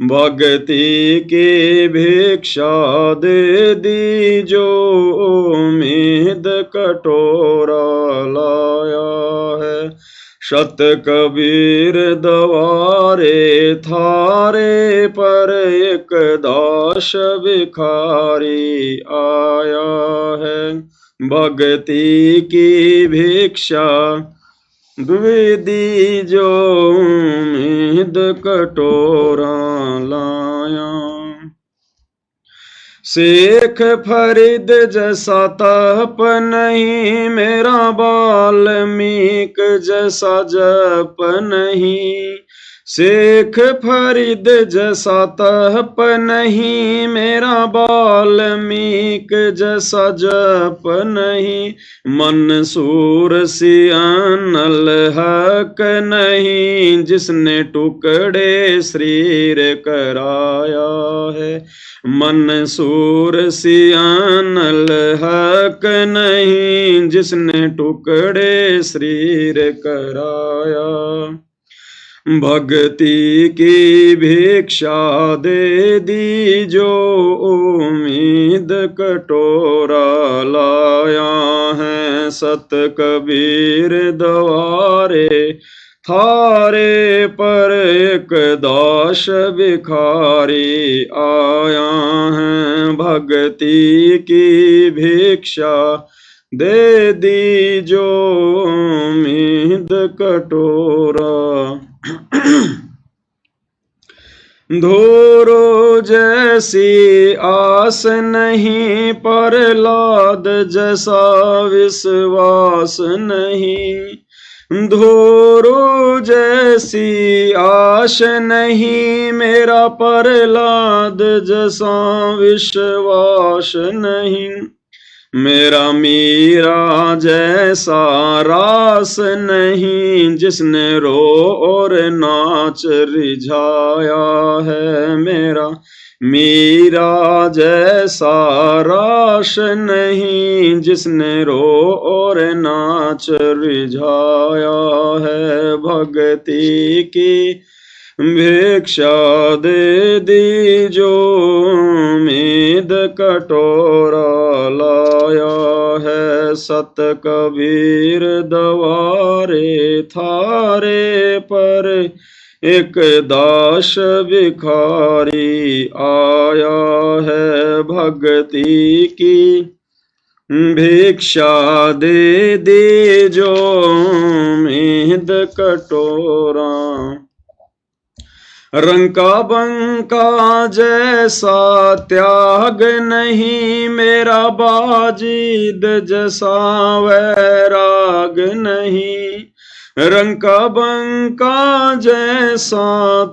भक्ति की भिक्षा दे दीजो उम्मीद कटोरा लाया है। शत कबीर दवारे थारे पर एक दास भिखारी आया है। भक्ति की भिक्षा द्विदी जो उम्मीद कटोरा लाया। शेख फरीद जैसा तप नहीं मेरा वाल्मीक जैसा जप नहीं। शेख फरीद जैसा तप नहीं मेरा वाल्मीक जैसा जप नहीं। मंसूर सियानल हक नहीं जिसने टुकड़े शरीर कराया है। मंसूर सियानल हक नहीं जिसने टुकड़े शरीर कराया। भक्ति की भिक्षा दे दीजो उम्मीद कटोरा लाया है। सत कबीर दवारे थारे पर एक दास भिखारी आया है। भक्ति की भिक्षा दे दीजो उम्मीद कटोरा। धोरो जैसी आस नहीं प्रहलाद जैसा विश्वास नहीं। धोरो जैसी आश नहीं मेरा प्रहलाद जैसा विश्वास नहीं। मेरा मीरा जैसा रास नहीं जिसने रो और नाच रिझाया है। मेरा मीरा जैसा रास नहीं जिसने रो और नाच रिझाया है। भक्ति की भिक्षा दे दीजो उम्मीद कटोरा लाया है। सत कबीर दवारे थारे पर एक दास भिखारी आया है। भक्ति की भिक्षा दे दीजो उम्मीद कटोरा। रंका बंका जैसा त्याग नहीं मेरा बाजीद जैसा वैराग नहीं। रंका बंका जैसा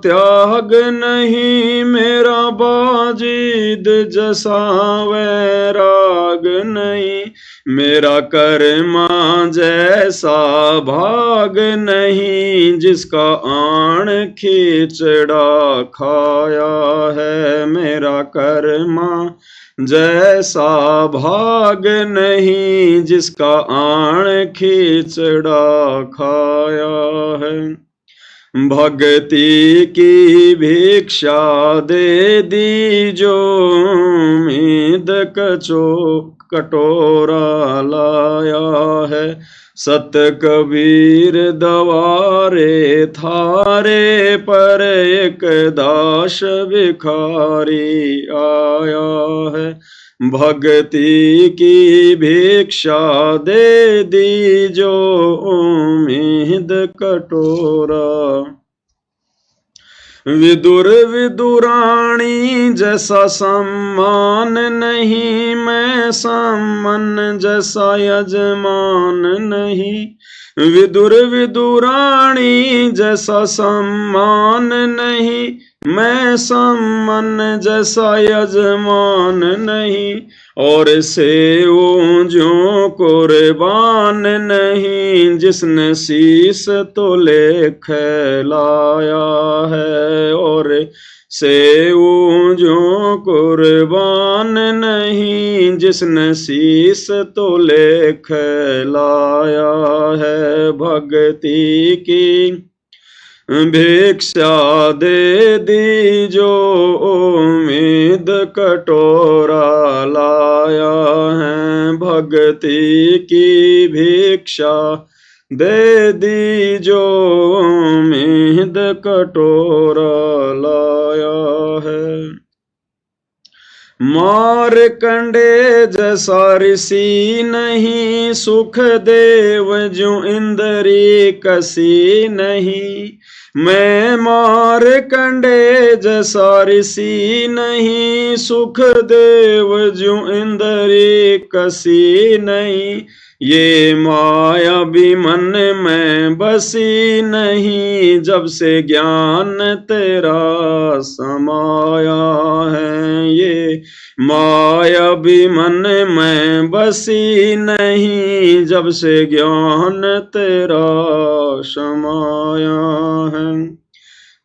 त्याग नहीं मेरा बाजीद जैसा वैराग नहीं। मेरा कर्मा जैसा भाग नहीं जिसका आण खींचड़ा खाया है। मेरा कर्मा जैसा भाग नहीं जिसका आण खींचड़ा खाया है। भक्ति की भिक्षा दे दीजो, उम्मीद कटोरा लाया है। सत कबीर दवारे थारे पर, एक दास भिखारी आया है। भक्ति की भिक्षा दे दीजो, उम्मीद कटोरा। विदुर विदुराणी जैसा सम्मान नहीं, मैं सामन जैसा यजमान नहीं। विदुर विदुराणी जैसा सम्मान नहीं, मैं सामन जैसा यजमान नहीं। और से वो जो कुर्बान नहीं, जिसने शीस तो ले खैलाया है। और से वो जो कुर्बान नहीं, जिसने शीस तो ले खैलाया है। भक्ति की भिक्षा दे दीजो, उम्मीद कटोरा लाया है। भक्ति की भिक्षा दे दीजो, उम्मीद कटोरा लाया है। मारकंडे जैसा ऋषि नहीं, सुख देव जो इंद्री कसी नहीं। मैं मारकंडे जैसा ऋषि नहीं, सुख देव जो इंद्री कसी नहीं। ये माया भी मन में बसी नहीं, जब से ज्ञान तेरा समाया है। ये माया भी मन में बसी नहीं, जब से ज्ञान तेरा समाया है।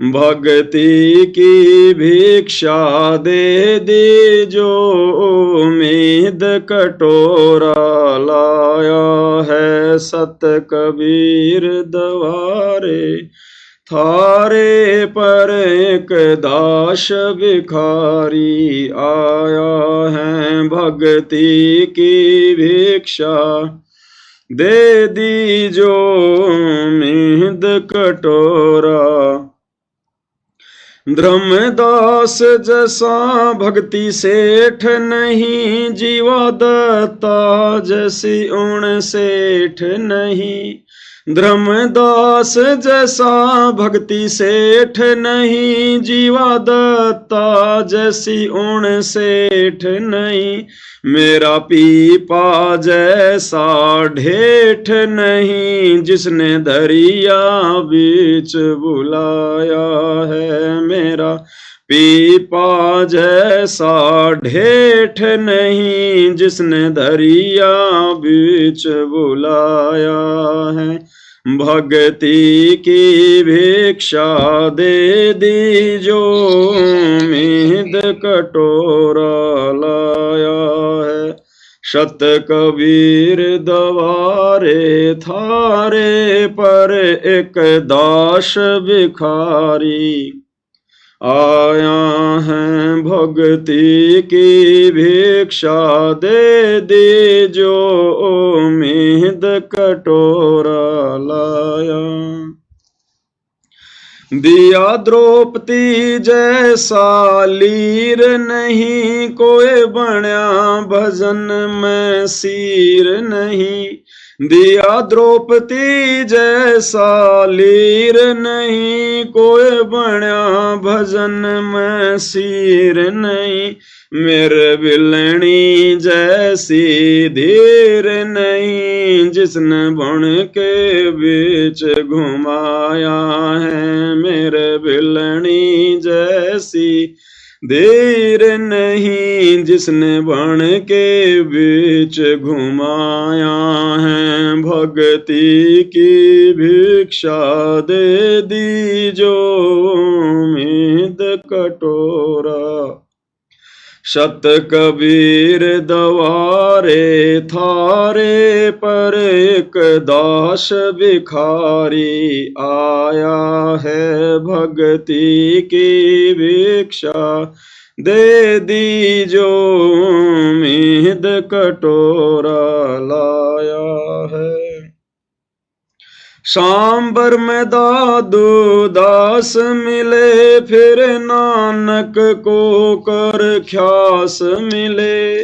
भक्ति की भिक्षा दे दीजो, उम्मीद कटोरा लाया है। सत कबीर दवारे थारे पर, एक दास भिखारी आया है। भक्ति की भिक्षा दे दीजो, उम्मीद कटोरा। धर्मदास जैसा भक्ति सेठ नहीं, जीवा दत्ता जैसी उण सेठ नहीं। धर्मदास जैसा भक्ति सेठ नहीं, जीवा दत्ता जैसी उण सेठ नहीं। मेरा पीपा जैसा ढेठ नहीं, जिसने दरिया बीच बुलाया है। मेरा पीपा जैसा ढेठ नहीं, जिसने दरिया बीच बुलाया है। भक्ति की भिक्षा दे दीजो, उम्मीद कटोरा लाया है। शत कबीर दवारे थारे पर, एक दास भिखारी आया है। भक्ति की भिक्षा दे दीजो, उम्मीद कटोरा लाया। दिया द्रौपदी जैसा लीर नहीं, कोई बण्या भजन में सीर नहीं। दिया द्रौपदी जैसा लीर नहीं, कोई बण्या भजन में सीर नहीं। मेरे बिलनी जैसी धीर नहीं, जिसने बन के बीच घुमाया है। मेरे बिलनी जैसी धीर नहीं, जिसने बन के बीच घुमाया है। भक्ति की भिक्षा दे दीजो, उम्मीद कटोरा। शत कबीर दवारे थारे पर एक दास भिखारी आया है भक्ति की भिक्षा दे दीजो उम्मीद कटोरा लाया है। सांबर में दादू दास मिले फिर नानक को कर ख्यास मिले।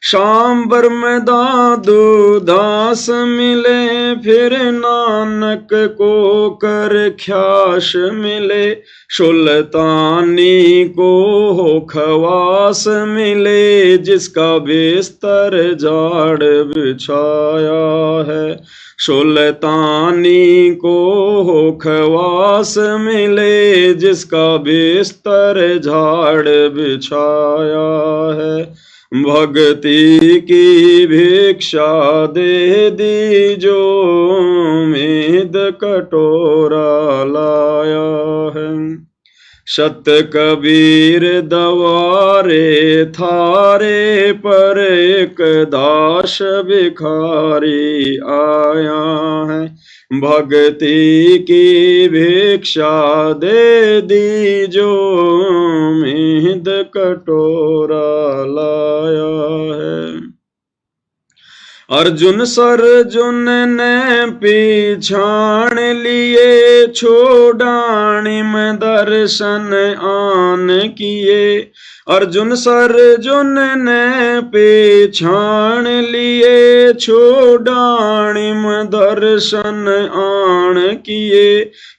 सांबर में दादू दास मिले फिर नानक को कर ख्यास मिले। सुल्तानी को हो खवास मिले जिसका बिस्तर झाड़ बिछाया है। सुल्तानी को हो खवास मिले जिसका बिस्तर झाड़ बिछाया है। भक्ति की भिक्षा दे दीजो उम्मीद कटोरा लाया है। शत कबीर दवारे थारे पर एक दास भिखारी आया है। भक्ति की भिक्षा दे दीजो उम्मीद कटोरा लाया है। अर्जुन सर्जुन ने पीछाण लिए छोड़ाणी में दर्शन आन किए। अर्जुन सर्जुन ने पीछाण लिए छोड़ाणी में दर्शन आन किए।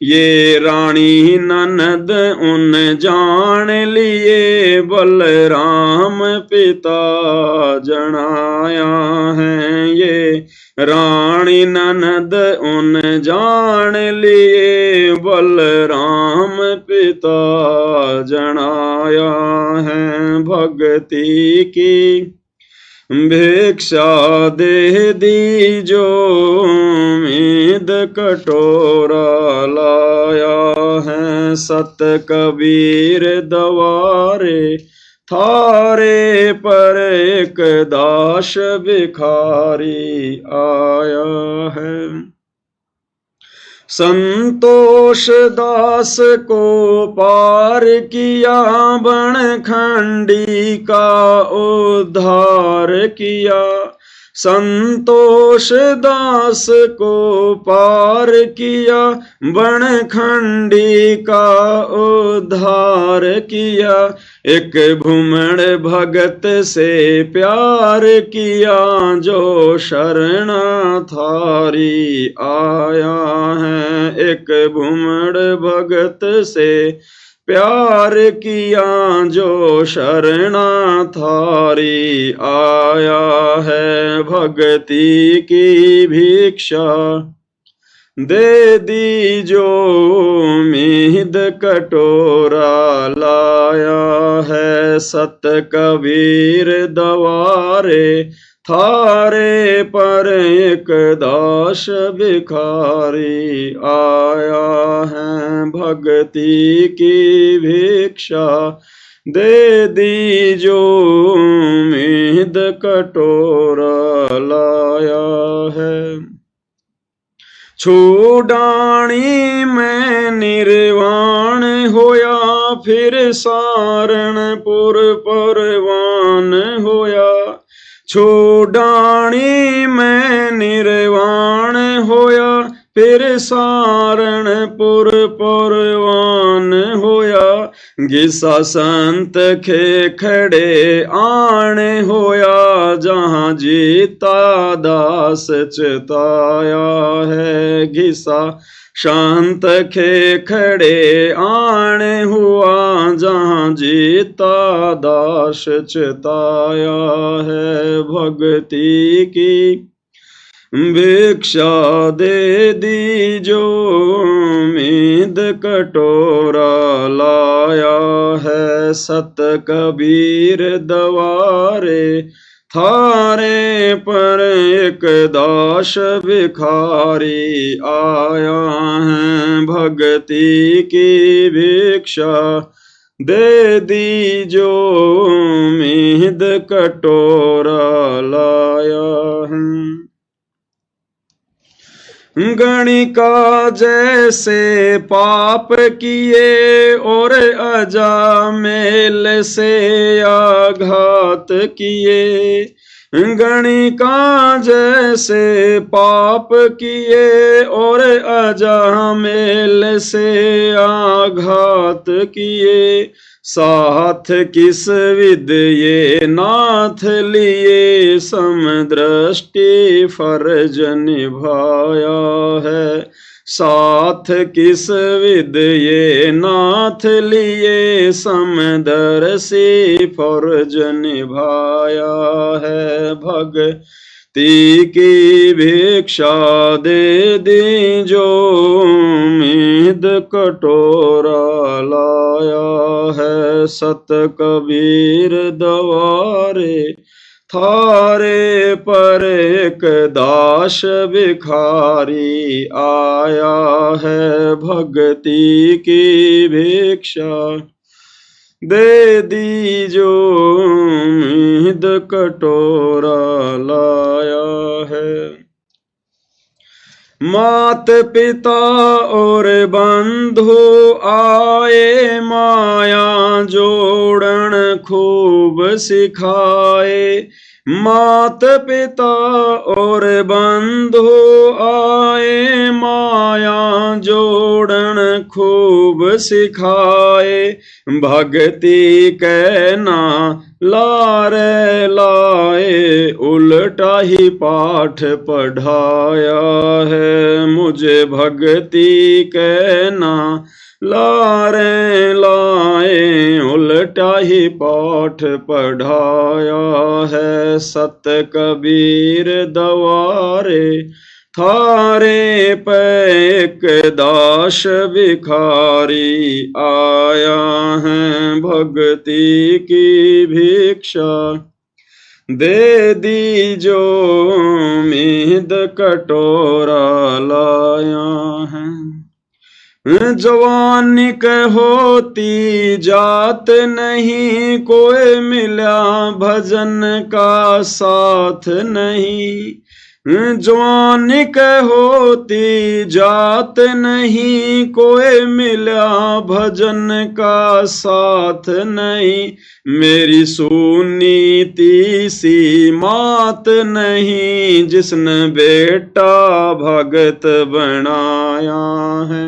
ये रानी ननद उन जान लिए बलराम पिता जनाया है। ये रानी ननद उन जान लिए बलराम पिता जनाया है। भक्ति की भिक्षा दे दीजो उम्मीद कटोरा लाया है। सत कबीर दवारे थारे पर एक दास भिखारी आया है। संतोष दास को पार किया बनखंडी का उद्धार किया। संतोष दास को पार किया बनखंडी का उद्धार किया। एक भूमण भगत से प्यार किया जो शरणा थारी आया है। एक भूमण भगत से प्यार किया जो शरणा थारी आया है। भक्ति की भिक्षा दे दीजो उम्मीद कटोरा लाया है। सत कबीर दवारे थारे पर एक दास भिखारी आया है। भक्ति की भिक्षा दे दीजो उम्मीद कटोरा लाया है। छोड़ाणी में निर्वाण होया फिर सारणपुर परवान होया। छोड़ाणी में निर्वाण होया फिर सारणपुर परवान होया। गिसा संत खे खड़े आण होया जहाँ जीता दास चिताया है। घिसा शांत खे खड़े आण हुआ जहाँ जीता दास चिताया है। भक्ति की भिक्षा दे दीजो उम्मीद कटोरा लाया है। सत कबीर दवारे थारे पर एक दास भिखारी आया है। भक्ति की भिक्षा दे दीजो मीद कटोरा लाया है। गणिका जैसे पाप किए और अजामेल से आघात किए। गणिका जैसे पाप किए और अजामेल से आघात किए। साथ किस विद ये नाथ लिए समदृष्टि फर्ज निभाया है। साथ किस विद ये नाथ लिए समदर्शी फर्ज निभाया है। भक्ति की भिक्षा दे दीजो मीद कटोरा लाया है। सत कबीर दवारे थारे पर एक दास भिखारी आया है। भक्ति की भिक्षा दे दीजो मीद कटोरा लाया है। मात पिता और बंधु आए माया जोड़न खूब सिखाए। मात पिता और बंधु आए माया जोड़न खूब सिखाए। भक्ति कहना लारे लाए उल्टा ही पाठ पढ़ाया है। मुझे भक्ति कहना लारे लाए उल्टा ही पाठ पढ़ाया है। सत कबीर दवारे थारे पे एक दास भिखारी आया है। भक्ति की भिक्षा दे दीजो मीद कटोरा लाया है। जवानी होती जात नहीं कोई मिला भजन का साथ नहीं। जवानी होती जात नहीं कोई मिला भजन का साथ नहीं। मेरी सुनीति सी मात नहीं जिसने बेटा भगत बनाया है।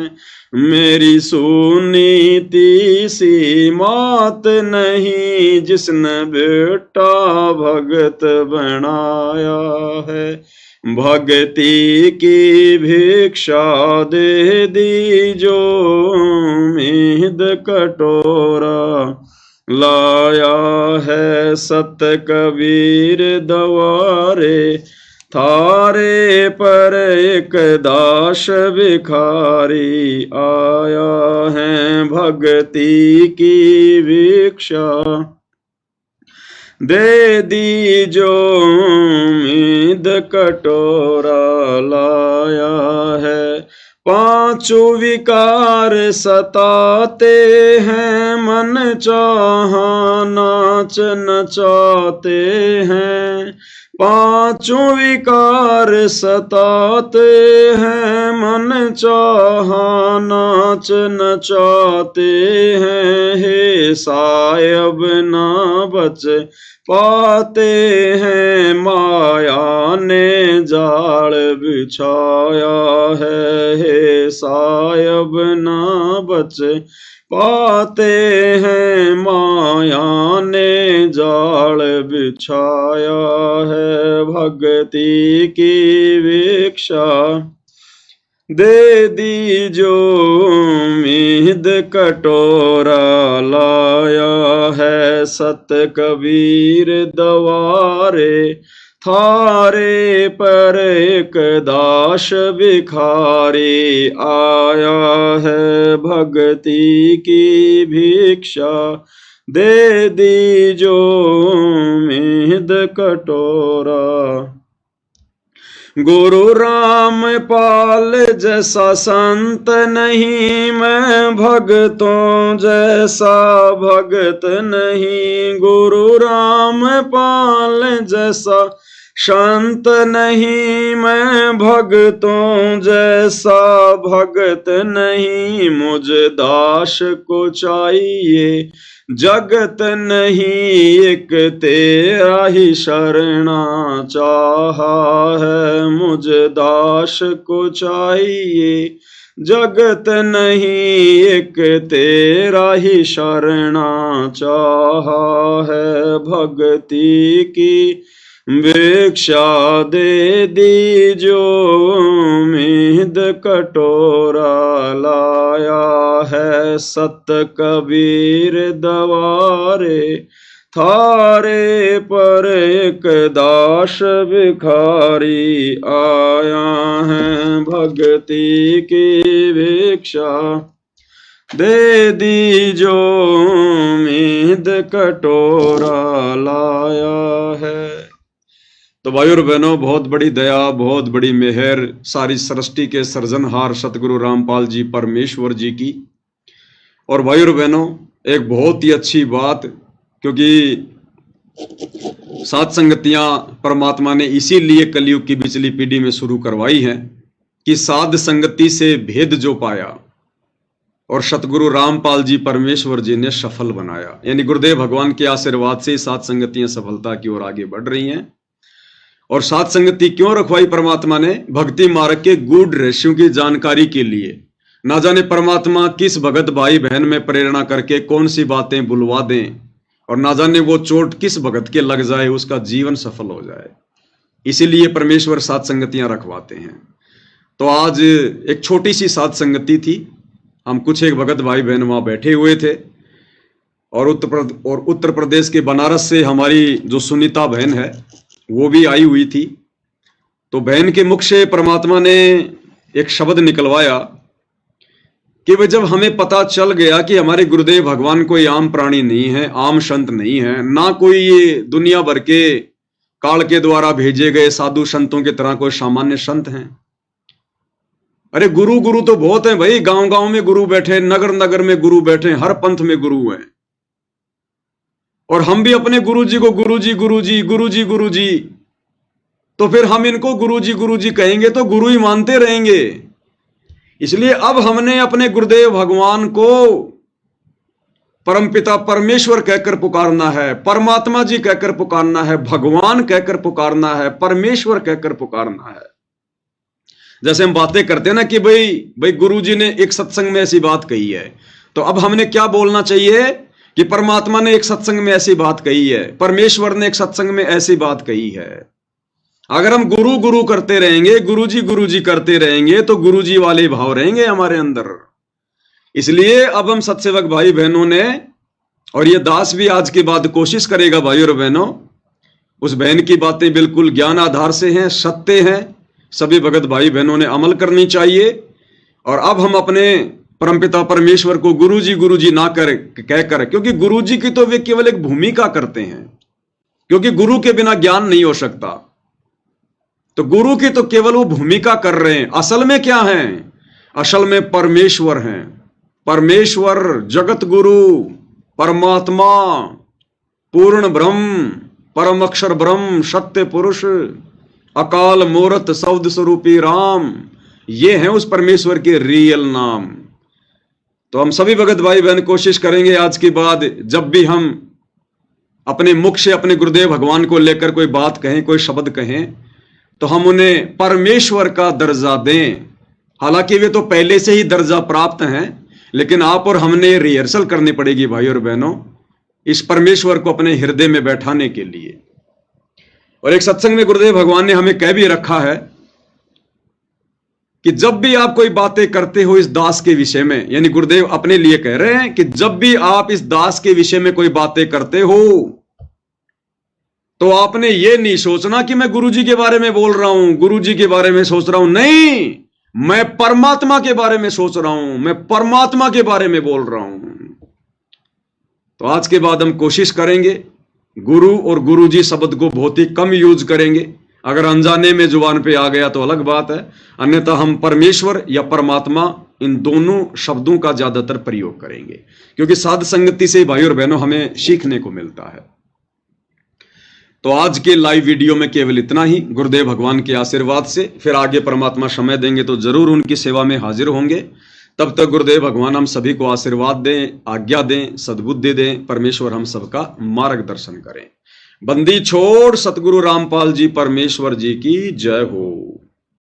मेरी सुनीति सी मात नहीं जिसने बेटा भगत बनाया है। भक्ति की भिक्षा दे दीजो मीद कटोरा लाया है। सत कबीर दवारे थारे पर एक दास भिखारी आया है। भक्ति की भिक्षा दे दीजो मीद कटोरा लाया है। पांचों विकार सताते हैं मन चाहा नाच नचाते हैं। पांचों विकार सताते हैं मन चाहा नाच नचाते हैं। हे सायब ना बच पाते हैं माया ने जाल बिछाया है। हे सायब ना बच पाते हैं माया ने जाल बिछाया है। भक्ति की भिक्षा दे दीजो मीद कटोरा लाया है। सत कबीर दवारे थारे पर एक दास भिखारी आया है। भक्ति की भिक्षा दे दीजो मीद कटोरा गुरु रामपाल जैसा संत नहीं, मैं भगतों जैसा भगत नहीं। गुरु रामपाल जैसा संत नहीं, मैं भगतों जैसा भगत नहीं। मुझे दास को चाहिए जगत नहीं, एक तेरा ही शरणा चाहा है। मुझे दास को चाहिए जगत नहीं, एक तेरा ही शरणा चाहा है। भक्ति की भिक्षा दे दी जो उम्मीद कटोरा लाया है। सत कबीर दवारे थारे पर एक दास भिखारी आया है। भक्ति की भिक्षा दे दी जो उम्मीद कटोरा लाया है। तो भाइयों और बहनों, बहुत बड़ी दया, बहुत बड़ी मेहर सारी सृष्टि के सृजनहार सतगुरु रामपाल जी परमेश्वर जी की। और भाइयों और बहनों, एक बहुत ही अच्छी बात, क्योंकि सात संगतियां परमात्मा ने इसीलिए कलयुग की बिचली पीढ़ी में शुरू करवाई हैं कि साध संगति से भेद जो पाया और सतगुरु रामपाल जी परमेश्वर जी ने सफल बनाया। यानी गुरुदेव भगवान के आशीर्वाद से सात संगतियां सफलता की ओर आगे बढ़ रही हैं। और सात संगति क्यों रखवाई परमात्मा ने? भक्ति मार्ग के गूढ़ रहस्यों की जानकारी के लिए। ना जाने परमात्मा किस भगत भाई बहन में प्रेरणा करके कौन सी बातें बुलवा दें, और ना जाने वो चोट किस भगत के लग जाए, उसका जीवन सफल हो जाए। इसीलिए परमेश्वर सात संगतियां रखवाते हैं। तो आज एक छोटी सी सात संगति थी। हम कुछ एक भगत भाई बहन वहां बैठे हुए थे, और उत्तर प्रदेश के बनारस से हमारी जो सुनीता बहन है वो भी आई हुई थी। तो बहन के मुख से परमात्मा ने एक शब्द निकलवाया कि भाई, जब हमें पता चल गया कि हमारे गुरुदेव भगवान कोई आम प्राणी नहीं है, आम संत नहीं है, ना कोई ये दुनिया भर के काल के द्वारा भेजे गए साधु संतों की तरह कोई सामान्य संत हैं। अरे गुरु गुरु तो बहुत हैं भाई, गांव गांव में गुरु बैठे, नगर नगर में गुरु बैठे, हर पंथ में गुरु हैं। और हम भी अपने गुरुजी को गुरुजी गुरुजी गुरुजी गुरुजी, तो फिर हम इनको गुरुजी गुरुजी कहेंगे तो गुरु ही मानते रहेंगे। इसलिए अब हमने अपने गुरुदेव भगवान को परमपिता परमेश्वर कहकर पुकारना है, परमात्मा जी कहकर पुकारना है, भगवान कहकर पुकारना है, परमेश्वर कहकर पुकारना है। जैसे हम बातें करते हैं ना कि भाई गुरुजी ने एक सत्संग में ऐसी बात कही है, तो अब हमने क्या बोलना चाहिए कि परमात्मा ने एक सत्संग में ऐसी बात कही है, परमेश्वर ने एक सत्संग में ऐसी बात कही है। अगर हम गुरु गुरु करते रहेंगे, गुरुजी करते रहेंगे, तो गुरुजी वाले भाव रहेंगे हमारे अंदर। इसलिए अब हम सत्सेवक भाई बहनों ने, और ये दास भी आज के बाद कोशिश करेगा भाई और बहनों, उस बहन की बातें बिल्कुल ज्ञान आधार से हैं, सत्य हैं, सभी भगत भाई बहनों ने अमल करनी चाहिए। और अब हम अपने परमपिता परमेश्वर को गुरुजी ना कहकर, क्योंकि गुरुजी की तो वे केवल एक भूमिका करते हैं, क्योंकि गुरु के बिना ज्ञान नहीं हो सकता। तो गुरु की तो केवल वो भूमिका कर रहे हैं। असल में क्या है? असल में परमेश्वर हैं। परमेश्वर, जगत गुरु, परमात्मा, पूर्ण ब्रह्म, परम अक्षर ब्रह्म, सत्य पुरुष, अकाल मूर्त शब्द स्वरूपी राम, ये हैं उस परमेश्वर के रियल नाम। तो हम सभी भगत भाई बहन कोशिश करेंगे आज के बाद, जब भी हम अपने मुख से अपने गुरुदेव भगवान को लेकर कोई बात कहें, कोई शब्द कहें, तो हम उन्हें परमेश्वर का दर्जा दें। हालांकि वे तो पहले से ही दर्जा प्राप्त हैं, लेकिन आप और हमने रिहर्सल करनी पड़ेगी भाई और बहनों, इस परमेश्वर को अपने हृदय में बैठाने के लिए। और एक सत्संग में गुरुदेव भगवान ने हमें कह भी रखा है कि जब भी आप कोई बातें करते हो इस दास के विषय में, यानी गुरुदेव अपने लिए कह रहे हैं कि जब भी आप इस दास के विषय में कोई बातें करते हो, तो आपने ये नहीं सोचना कि मैं गुरुजी के बारे में बोल रहा हूं, गुरुजी के बारे में सोच रहा हूं। नहीं, मैं परमात्मा के बारे में सोच रहा हूं, मैं परमात्मा के बारे में बोल रहा हूं। तो आज के बाद हम कोशिश करेंगे गुरु और गुरुजी शब्द को बहुत ही कम यूज करेंगे, अगर अनजाने में जुबान पे आ गया तो अलग बात है, अन्यथा हम परमेश्वर या परमात्मा इन दोनों शब्दों का ज्यादातर प्रयोग करेंगे, क्योंकि साध संगति से भाई और बहनों हमें सीखने को मिलता है। तो आज के लाइव वीडियो में केवल इतना ही। गुरुदेव भगवान के आशीर्वाद से फिर आगे परमात्मा समय देंगे तो जरूर उनकी सेवा में हाजिर होंगे। तब तक गुरुदेव भगवान हम सभी को आशीर्वाद दें, आज्ञा दें, सद्बुद्धि दें। परमेश्वर हम सबका मार्गदर्शन करें। बंदी छोड़ सतगुरु रामपाल जी परमेश्वर जी की जय हो।